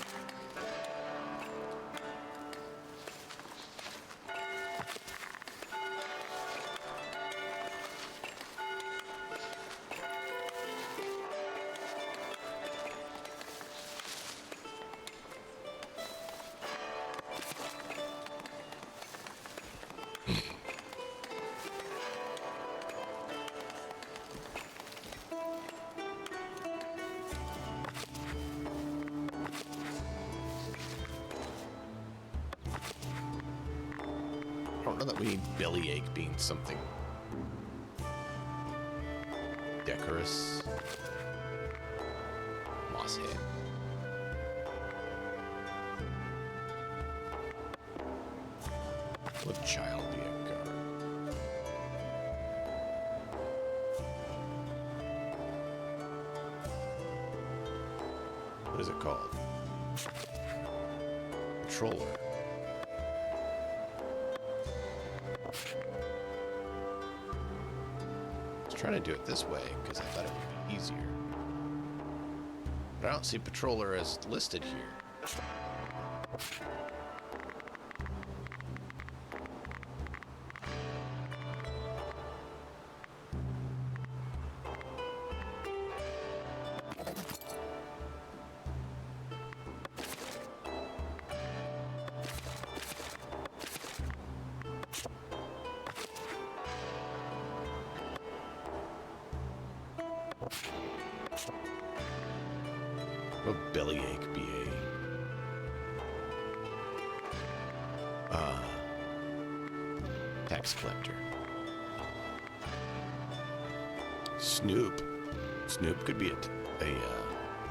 I don't know that we need bellyache being something decorous. Mosshead. Let child be a guard. What is it called? Controller. Trying to do it this way because I thought it would be easier. But I don't see patroller as listed here. Will bellyache be a tax collector? Snoop. Snoop could be a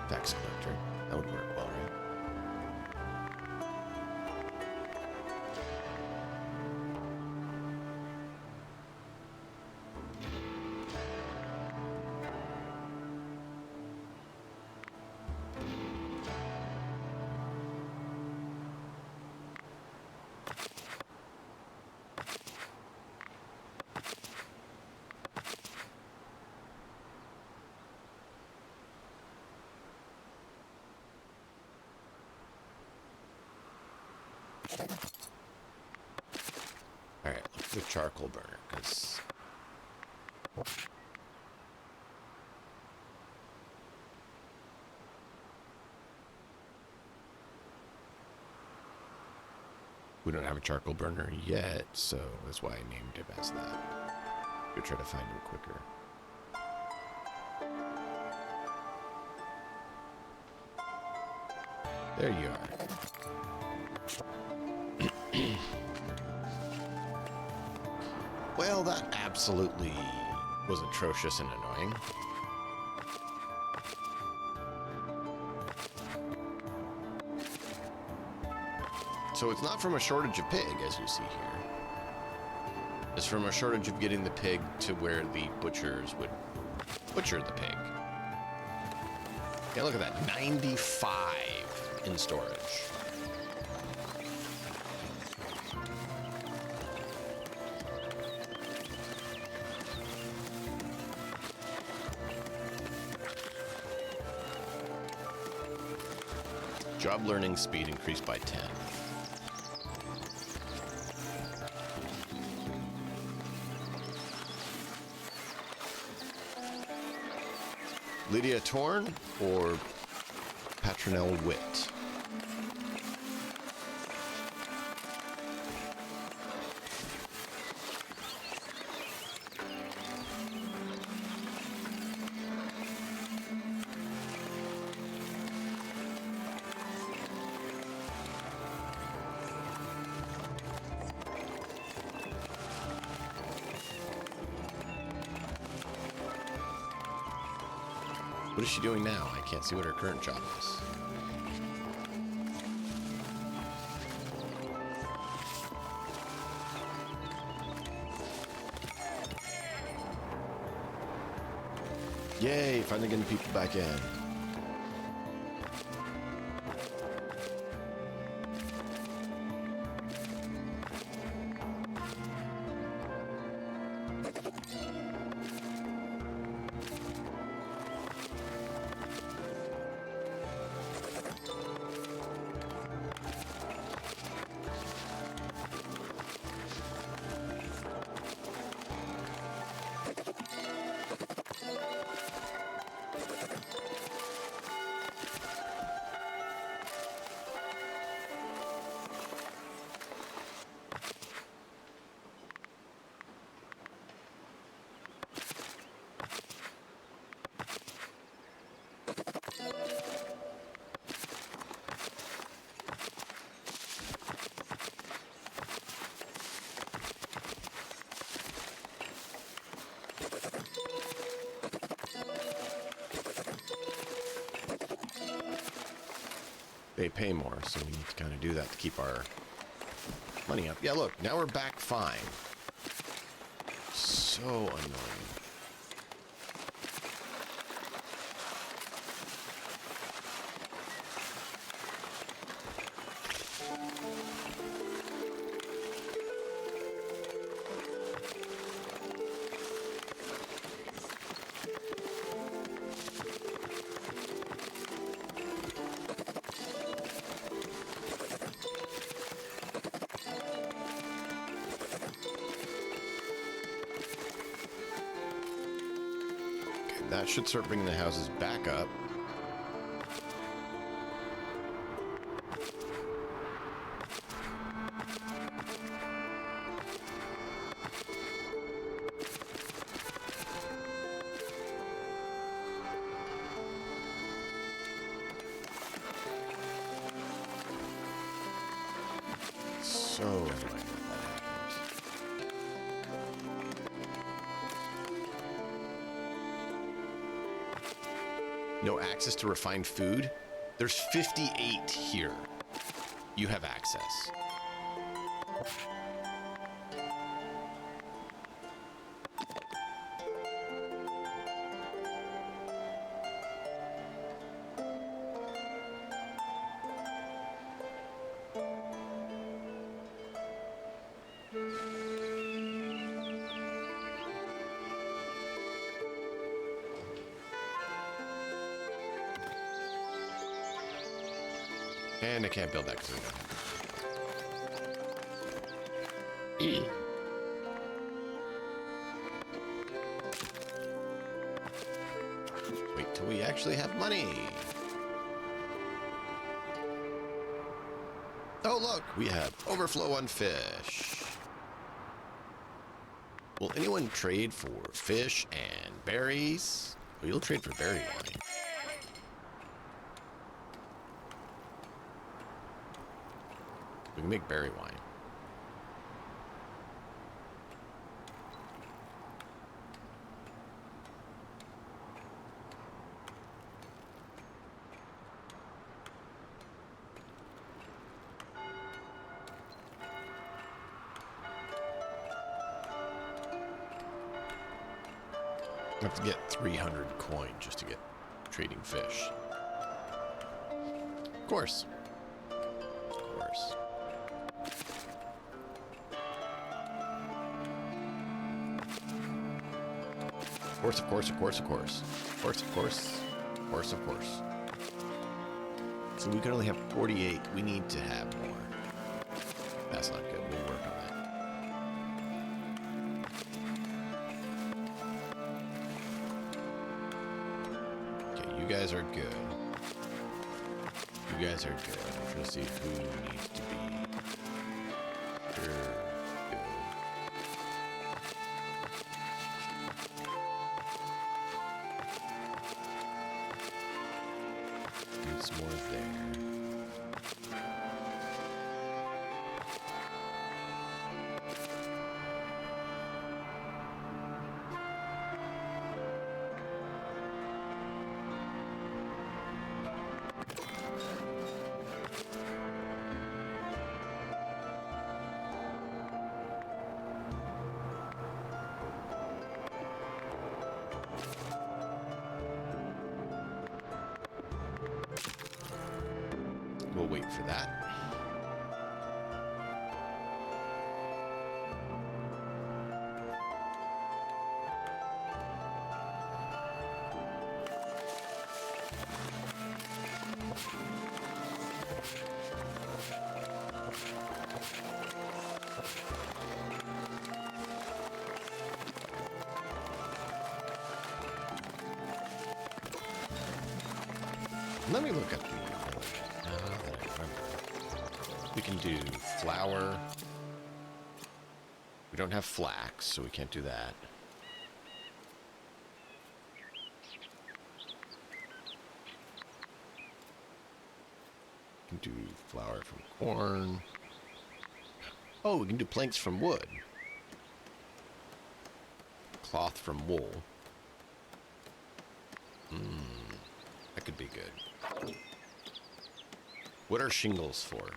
tax collector. That would work well, right? Alright, look for the charcoal burner, because... we don't have a charcoal burner yet, so that's why I named him as that. Go try to find him quicker. There you are. Well, that absolutely was atrocious and annoying. So it's not from a shortage of pig, as you see here. It's from a shortage of getting the pig to where the butchers would butcher the pig. Yeah, look at that. 95 in storage. Job learning speed increased by 10. Lydia Torn or Patronelle Witt? What is she doing now? I can't see what her current job is. Yay, finally getting people back in. They pay more, so we need to kind of do that to keep our money up. Yeah, look, now we're back fine. So annoying. That should start bringing the houses back up. So annoying when that happens. No access to refined food? There's 58 here. You have access. And I can't build that because I don't have it. Wait till we actually have money. Oh, look, we have overflow on fish. Will anyone trade for fish and berries? Well, you'll trade for berry wine. We can make berry wine. I have to get 300 coin just to get trading fish. Of course. Of course. Of course, of course, of course, of course. Of course, of course. Of course, of course. So we can only have 48. We need to have more. That's not good. We'll work on that. You guys are good. You guys are good. I'm trying to see who needs to be. You're good. Need some more there. We'll wait for that. Let me look at the village now that I remember. We can do flour. We don't have flax, so we can't do that. We can do flour from corn. Oh, we can do planks from wood. Cloth from wool. That could be good. What are shingles for?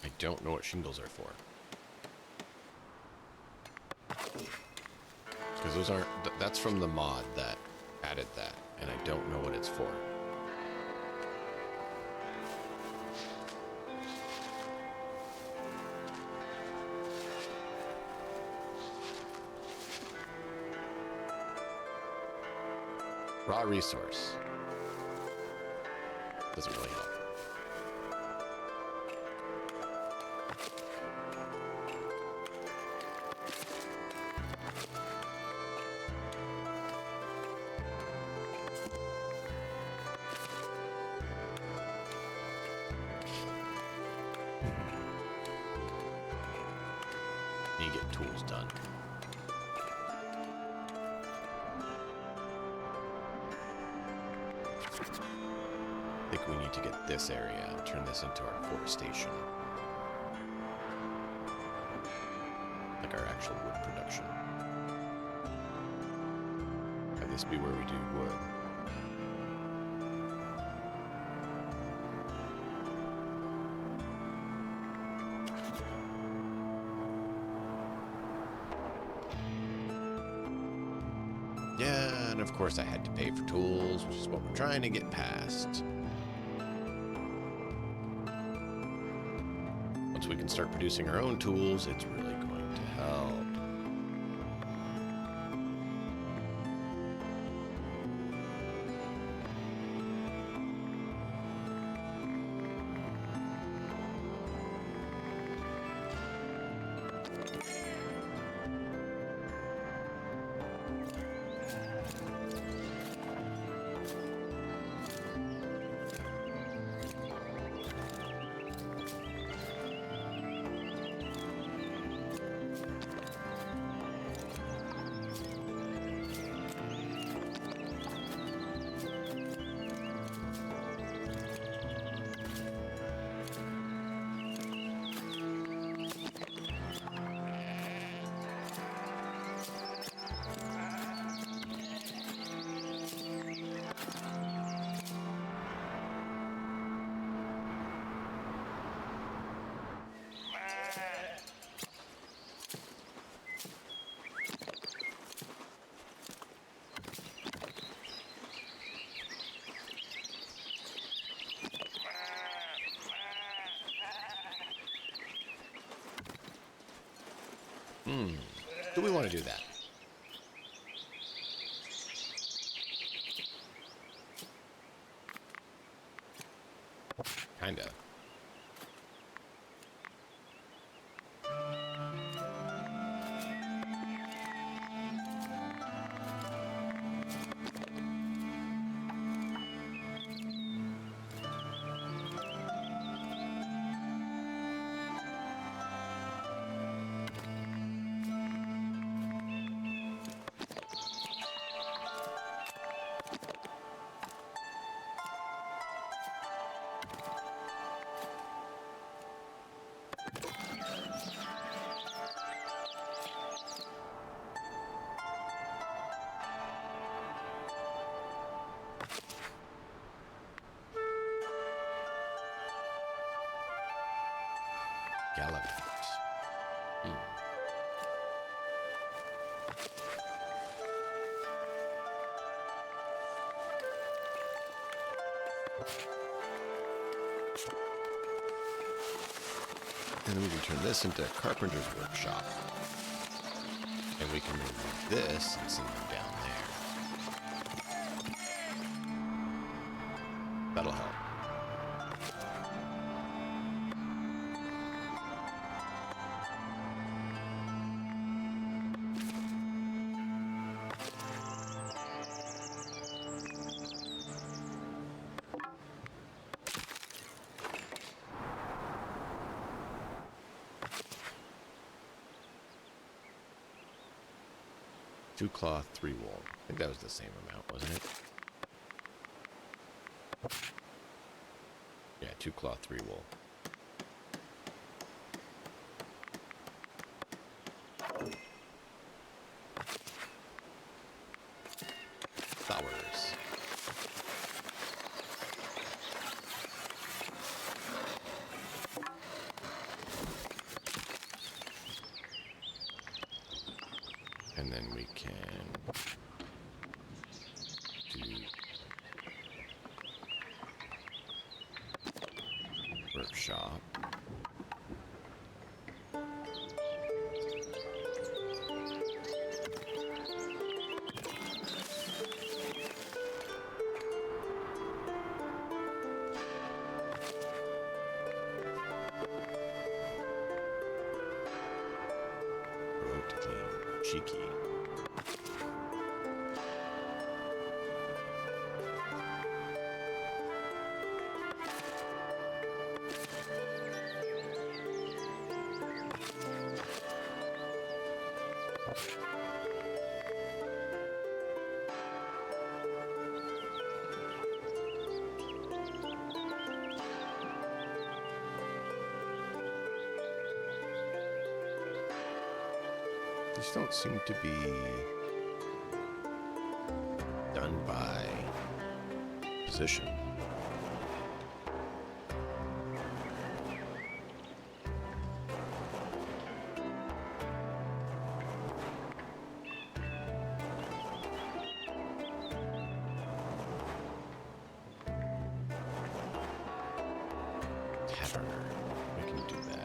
I don't know what shingles are for. Because those aren't... That's from the mod that added that, and I don't know what it's for. Raw resource. Doesn't really help. You get tools done. I think we need to get this area and turn this into our forestation. Like our actual wood production. Have this be where we do wood. Yeah, and of course I had to pay for tools, which is what we're trying to get past. Once we can start producing our own tools, it's really going to help. Do we want to do that? Kinda. Gallivant. And then we can turn this into a carpenter's workshop. And we can move this and send them down there. That'll help. Two cloth, 3 wool. I think that was the same amount, wasn't it? Yeah, 2 cloth, 3 wool. Flowers. And then we can do workshop. Rote clean, cheeky. These don't seem to be done by position. Taverner, we can do that.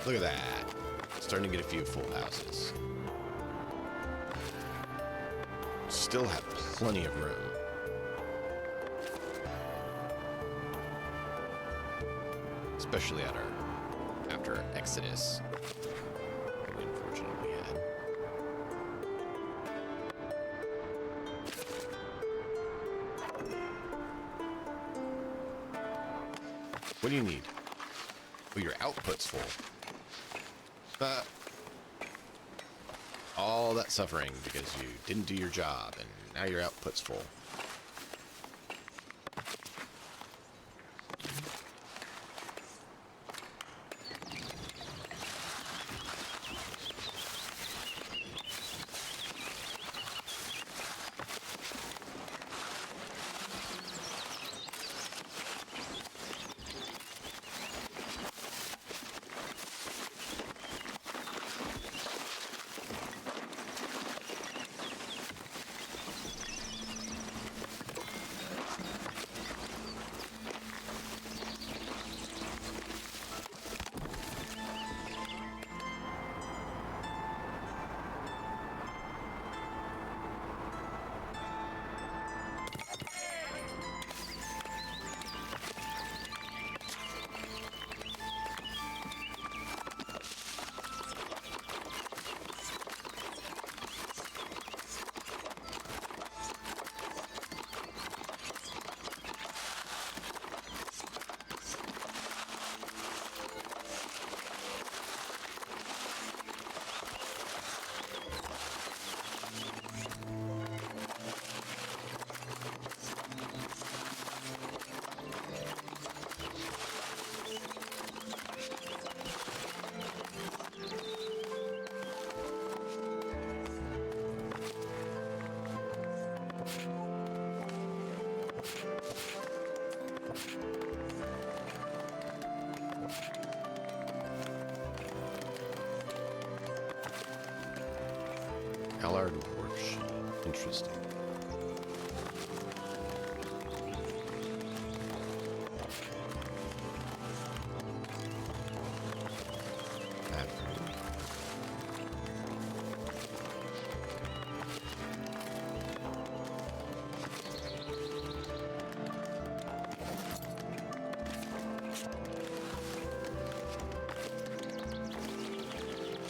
Look at that. Starting to get a few full houses. Still have plenty of room. Especially after Exodus. That we unfortunately had. What do you need? Well, your output's full. All that suffering because you didn't do your job, and now your output's full. Allard worksheet. Interesting. Bathroom.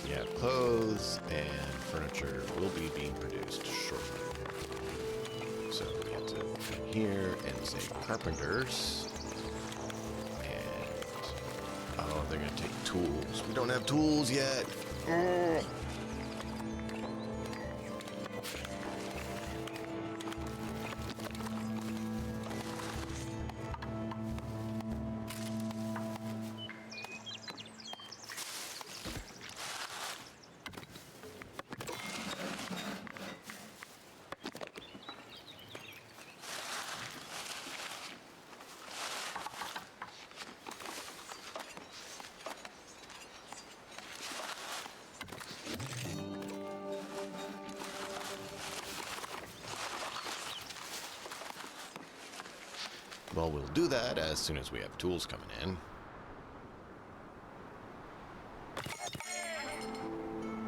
Yeah, clothes and furniture will be being produced shortly. So we have to come here and say carpenters. And oh, they're gonna take tools. We don't have tools yet. Oh. Well, we'll do that as soon as we have tools coming in.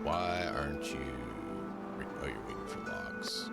Why aren't you... Oh, you're waiting for logs.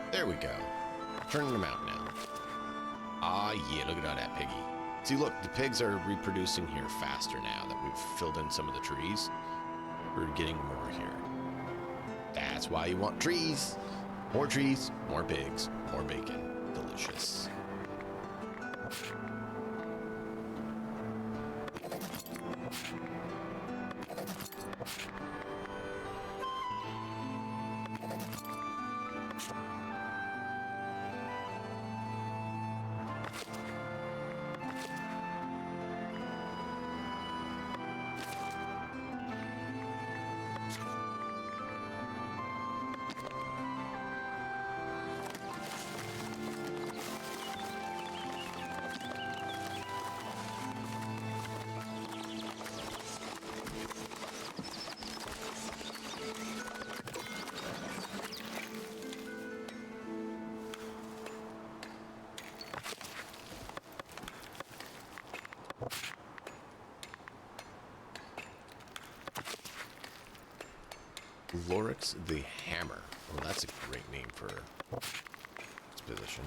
There we go. Turning them out now. Ah, yeah, look at all that piggy. See, look, the pigs are reproducing here faster now that we've filled in some of the trees. We're getting more here. That's why you want trees. More trees, more pigs, more bacon. Delicious. Lorix the Hammer. Oh, that's a great name for its position.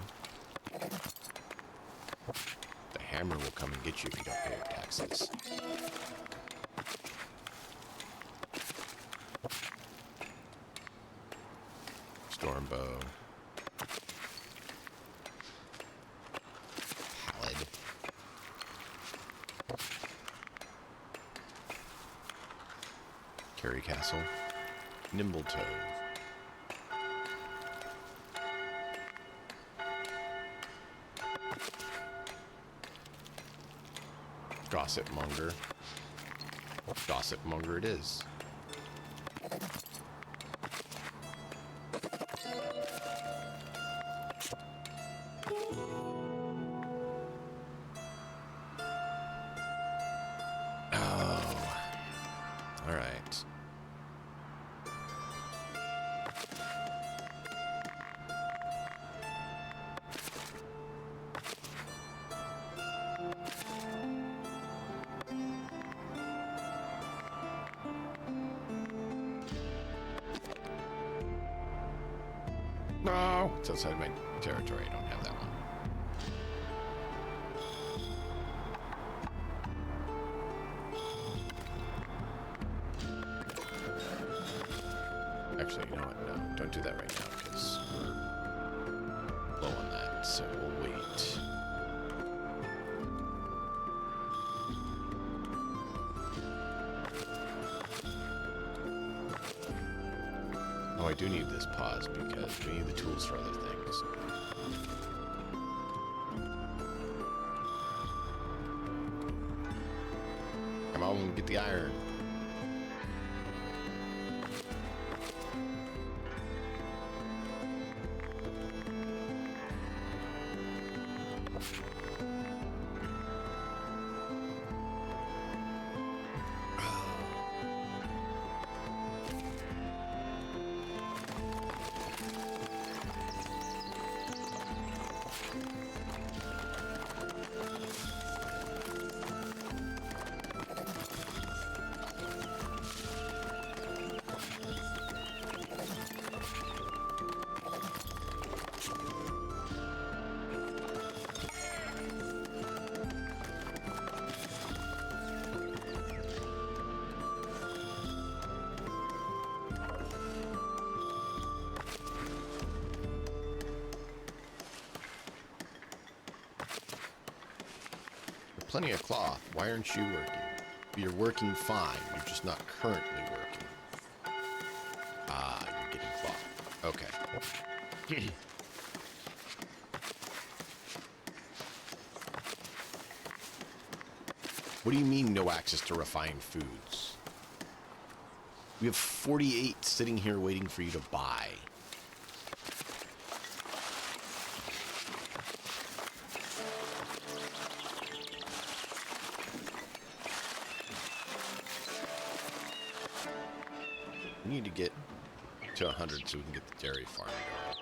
The hammer will come and get you if you don't pay your taxes. Stormbow. Pallid. Carry Castle. Nimbletoe. Gossip Monger. Gossip Monger it is. Oh. All right. No, it's outside my territory. I don't have that one. Actually, you know what? No, don't do that right now because we're low on that. So we'll wait. Oh, I do need this pause because we need the tools for other things. Come on, get the iron. Plenty of cloth. Why aren't you working? You're working fine. You're just not currently working. Ah, you're getting cloth. Okay. What do you mean no access to refined foods? We have 48 sitting here waiting for you to buy. We need to get to 100 so we can get the dairy farm going.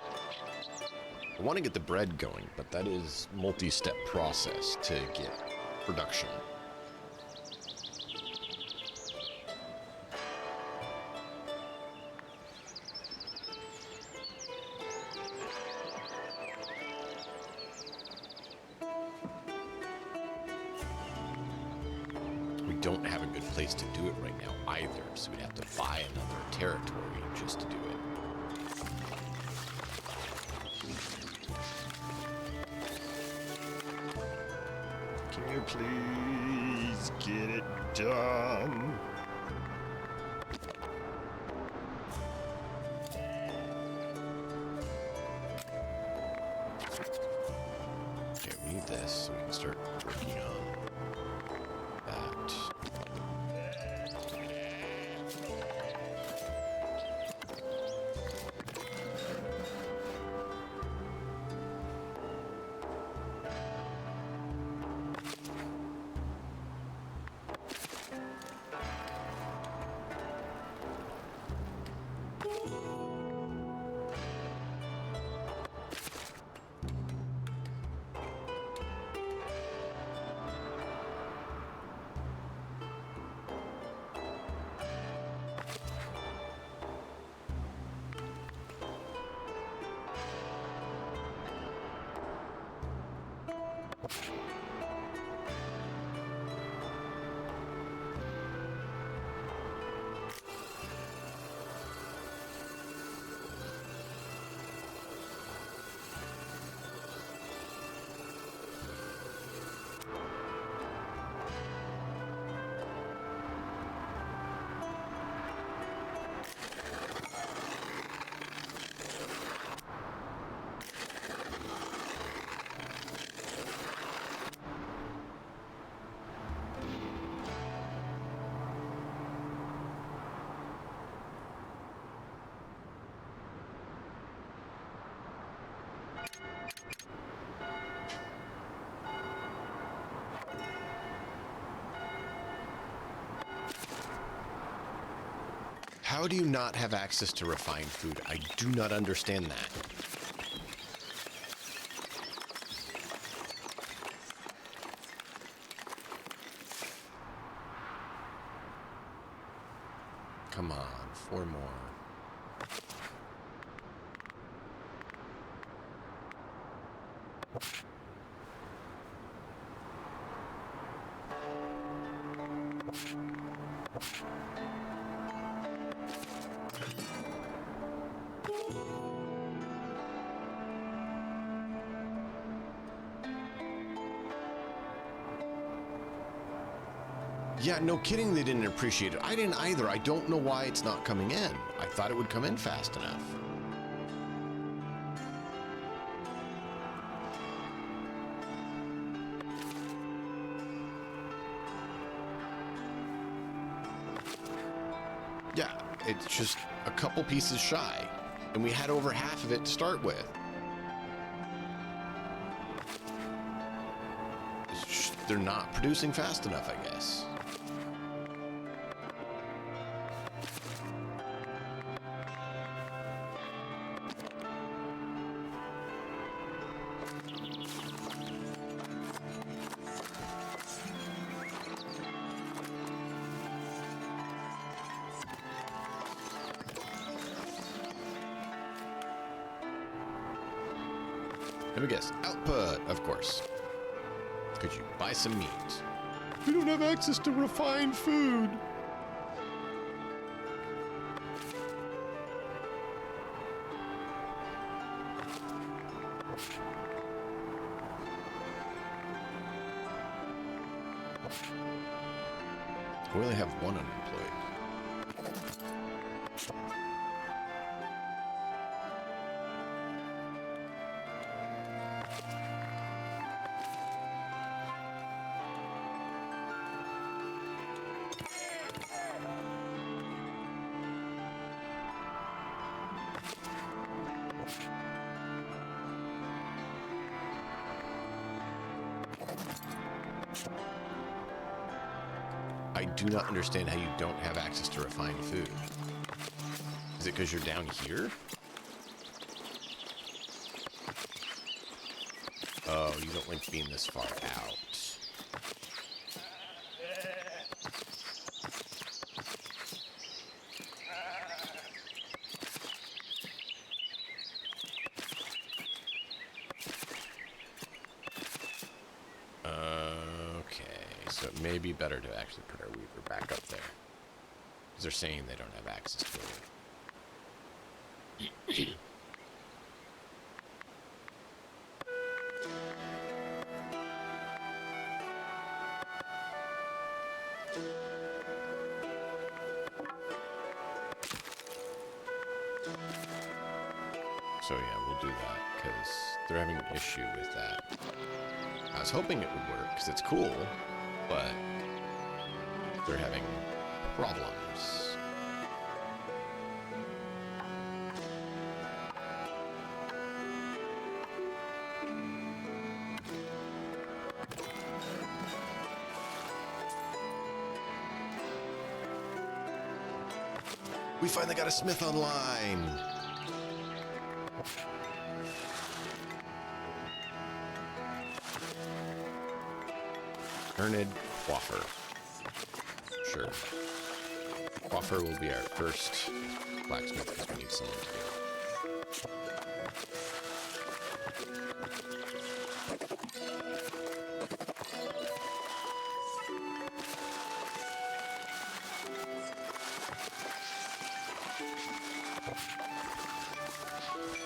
I want to get the bread going, but that is multi-step process to get production. We don't have a good place to do it right now either, so we'd have to buy another territory just to do it. Can you please get it done? Okay, we need this so we can start working on that. How do you not have access to refined food? I do not understand that. Come on, 4 more. Yeah, no kidding, they didn't appreciate it. I didn't either. I don't know why it's not coming in. I thought it would come in fast enough. Yeah, it's just a couple pieces shy. And we had over half of it to start with. It's just, they're not producing fast enough, I guess. Let me guess. Output, of course. Could you buy some meat? We don't have access to refined food. We only have one unemployed. I do not understand how you don't have access to refined food. Is it because you're down here? Oh, you don't like being this far out. So it may be better to actually put our weaver back up there. Because they're saying they don't have access to it. So yeah, we'll do that, because they're having an issue with that. I was hoping it would work, because it's cool, but they're having problems. We finally got a smith online. Erned Quaffer. Sure. Quaffer will be our first blacksmith because we need someone to do it.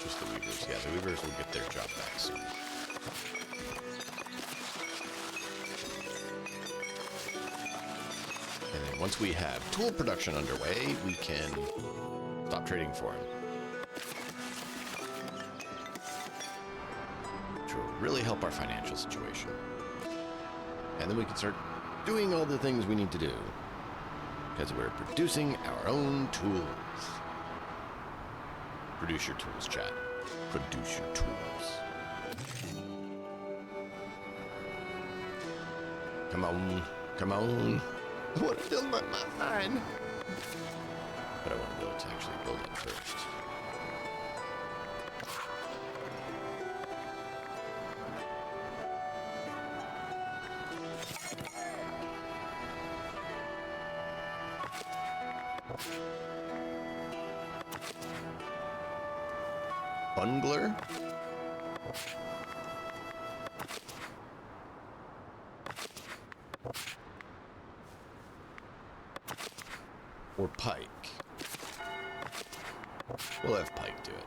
Just the weavers. Yeah, the weavers will get their job back soon. And then once we have tool production underway, we can stop trading for them. Which will really help our financial situation. And then we can start doing all the things we need to do. Because we're producing our own tools. Produce your tools, chat. Produce your tools. Come on. Come on. I want to build my mine. But I want to be able to actually build it first. Bungler? Or Pike? We'll have Pike do it.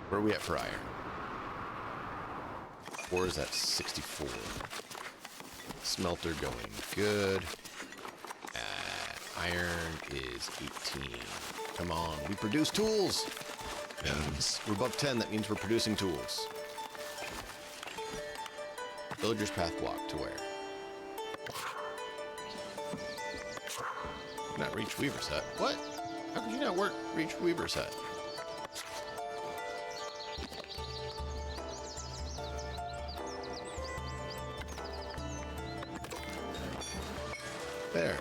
Where are we at for iron? Or is that 64? Smelter going good. Iron is 18. Come on, we produce tools! Yes. We're above 10, that means we're producing tools. Villager's Path block to where? Not reach Weaver's Hut. What? How could you not reach Weaver's Hut? There.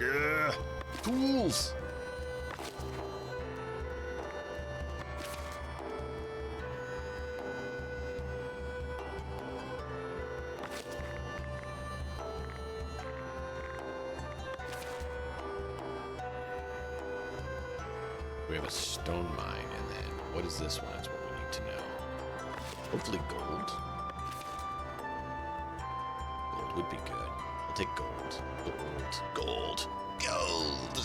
Yeah, tools. We have a stone mine, and then what is this one? That's what we need to know. Hopefully gold. Gold would be good. I'll take gold. Gold. Gold.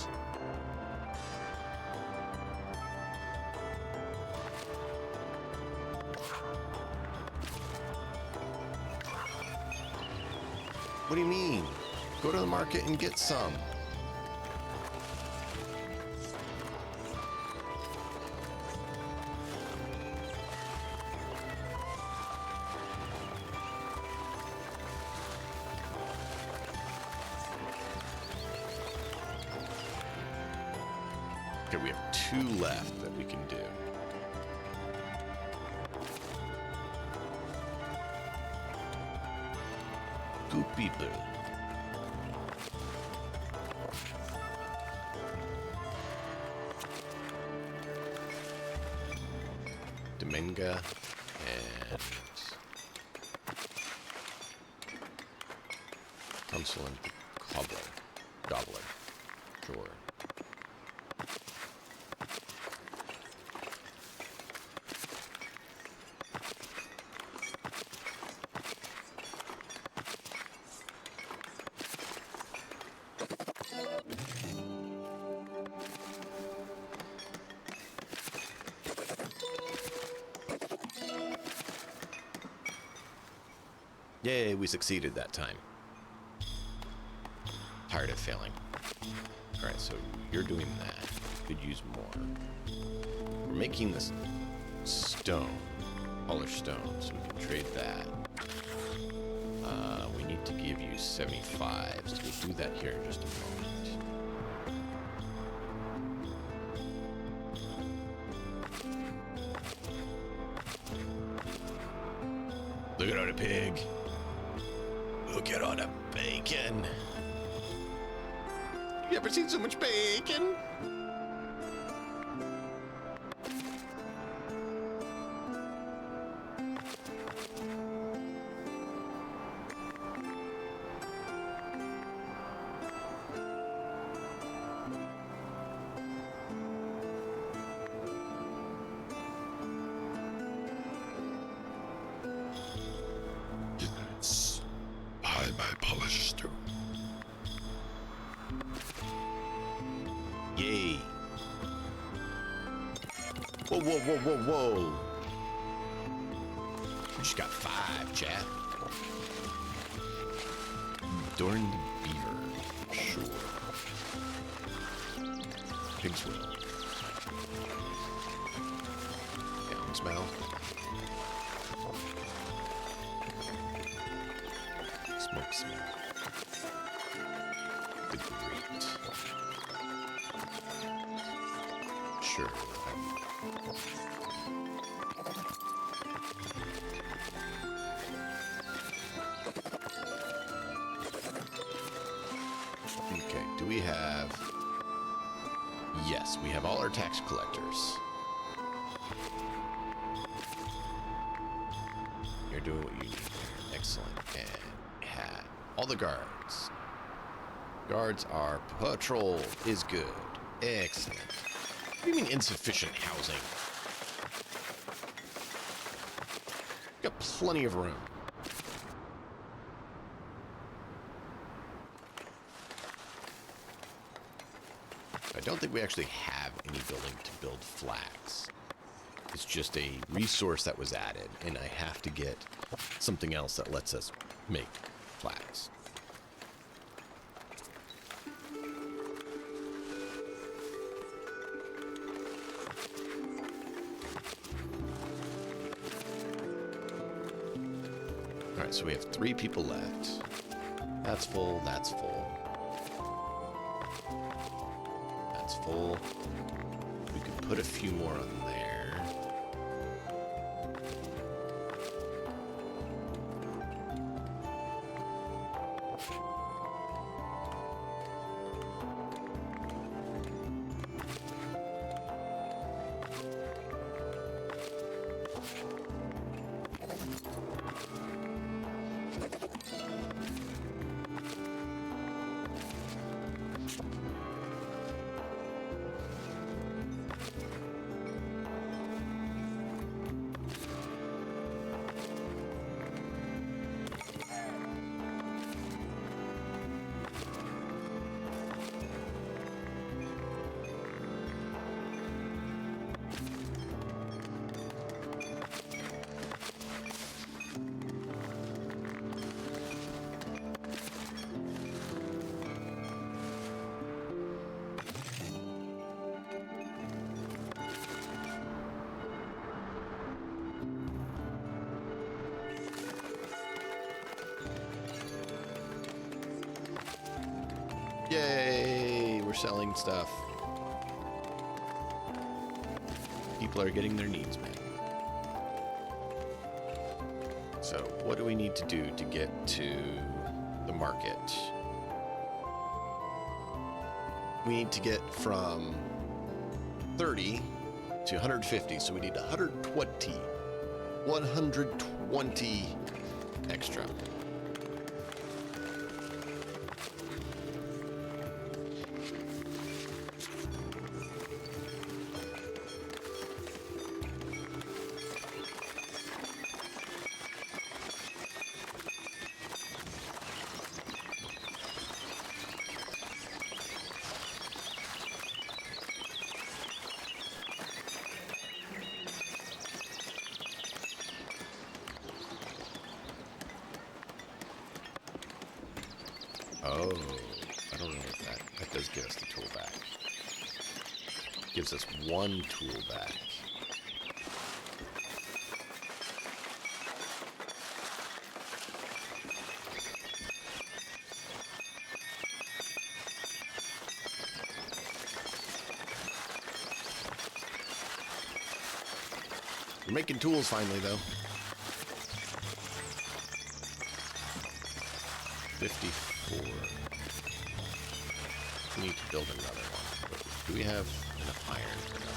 What do you mean? Go to the market and get some. Okay, we have 2 left that we can do. Two people. Dominga and Council and Gobbler. Sure. Yay, we succeeded that time. Tired of failing. Alright, so you're doing that. Could use more. We're making this stone. Polished stone, so we can trade that. We need to give you use 75, so we'll do that here in just a moment. Look at all the pig. Look at all the bacon. You ever seen so much bacon? Yes. Buy my polished stone. Yay. Whoa, whoa, whoa, whoa, whoa. We just got 5, chat. Dorn the beaver. Sure. Pig's will. Hound's mouth. Smoke smell. The great. Sure. Okay, do we have... Yes, we have all our tax collectors. You're doing what you need. Excellent. And have all the guards. Guards are patrol is good. Excellent. What do you mean insufficient housing? Got plenty of room. I don't think we actually have any building to build flags. It's just a resource that was added, and I have to get something else that lets us make flags. Alright, so we have 3 people left. That's full, that's full. That's full. We could put a few more on there. Yay! We're selling stuff. People are getting their needs met. So, what do we need to do to get to the market? We need to get from 30 to 150, so we need 120. 120 extra. Oh, I don't know if that does give us the tool back. Gives us 1 tool back. We're making tools finally, though. 54. We need to build another one. Do we have enough iron for another one?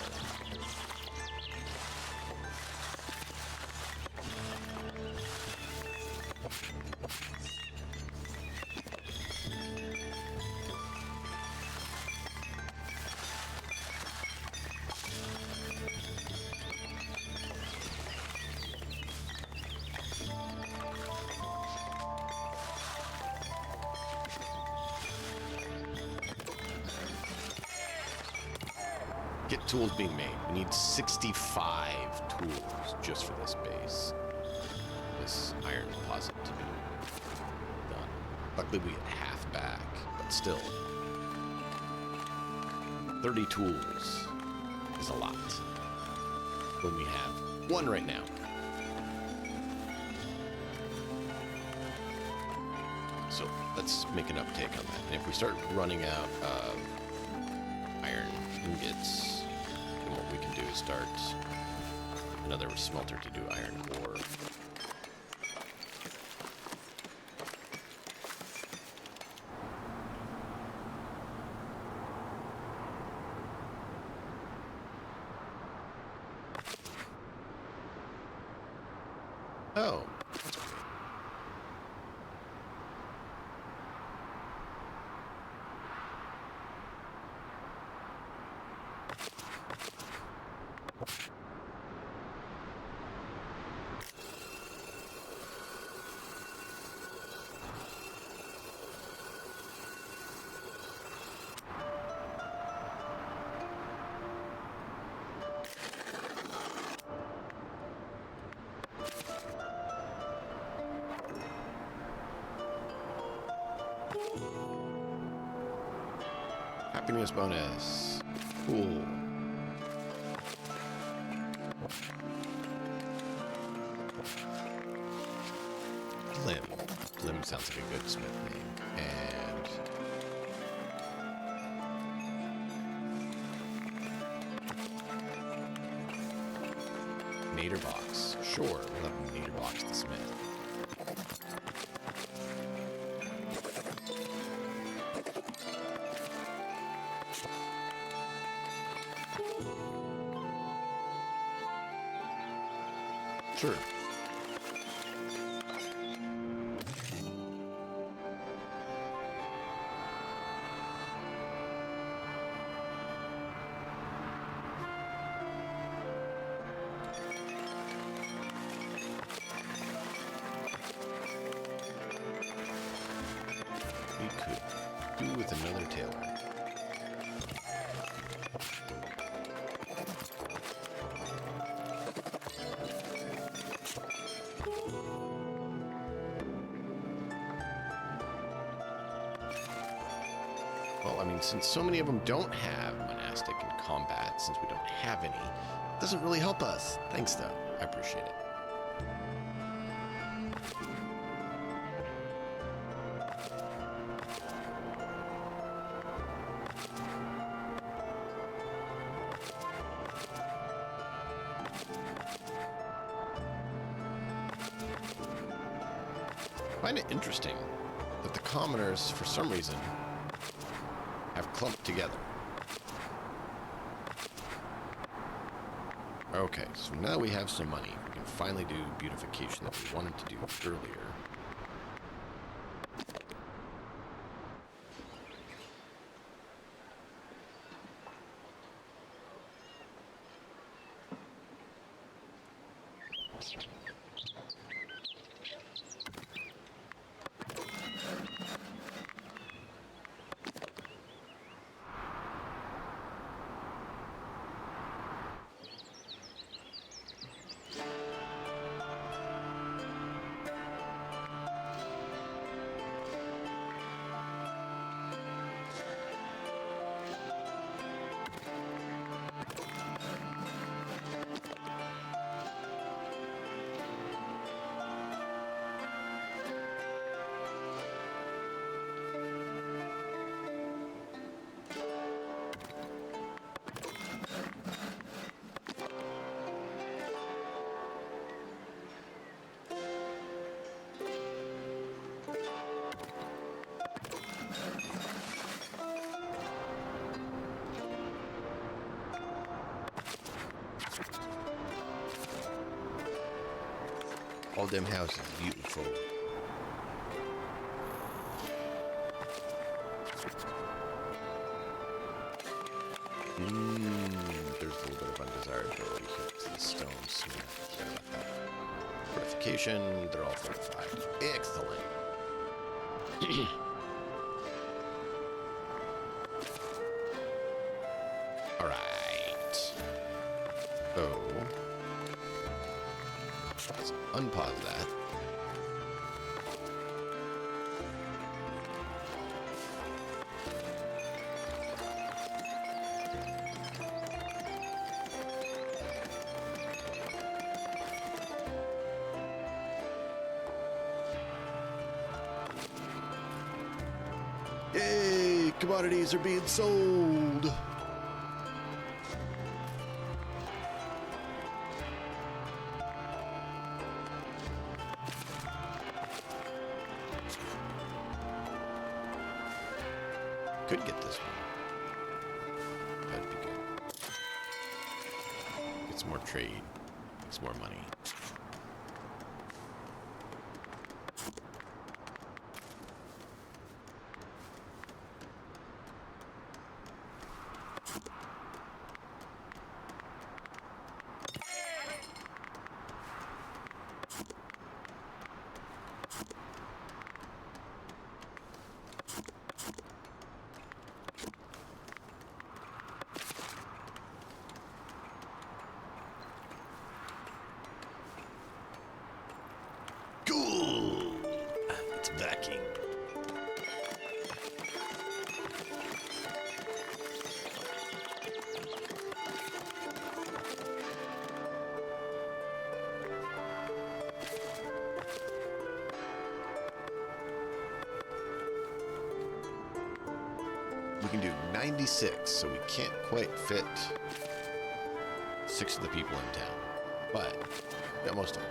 Get tools being made. We need 65 tools just for this base. This iron deposit to be done. Luckily we get half back, but still. 30 tools is a lot. When we have one right now. So let's make an uptake on that. And if we start running out of iron ingots, then what we can do is start another smelter to do iron ore. Oh, that's great. Happiness bonus. Cool. Glim. Glim sounds like a good smith name. And Naderbox. Sure, we'll have Naderbox the smith. Sure. We could do with another tailor. Well, I mean, since so many of them don't have monastic in combat, since we don't have any, it doesn't really help us. Thanks, though. I appreciate it. I find it interesting that the commoners, for some reason, have clumped together. Okay, so now we have some money. We can finally do beautification that we wanted to do earlier. All them houses beautiful. There's a little bit of undesirability here to the stone smith. Forgot about that. Fortification, they're all fortified. Excellent. Alright. So, let's unpause that. Yay! Commodities are being sold! Could get this one. That'd be good. Get some more trade. Get some more money. Cool! It's backing. We can do 96, so we can't quite fit 6 of the people in town. But, got most of them.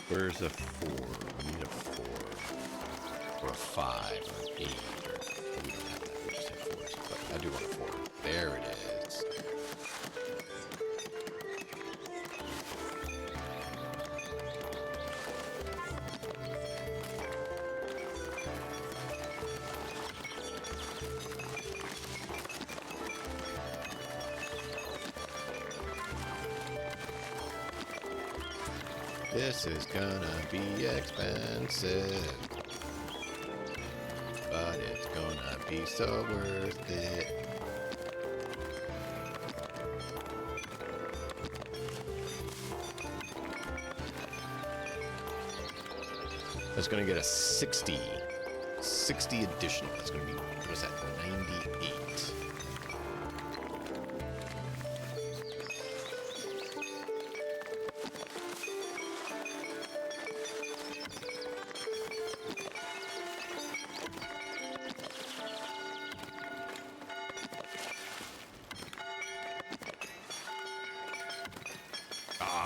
Where's a 4? We need a 4. Or a 5, or an 8, or... Oh, we don't have that, we just have 4s. But I do want a 4. There it is. This is gonna be expensive, but it's gonna be so worth it. That's gonna get a 60 additional. That's gonna be, what is that, 98.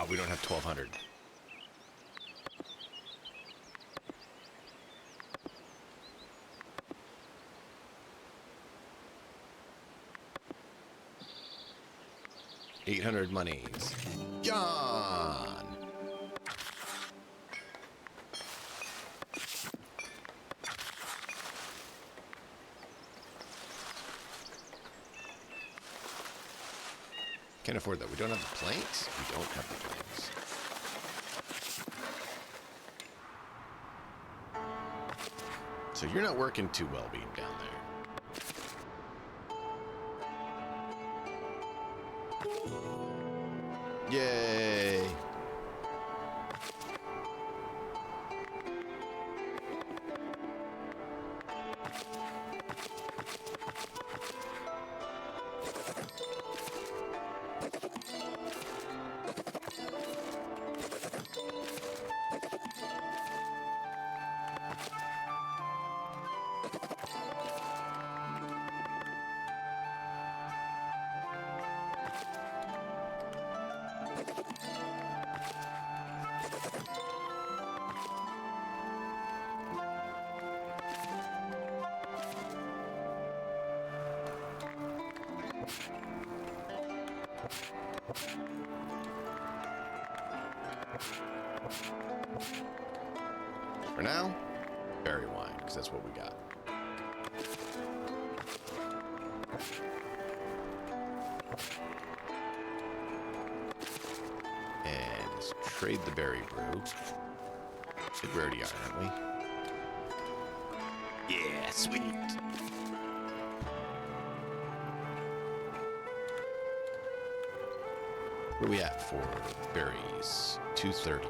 We don't have 1,200. $800 monies. John! Can't afford that. We don't have the planks? We don't have the planks. So you're not working too well being down there. Yay! For now, berry wine, because that's what we got. And let's trade the berry brew. I think we already are, aren't we? Yeah, sweet. Where are we at for berries? 230.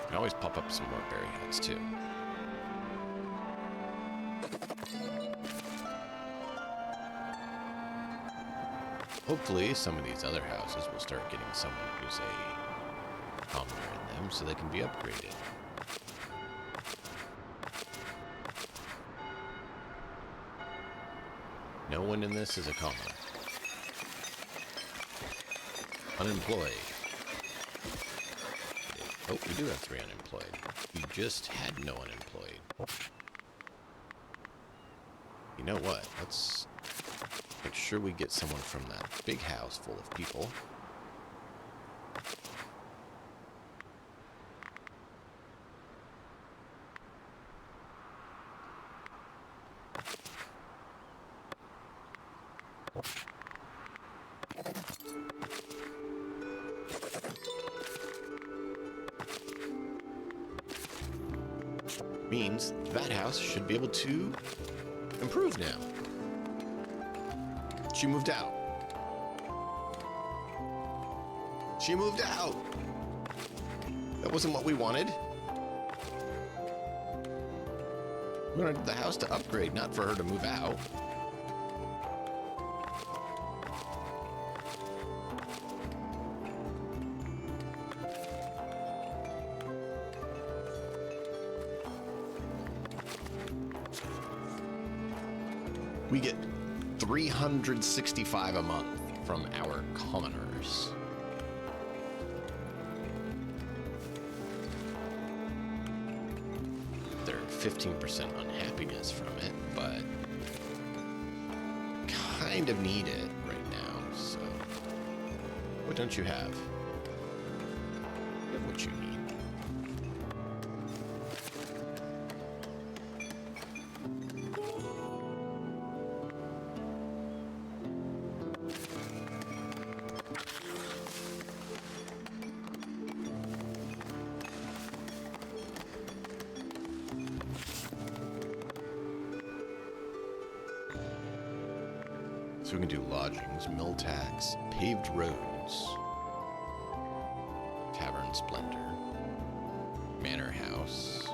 Can always pop up some more berry huts too. Hopefully some of these other houses will start getting someone who's a commoner in them so they can be upgraded. No one in this is a commoner. Unemployed. Oh, we do have 3 unemployed. We just had no unemployed. You know what? Let's make sure we get someone from that big house full of people. Means that house should be able to improve now. She moved out. She moved out. That wasn't what we wanted. We wanted the house to upgrade, not for her to move out. We get 365 a month from our commoners. They're 15% unhappiness from it, but kind of need it right now, so what don't you have? You have what you need. So we can do lodgings, mill tax, paved roads, tavern splendor, manor house.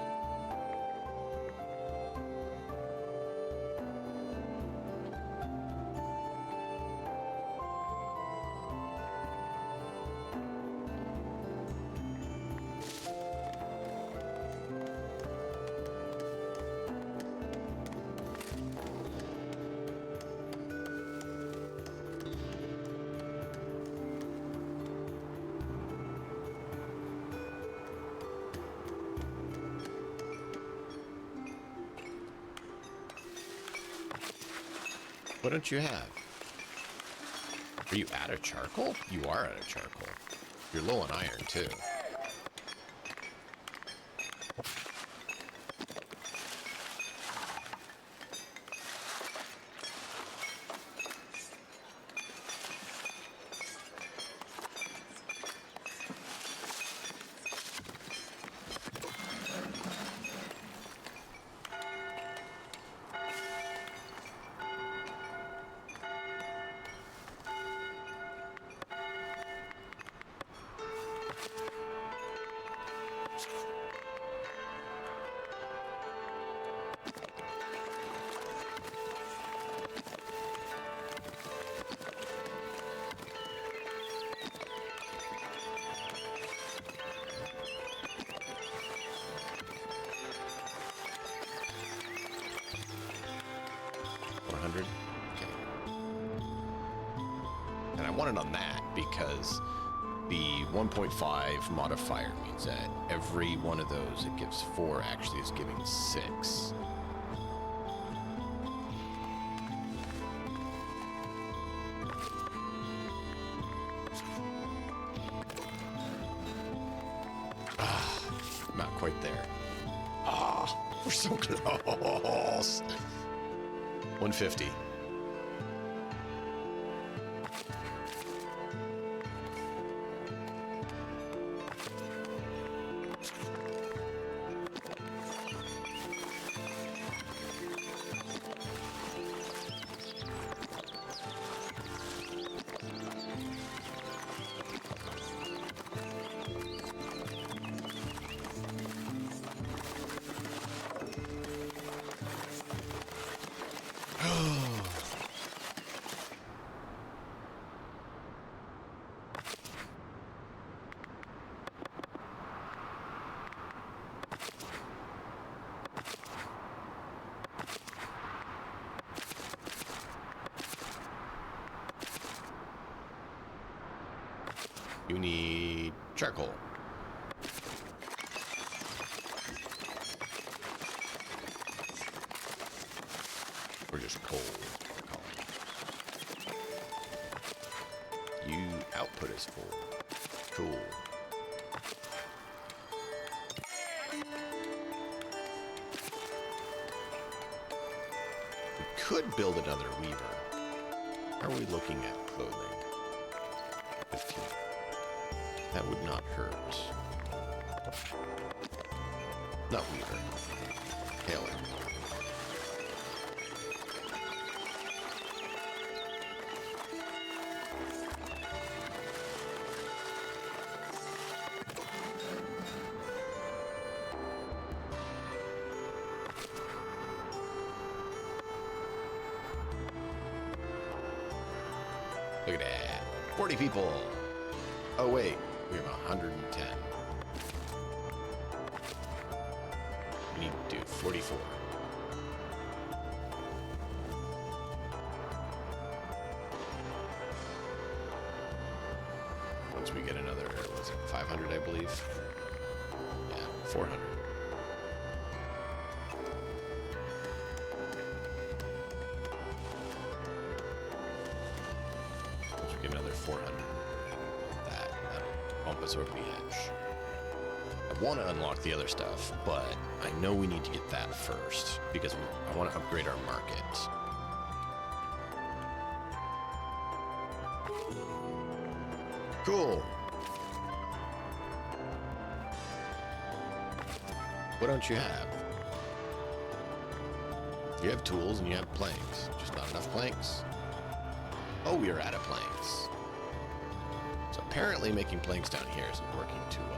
What don't you have? Are you out of charcoal? You are out of charcoal. You're low on iron, too. want it on that because the 1.5 modifier means that every one of those it gives 4 actually is giving 6. Not quite there. We're so close. 150. You need charcoal. Or just coal. You output is full. Cool. We could build another weaver. Are we looking at clothing? 15. That would not hurt. Not weaver. Tailor. Look at that. 40 people. Oh, wait. We have 110. We need to do 44. Once we get another, was it 500, I believe? Yeah, 400. Once we get another 400. That'll bump us over the edge. I want to unlock the other stuff, but I know we need to get that first because I want to upgrade our market. Cool. What don't you have? You have tools and you have planks. Just not enough planks. Oh, we are out of planks. So apparently making planks down here isn't working too well.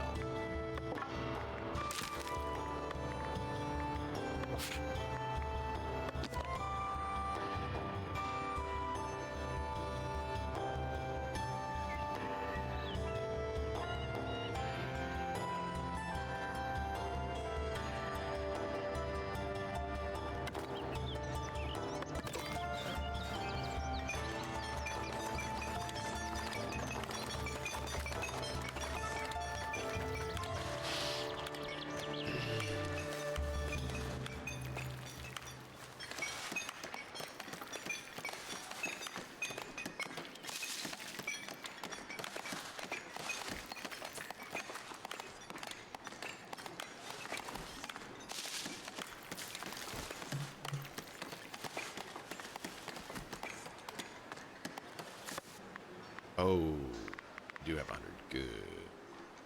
Oh, we do have 100. Good.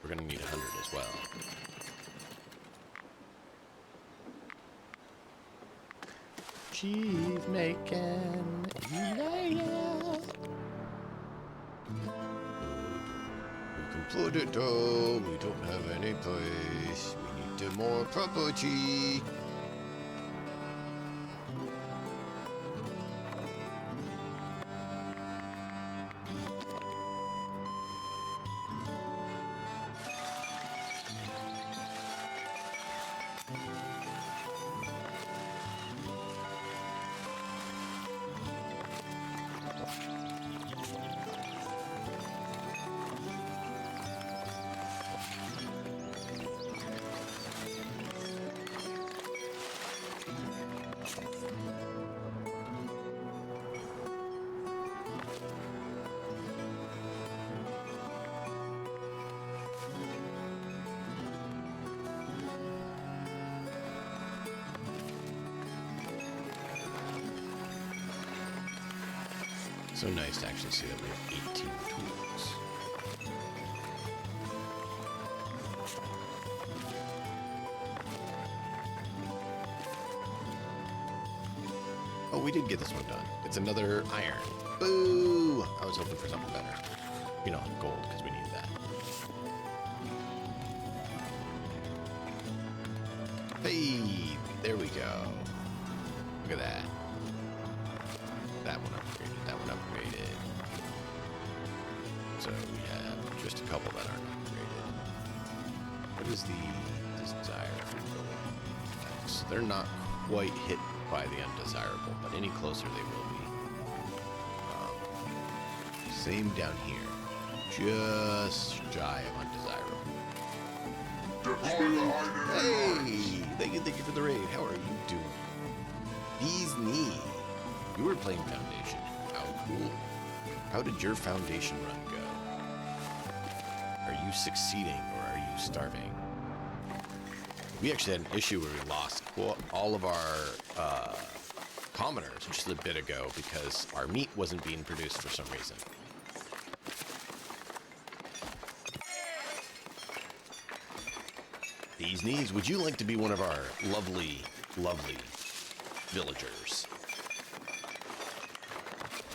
We're going to need 100 as well. Cheese making. Yeah. We can put it down. We don't have any place. We need more property. So nice to actually see that we have 18 tools. Oh, we did get this one done. It's another iron. Boo! I was hoping for something better. You know, gold, because we need that. Hey, there we go. Look at that. That one upgraded. That one upgraded. So we have just a couple that aren't upgraded. What is the desirable effects? They're not quite hit by the undesirable, but any closer they will be. Same down here. Just shy of undesirable. Deploy the high Hey! Thank you for the raid. How are you doing? Bee's knee. You were playing Foundation. How cool. How did your Foundation run go? Are you succeeding or are you starving? We actually had an issue where we lost all of our commoners just a bit ago because our meat wasn't being produced for some reason. These knees, would you like to be one of our lovely, lovely villagers?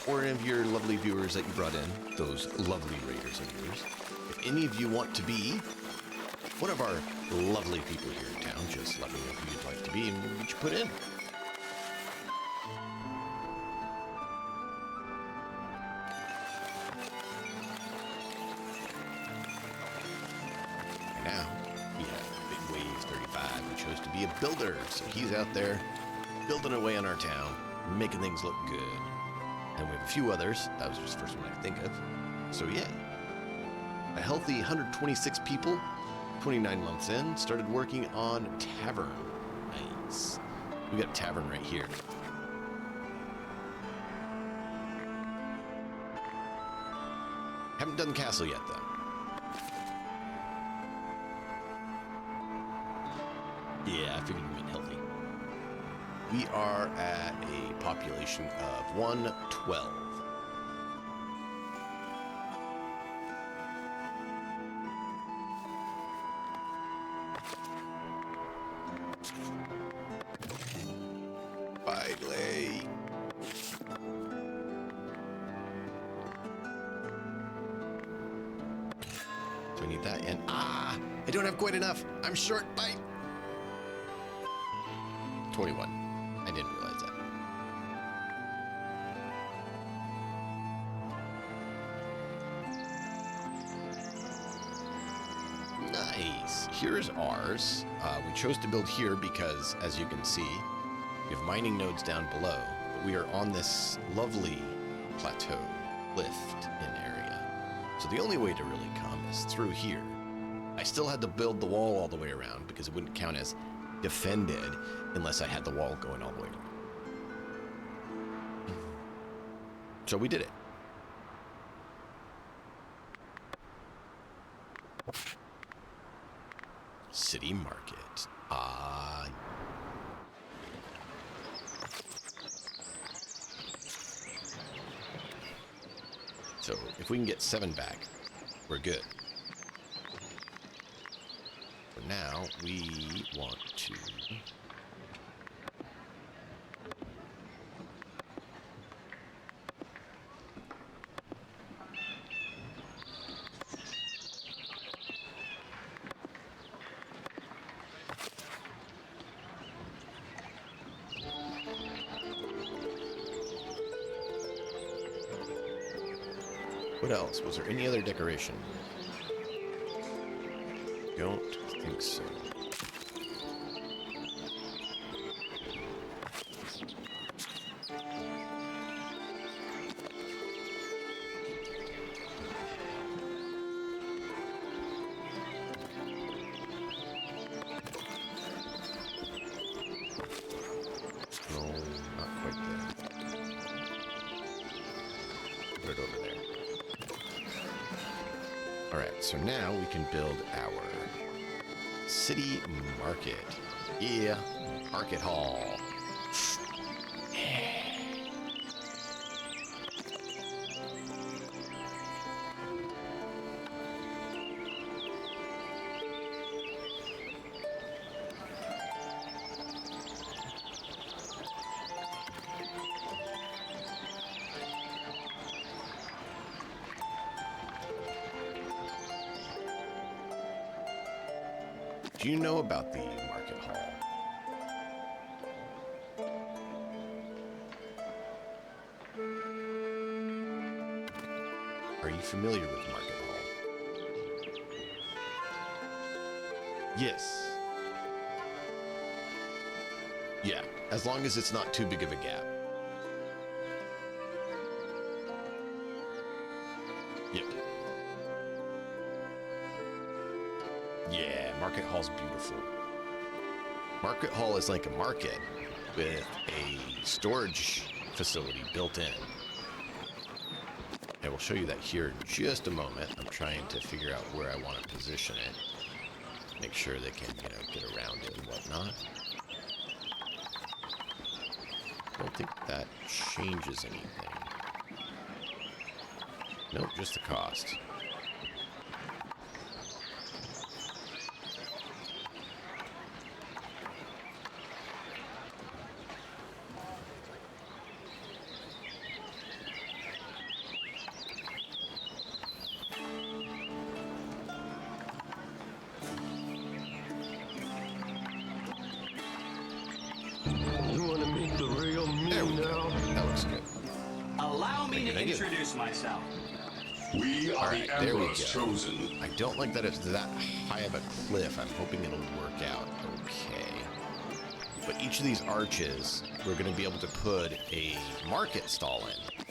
Or any of your lovely viewers that you brought in, those lovely raiders of yours. If any of you want to be one of our lovely people here in town, just let me know who you'd like to be and we'll get you put in. And now, we have Big Wave 35, who chose to be a builder, so he's out there building away on our town, making things look good. And we have a few others. That was just the first one I could think of. So yeah, a healthy 126 people, 29 months in, started working on Tavern. Nice. We got a tavern right here. Haven't done the castle yet, though. Yeah, I figured you meant healthy. We are at a population of 112. Finally. So I need that, and I don't have quite enough. I'm short by 21. I didn't realize that. Nice. Here's ours. We chose to build here because, as you can see, we have mining nodes down below, but we are on this lovely plateau, lift-in area. So the only way to really come is through here. I still had to build the wall all the way around because it wouldn't count as defended unless I had the wall going all the way around. So we did it. City Market. So if we can get 7 back, we're good. For now, we want to... What else? Was there any other decoration? Don't think so. No, not quite there. Put it over there. Alright, so now we can build our city market. Yeah, market hall. Do you know about the market hall? Are you familiar with market hall? Yes. Yeah, as long as it's not too big of a gap. Yep. Yeah, Market Hall's beautiful. Market Hall is like a market with a storage facility built in. I will show you that here in just a moment. I'm trying to figure out where I want to position it. Make sure they can, get around it and whatnot. I don't think that changes anything. Nope, just the cost. You want to meet the real me There we now? go. That looks good. Allow me to Thank you. introduce myself. We are Alright, the there we Emperor's go. chosen. I don't like that it's that high of a cliff. I'm hoping it'll work out okay. But each of these arches, we're going to be able to put a market stall in.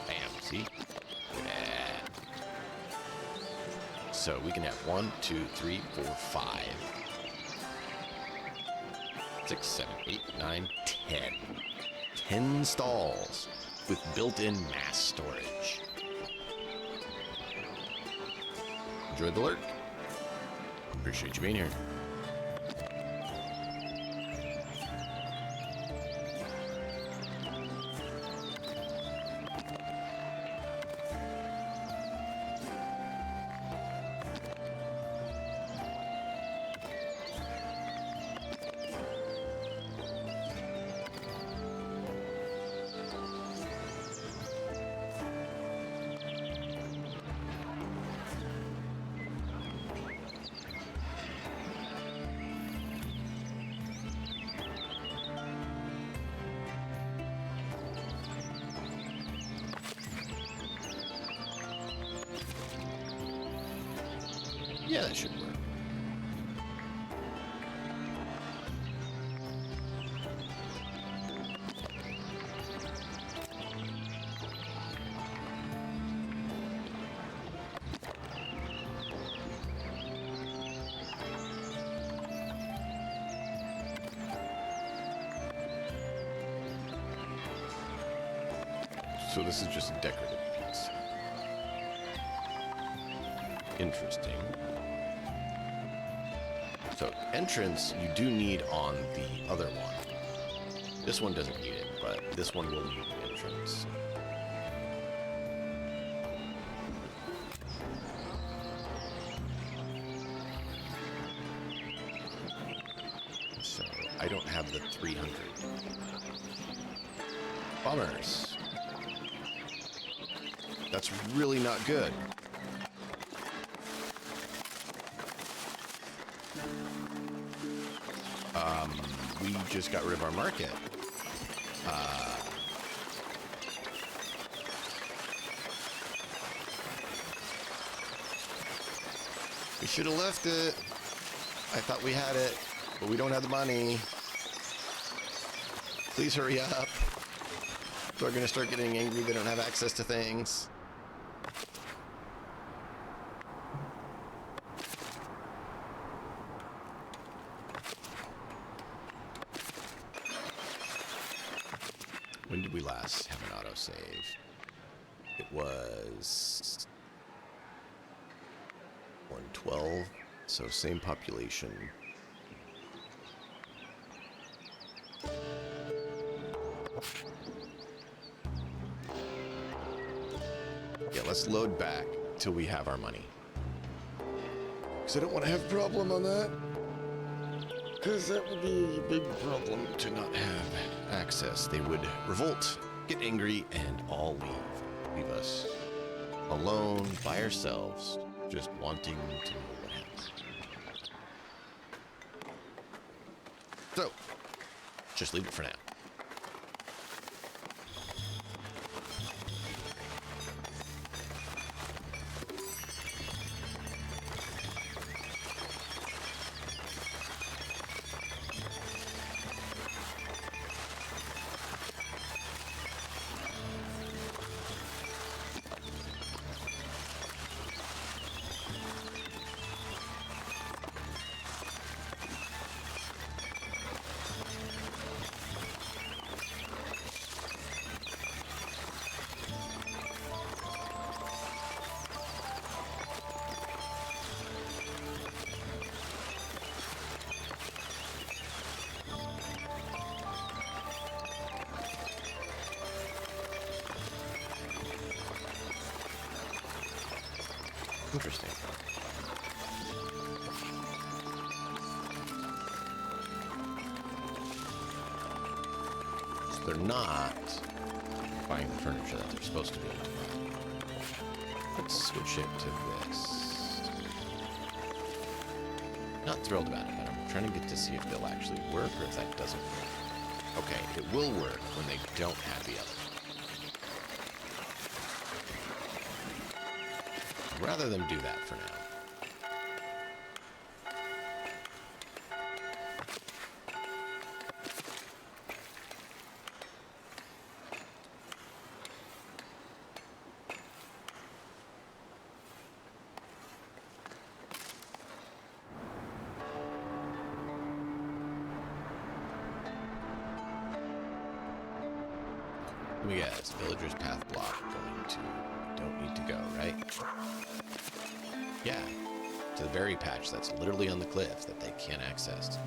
Bam, see? Yeah. So we can have 1, 2, 3, 4, 5, 6, 7, 8, 9, 10. 10 stalls with built-in mass storage. Enjoy the lurk. Appreciate you being here. Yeah, that should work. So this is just a decorative piece. Interesting. So entrance you do need on the other one. This one doesn't need it, but this one will need entrance. So I don't have the 300. Bummers. That's really not good. We just got rid of our market. We should have left it. I thought we had it, but we don't have the money. Please hurry up. So we're gonna start getting angry they don't have access to things. When did we last have an autosave? It was 112, so same population. Yeah, let's load back till we have our money. Because I don't want to have a problem on that. Because that would be a big problem to not have access. They would revolt, get angry, and all leave. Leave us alone by ourselves, just wanting to know what happened. just leave it for now. Interesting. So they're not buying the furniture that they're supposed to be able to buy. Let's switch it to this. Not thrilled about it, but I'm trying to get to see if they'll actually work or if that doesn't work. Okay, it will work when they don't have the other. Rather than do that for now. Let me guess, villager's path block going to don't need to go, right? Yeah, to the berry patch that's literally on the cliff that they can't access.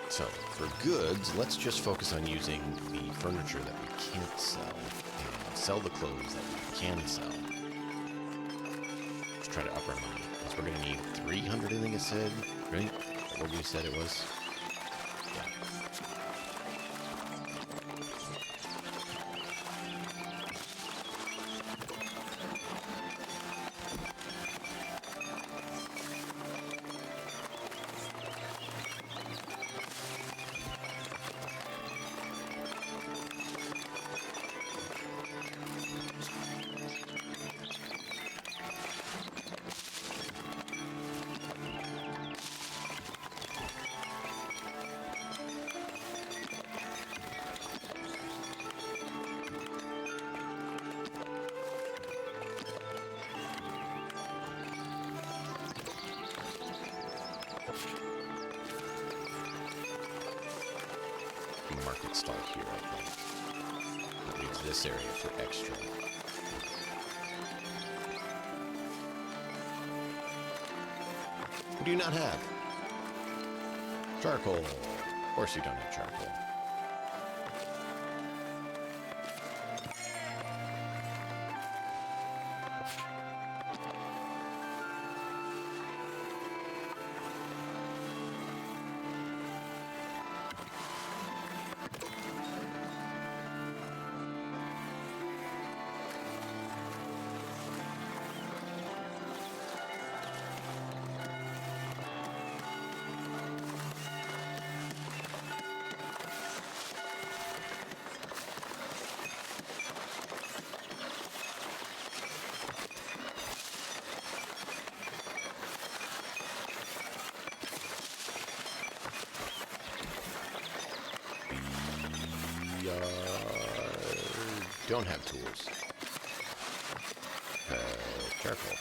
So, for goods, let's just focus on using the furniture that we can't sell and sell the clothes that we can sell. Let's try to up our money. Because we're going to need 300, I think it said, right? What we said it was? Yeah. Market stall here, I think. That leaves this area for extra. What do you not have? Charcoal. Of course you don't have charcoal. Don't have tools. Charcoal.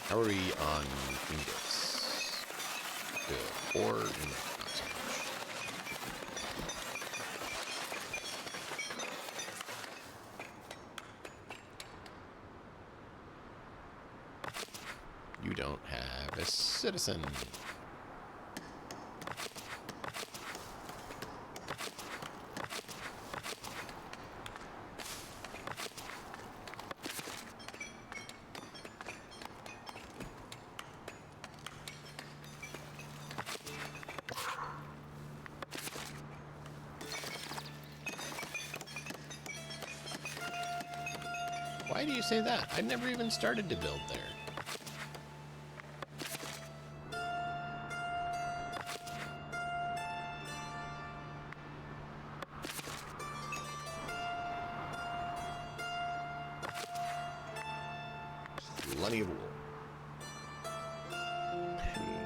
How are we on ingots? Good. Or not so much. You don't have a citizen. Why do you say that? I never even started to build there. plenty of wool.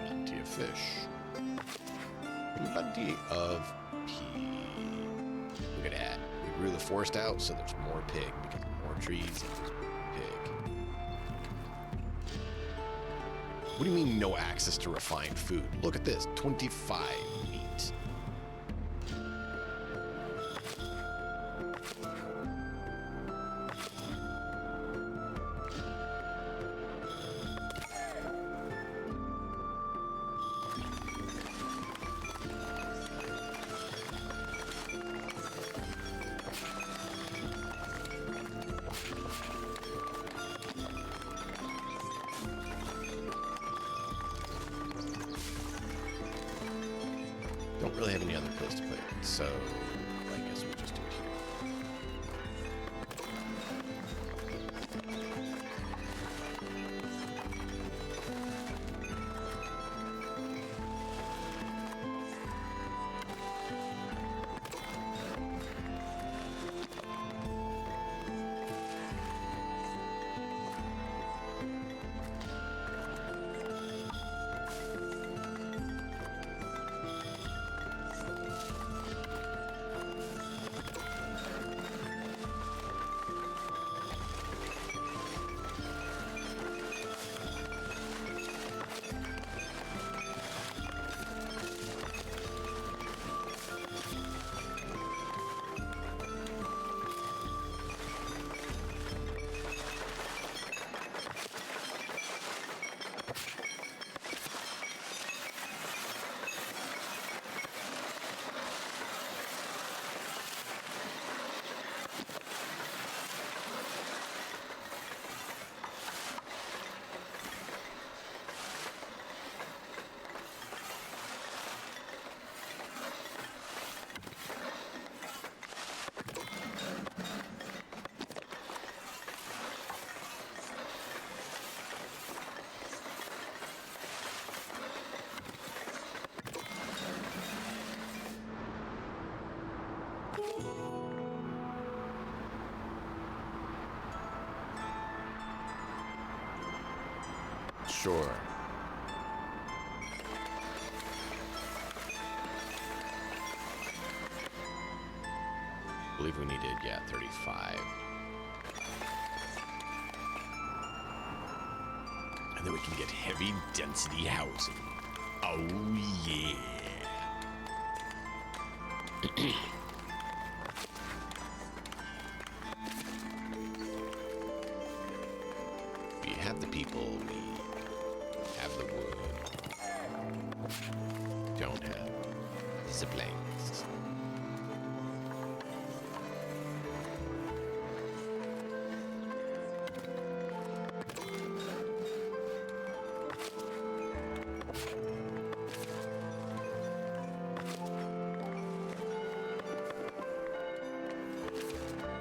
Plenty of fish. Plenty of pig. Look at that. We grew the forest out, so there's more pig because more trees and pig. What do you mean no access to refined food? Look at this, 25 meat. Don't really have any other place to put it, so I guess we'll just do it here. Sure. I believe we needed, yeah, 35. And then we can get heavy density housing. Oh, yeah. We have the people, we have the wood. Don't have the planks.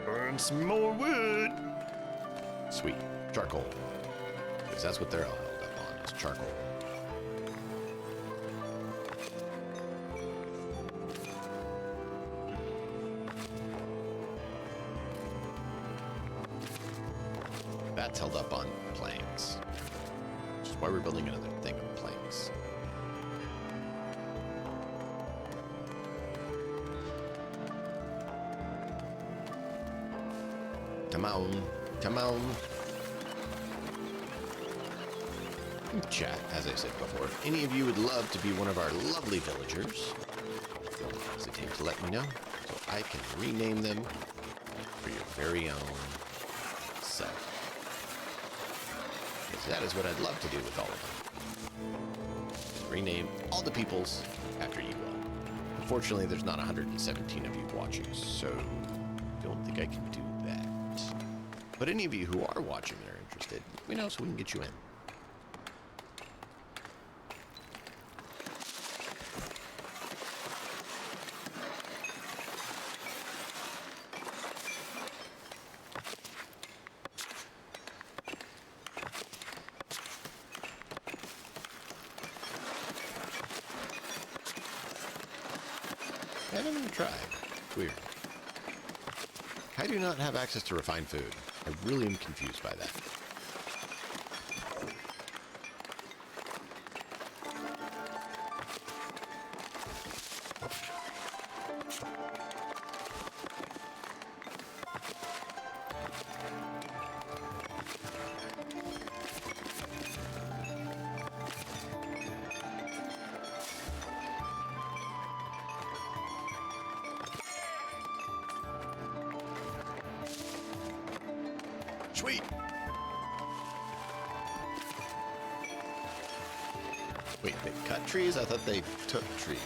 Burn some more wood. Sweet. Charcoal. Because that's what they're all held up on, is charcoal. That's held up on planks. Which is why we're building another thing of planks. Come on. Come on. Chat, as I said before, if any of you would love to be one of our lovely villagers, don't hesitate to let me know so I can rename them for your very own self. Because that is what I'd love to do with all of them. Rename all the peoples after you all. Unfortunately, there's not 117 of you watching, so don't think I can do that. But any of you who are watching and are interested, let me know so we can get you in. I haven't even tried. It's weird. I do not have access to refined food. I really am confused by that. Sweet. Wait, they cut trees? I thought they took trees.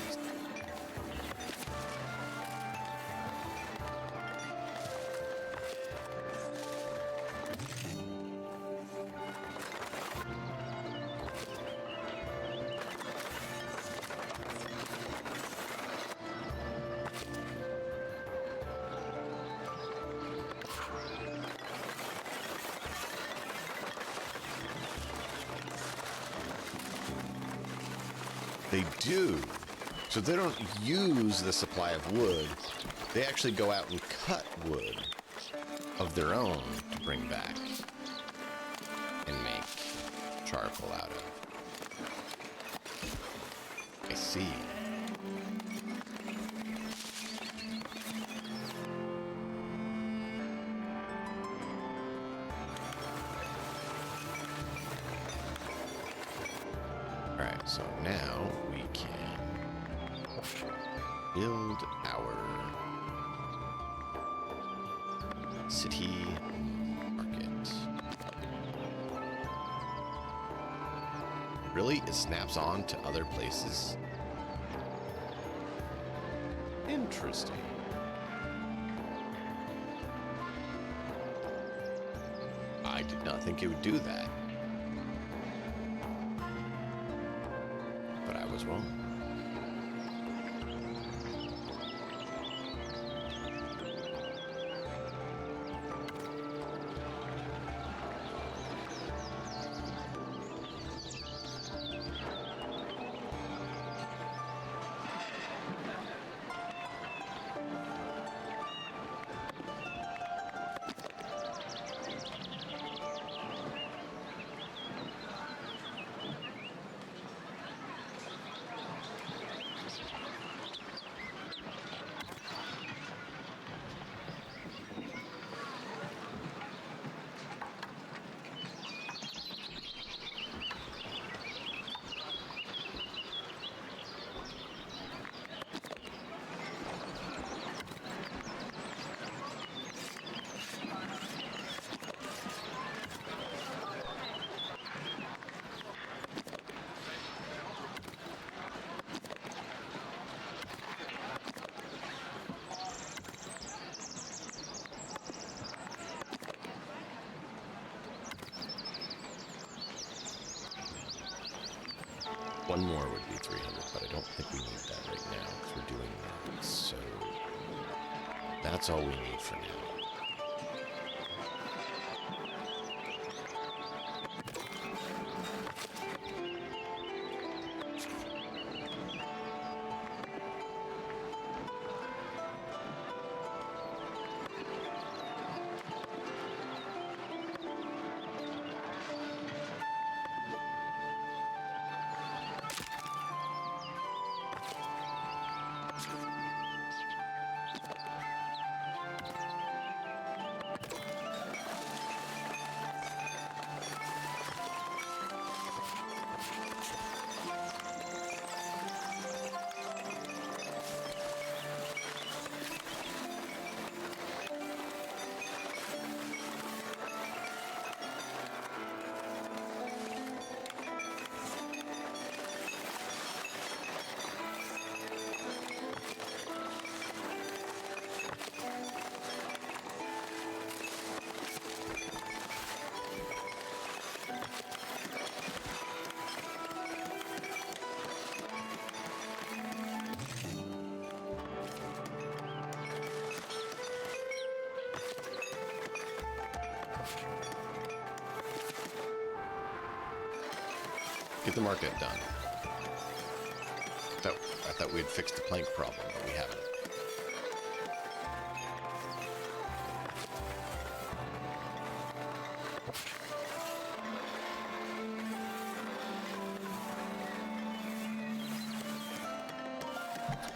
They do. So they don't use the supply of wood. They actually go out and cut wood of their own to bring back and make charcoal out of. I see. Alright, so now we can build our city market. Really? It snaps on to other places? Interesting. I did not think it would do that. But I was wrong. One more would be 300, but I don't think we need that right now because we're doing that. So that's all we need for now. Get the market done. I thought we'd fixed the plank problem, but we haven't.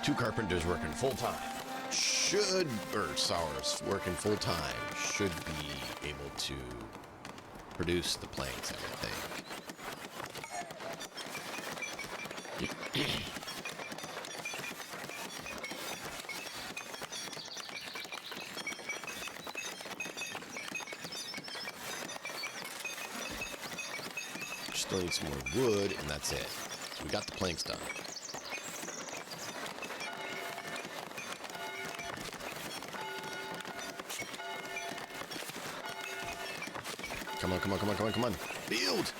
Two carpenters working full-time. Sowers working full-time should be able to produce the planks, I would think. Still need some more wood, and that's it. We got the planks done. Come on, come on, come on, come on, come on. Build!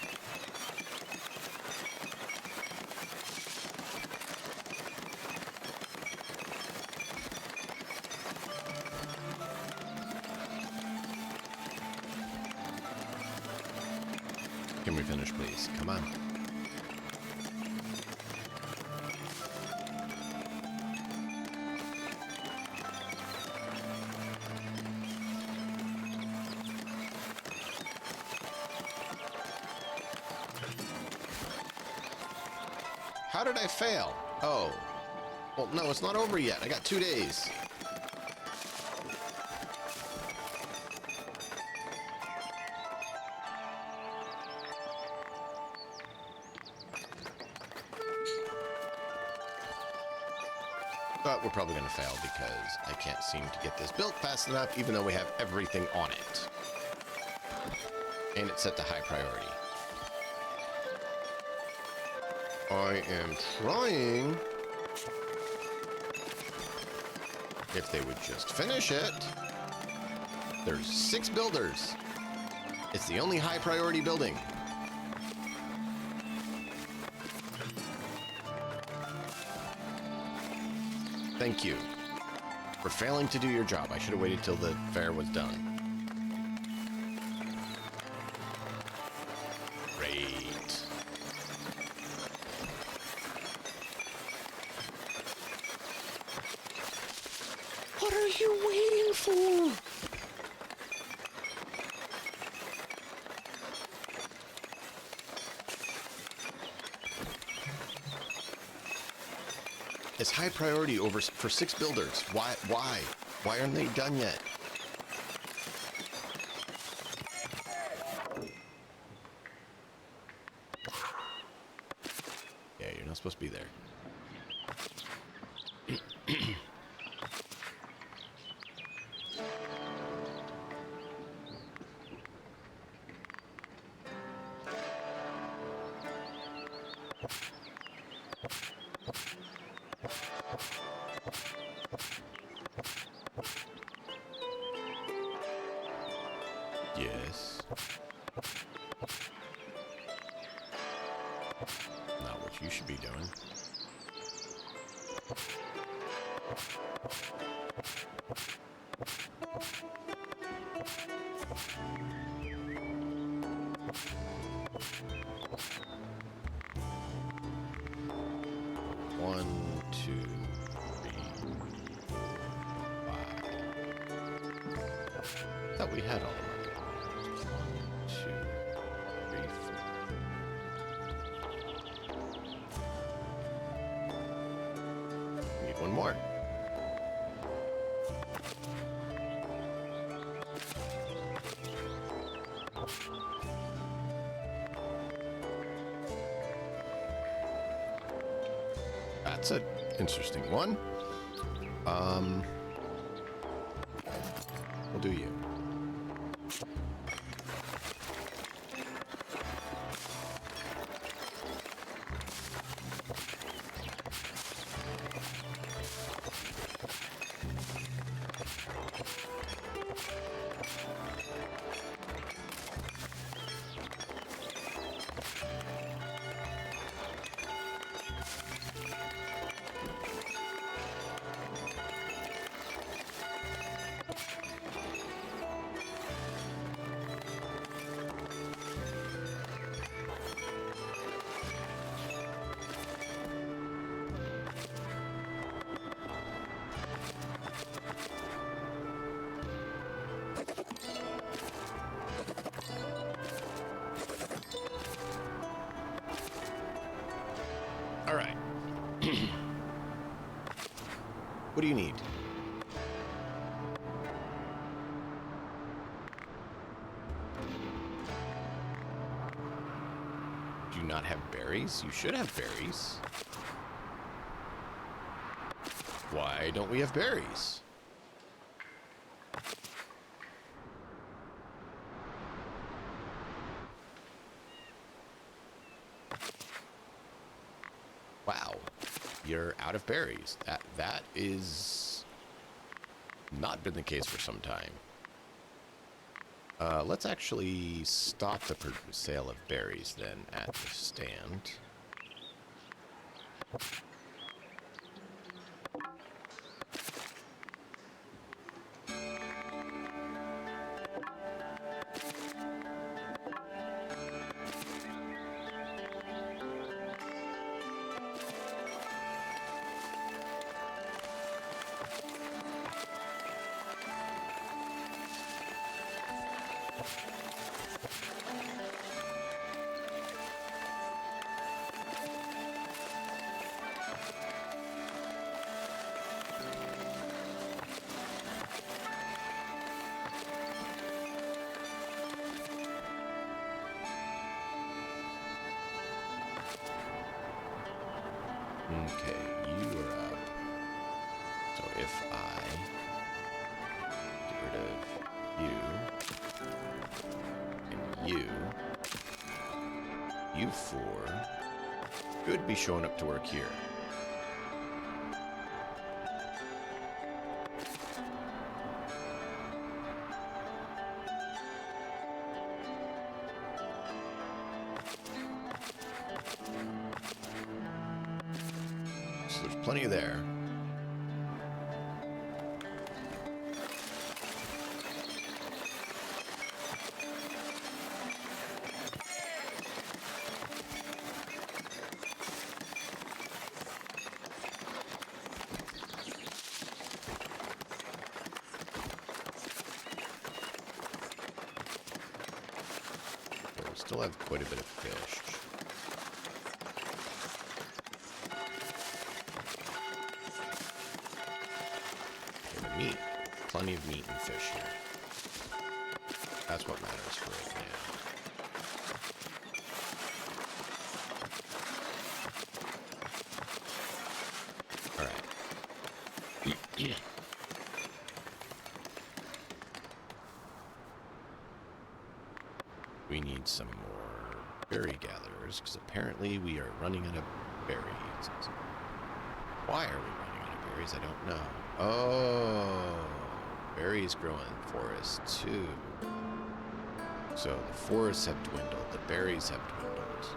Can we finish, please? Come on. How did I fail? Oh. Well, no, it's not over yet. I got 2 days. But we're probably going to fail because I can't seem to get this built fast enough, even though we have everything on it. And it's set to high priority. I am trying. If they would just finish it. There's 6 builders. It's the only high priority building. Thank you for failing to do your job. I should have waited till the fair was done. Great. What are you waiting for? It's high priority over for 6 builders. Why? Why aren't they done yet? Yeah, you're not supposed to be there. Yes. Not what you should be doing. One, two, three, four, 5. Thought we had all of them. 1, 2, 3, 4. Need one more. That's an interesting one. We'll do you. All right. What do you need? Do you not have berries? You should have berries. Why don't we have berries? you're out of berries. That is not been the case for some time. Let's actually stop the sale of berries then at the stand. Okay, you are up. So if I get rid of you and you four could be showing up to work here. So there's plenty there. So we still have quite a bit of fish. Meat. Plenty of meat and fish here. That's what matters for right now. Alright. We need some more berry gatherers, because apparently we are running out of berries. Why are we running out of berries? I don't know. Oh, berries grow in forests too. So the forests have dwindled, the berries have dwindled.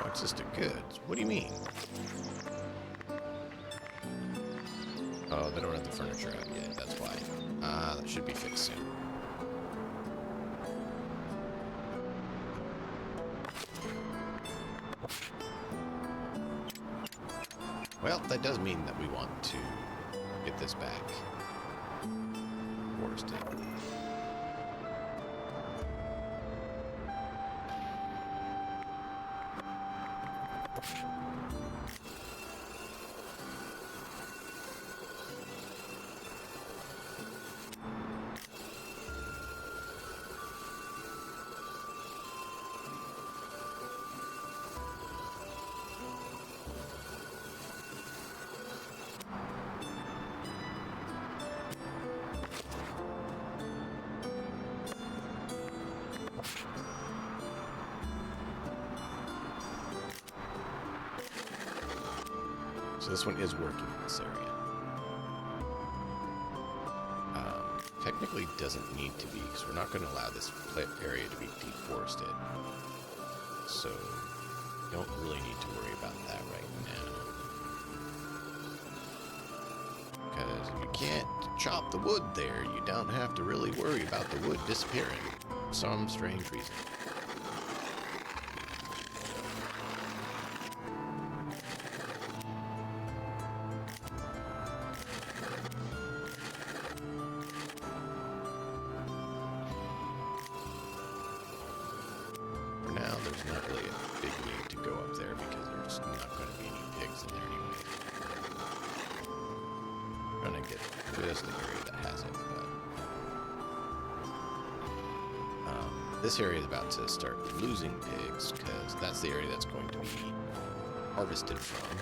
Consistent goods. What do you mean? Oh, they don't have the furniture out yet, that's why. That should be fixed soon. Well, that does mean that we want to get this back forested. So this one is working in this area. Technically doesn't need to be, because we're not going to allow this area to be deforested. So you don't really need to worry about that right now. Because if you can't chop the wood there, you don't have to really worry about the wood disappearing for some strange reason. There's not really a big need to go up there because there's not going to be any pigs in there anyway. I'm going to get just the area that has it, but this area is about to start losing pigs because that's the area that's going to be harvested from.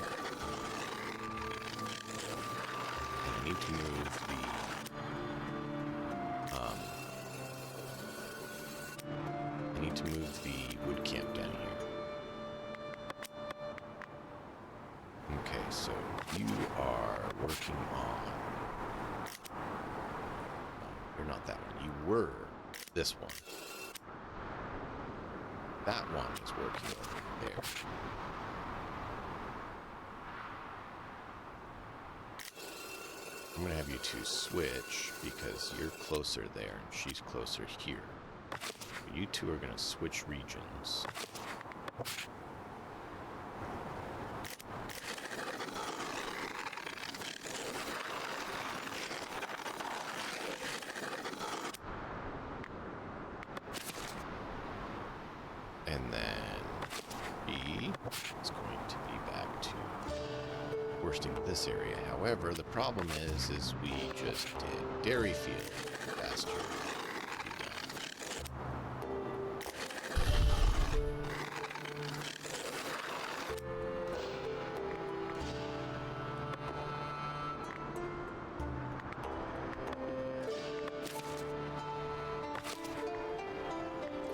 I need to move the wood camp down here. Okay, so you are working on... No, you're not that one. You were this one. That one is working over there. I'm going to have you two switch because you're closer there and she's closer here. You two are going to switch regions. And then B is going to be back to worsting this area. However, the problem is we just did Dairyfield last year.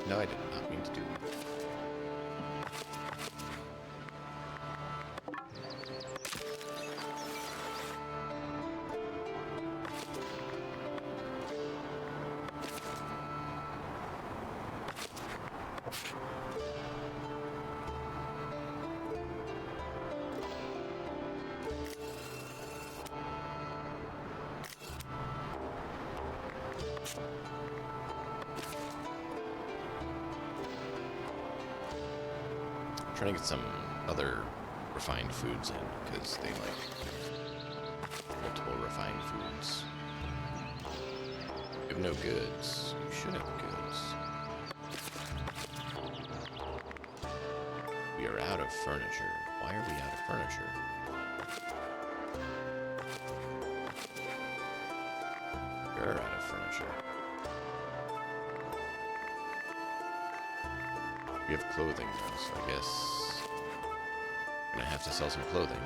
No, I did not mean to do that. Trying to get some other refined foods in because they like multiple refined foods. You have no goods. You should have goods. We are out of furniture. Why are we out of furniture? You're out of furniture. We have clothing though, so I guess I'm gonna have to sell some clothing.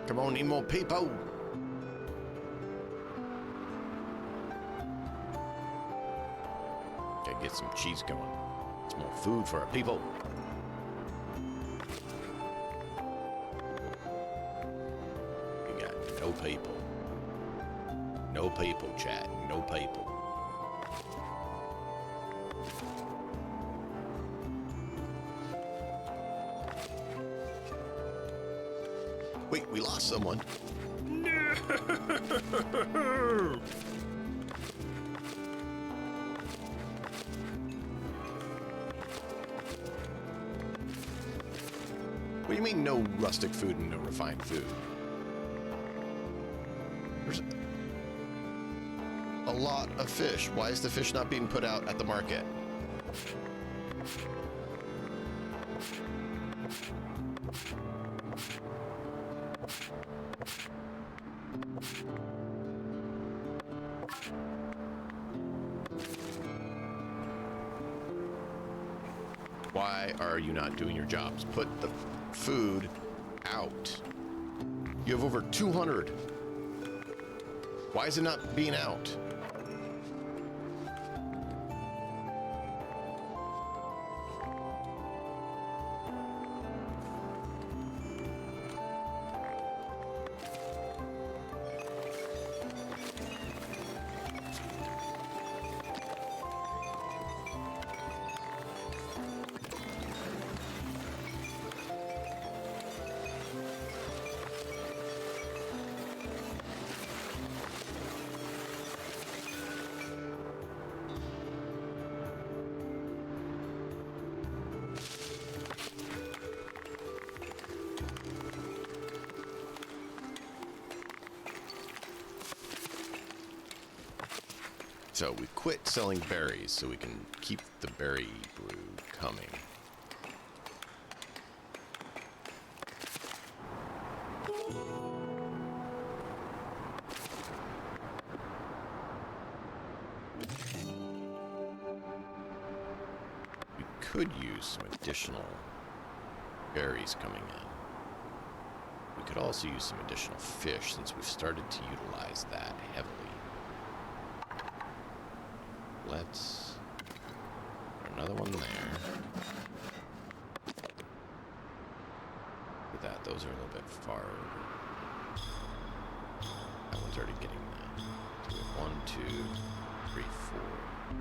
Come on, need more people. Gotta get some cheese going. Some more food for our people. We got people. No people, chat. No people. Wait, we lost someone. No! What do you mean no rustic food and no refined food? There's a lot of fish. Why is the fish not being put out at the market? Why are you not doing your jobs? Put the food out. You have over 200. Why is it not being out? So we quit selling berries so we can keep the berry brew coming. We could use some additional berries coming in. We could also use some additional fish since we've started to utilize that heavily. Let's put another one there. Look at that, those are a little bit far over. That one's already getting that. So we have 1, 2, 3, 4,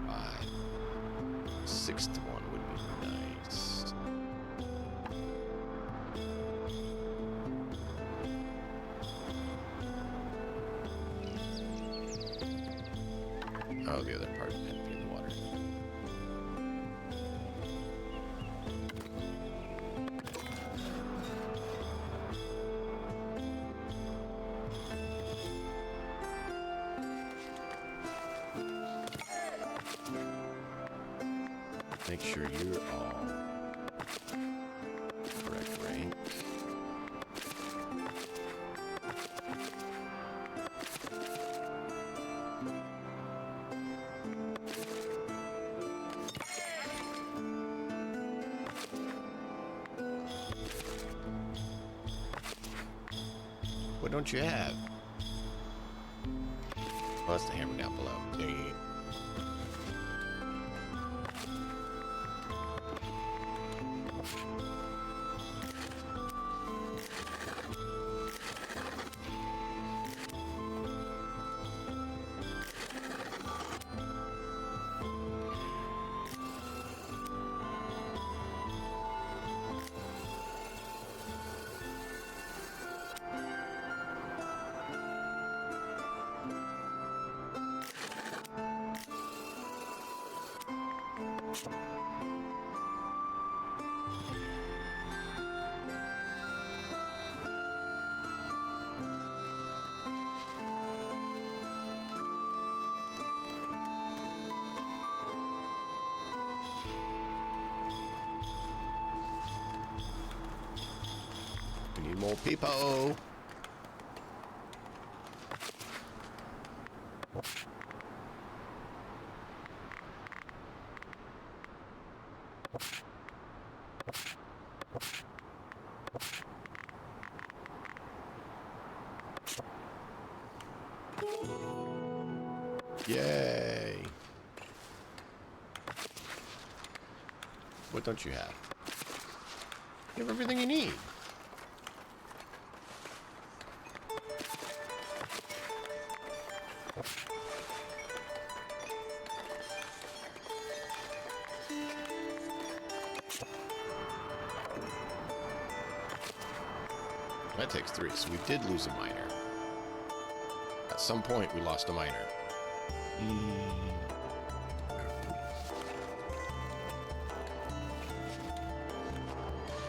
5. Sixth one would be nice. Oh, the other part had to be in the water. Make sure you're all correct rank. What don't you have? Well, that's the hammer down below. There you go. We need more people. Yay. What don't you have? You have everything you need. That takes 3, so we did lose a miner. At some point, we lost a miner.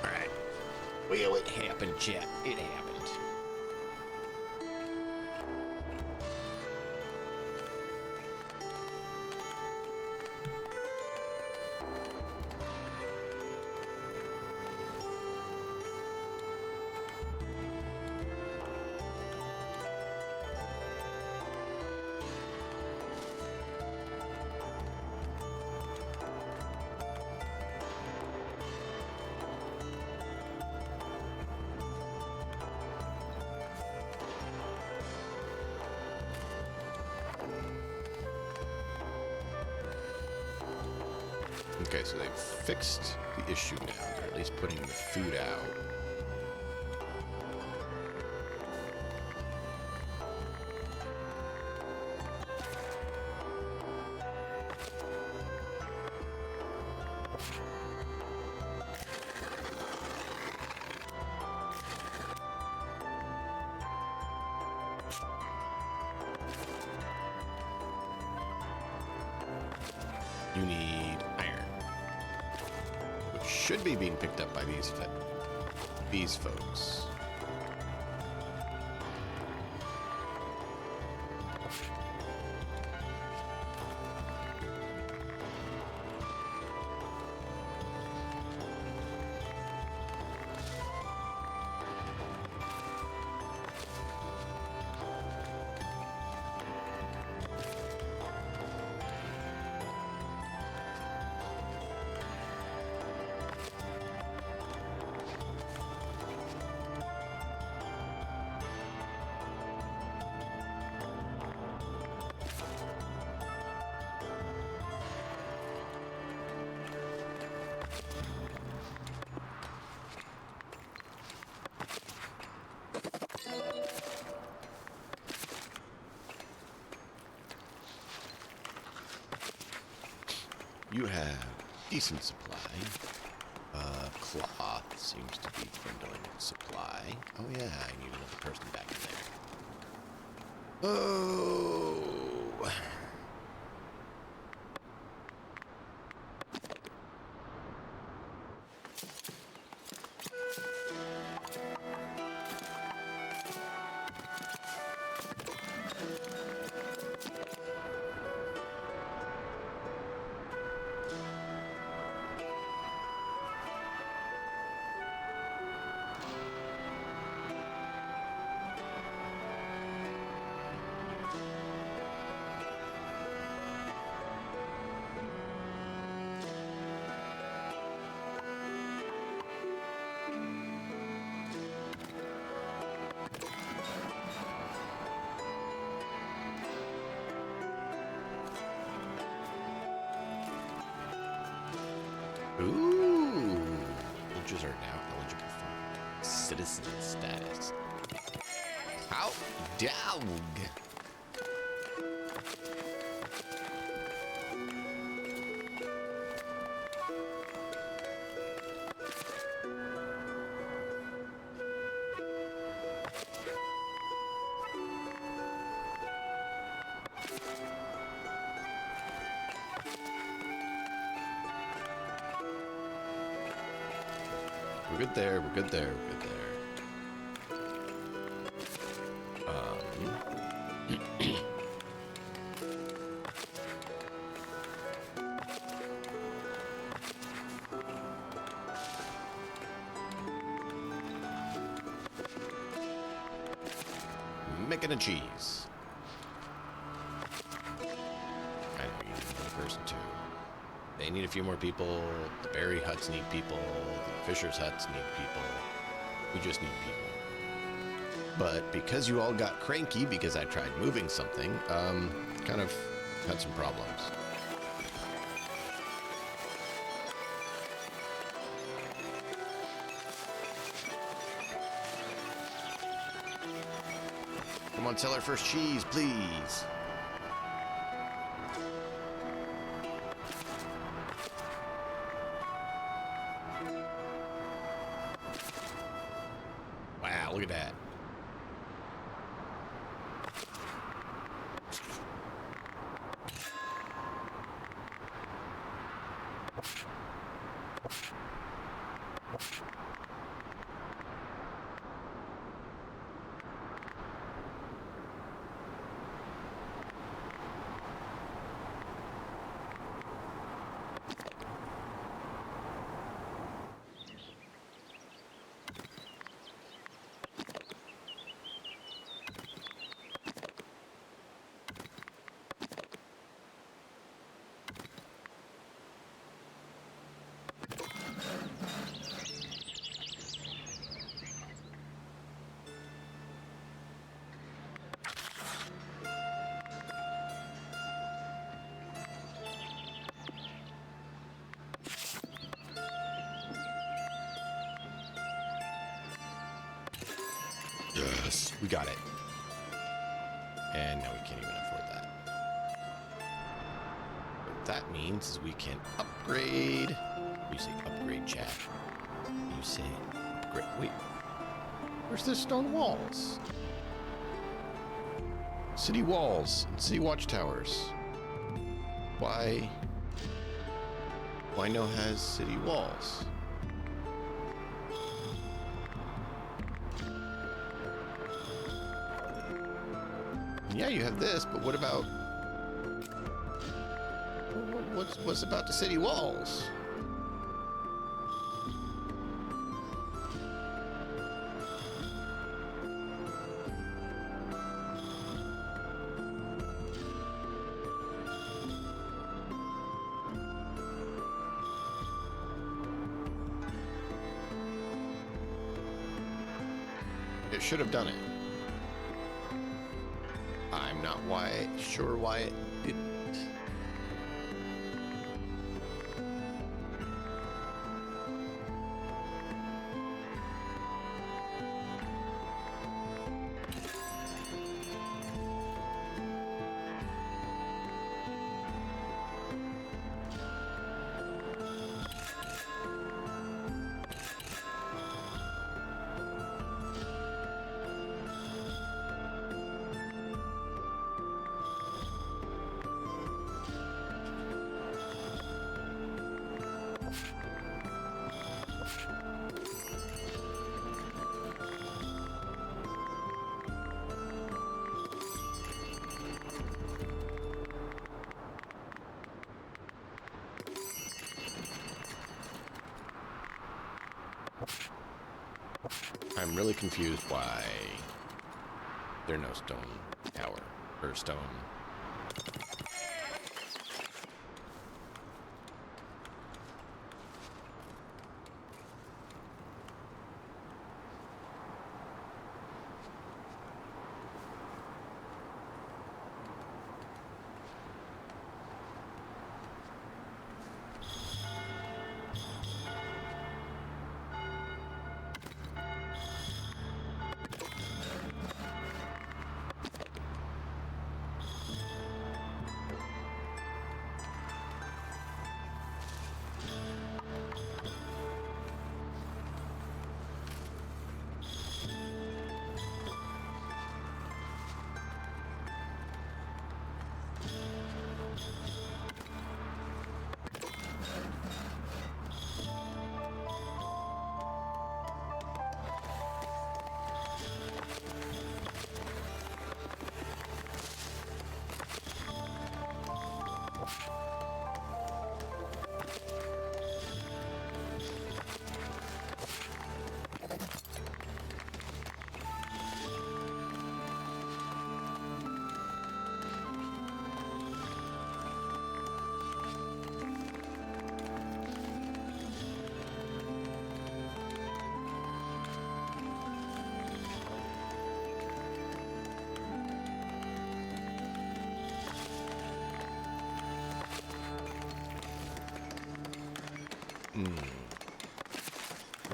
Alright. Well, it happened, chat. It happened. Okay, so they've fixed the issue now. They're at least putting the food out. You need iron, which should be being picked up by these folks. You have decent supply. Cloth seems to be dwindling in supply. Oh yeah, I need another person back in there. Oh. Ooh. Villagers are now eligible for citizen status. Hot dog. We're good there, we're good there, we're good there. Making a cheese. I know you need another person too. They need a few more people. The berry huts need people. The fisher's huts need people. We just need people. But because you all got cranky because I tried moving something, kind of had some problems. Come on, sell our first cheese, please. Look at that. Yes. We got it. And now we can't even afford that. What that means is we can upgrade. You say upgrade, chat. You say upgrade. Wait. Where's the stone walls? City walls and city watchtowers. Why? Wino has city walls. Yeah, you have this, but what about what's about the city walls? It should have done it. I'm not sure why it didn't. I'm really confused why there's no stone tower or stone.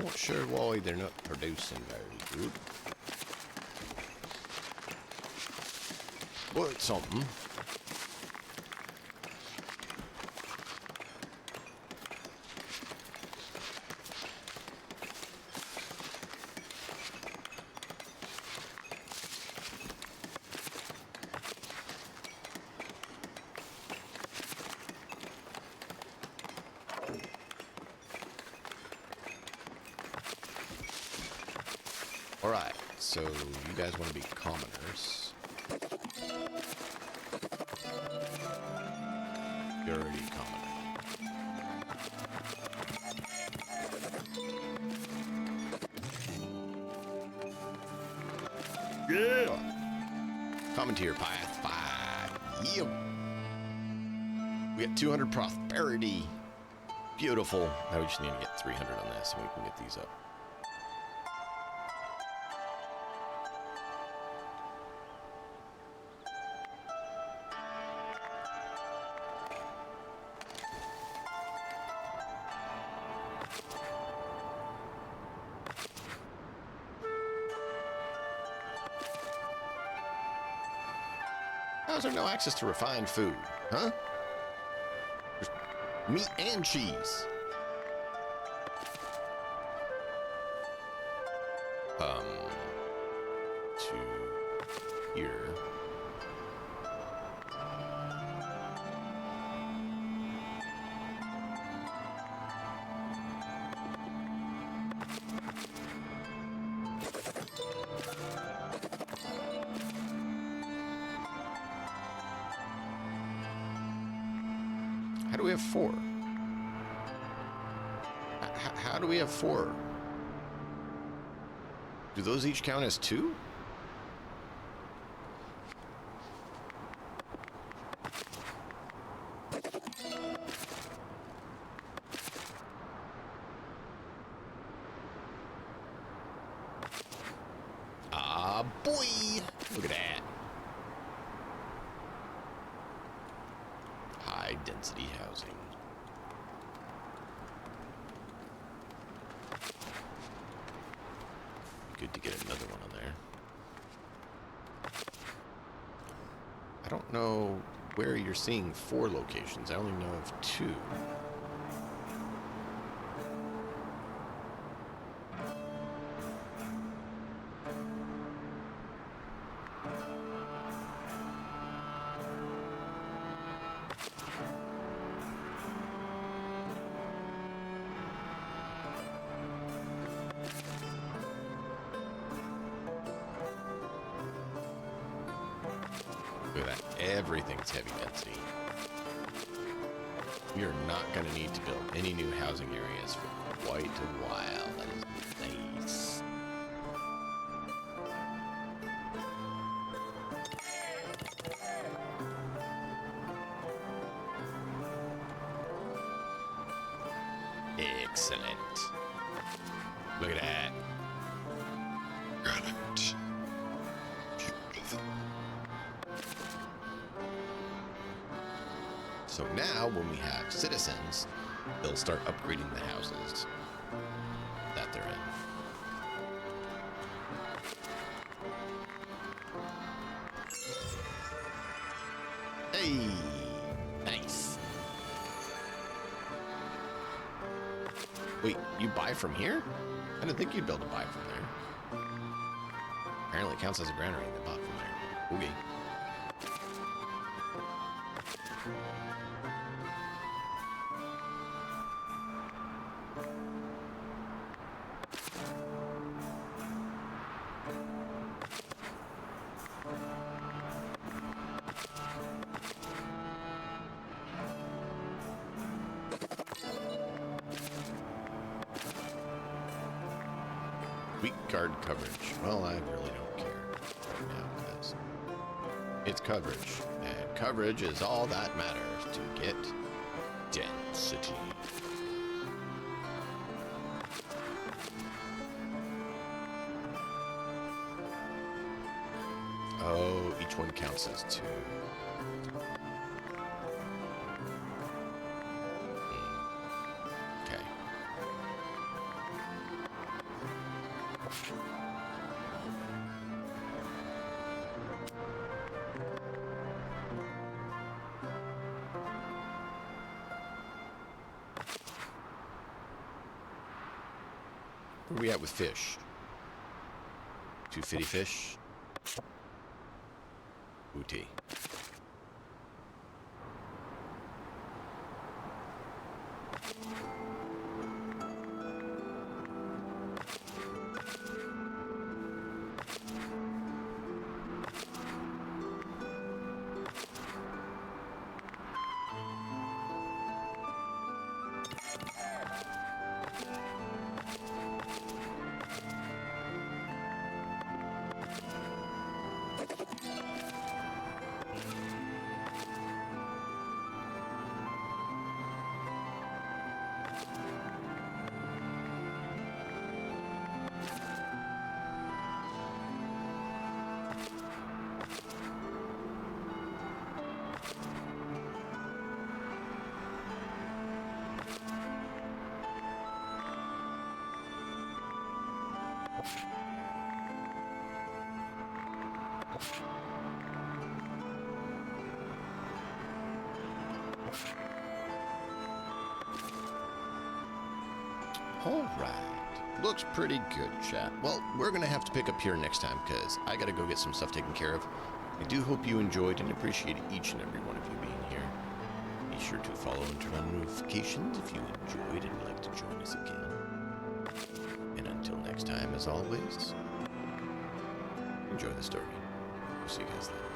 Not sure why they're not producing very good. But it's something. Alright, so you guys want to be commoners. You're already a commoner. Yeah. Common to your path 5. Yep. We got 200 prosperity. Beautiful. Now we just need to get 300 on this and we can get these up. How's there no access to refined food? Huh? There's meat and cheese. To here. How do we have 4? How do we have 4? Do those each count as 2? Ah, boy! Look at that. High density housing. Good to get another one on there. I don't know where you're seeing 4 locations. I only know of 2. Look at that. Everything's heavy density. We are not going to need to build any new housing areas for quite a while. That is nice. Excellent. Look at that. Got it. So now, when we have citizens, they'll start upgrading the houses that they're in. Hey! Nice. Wait, you buy from here? I didn't think you'd be able to buy from there. Apparently it counts as a granary that bought from there. Okay. Weak guard coverage. Well, I really don't care right now because it's coverage, and coverage is all that matters to get density. Oh, each one counts as 2. Okay. Where are we at with fish? 250 fish? Booty. All right. Looks pretty good, chat. Well, we're going to have to pick up here next time because I got to go get some stuff taken care of. I do hope you enjoyed and appreciate each and every one of you being here. Be sure to follow and turn on notifications if you enjoyed and would like to join us again. And until next time, as always, enjoy the story. We'll see you guys later.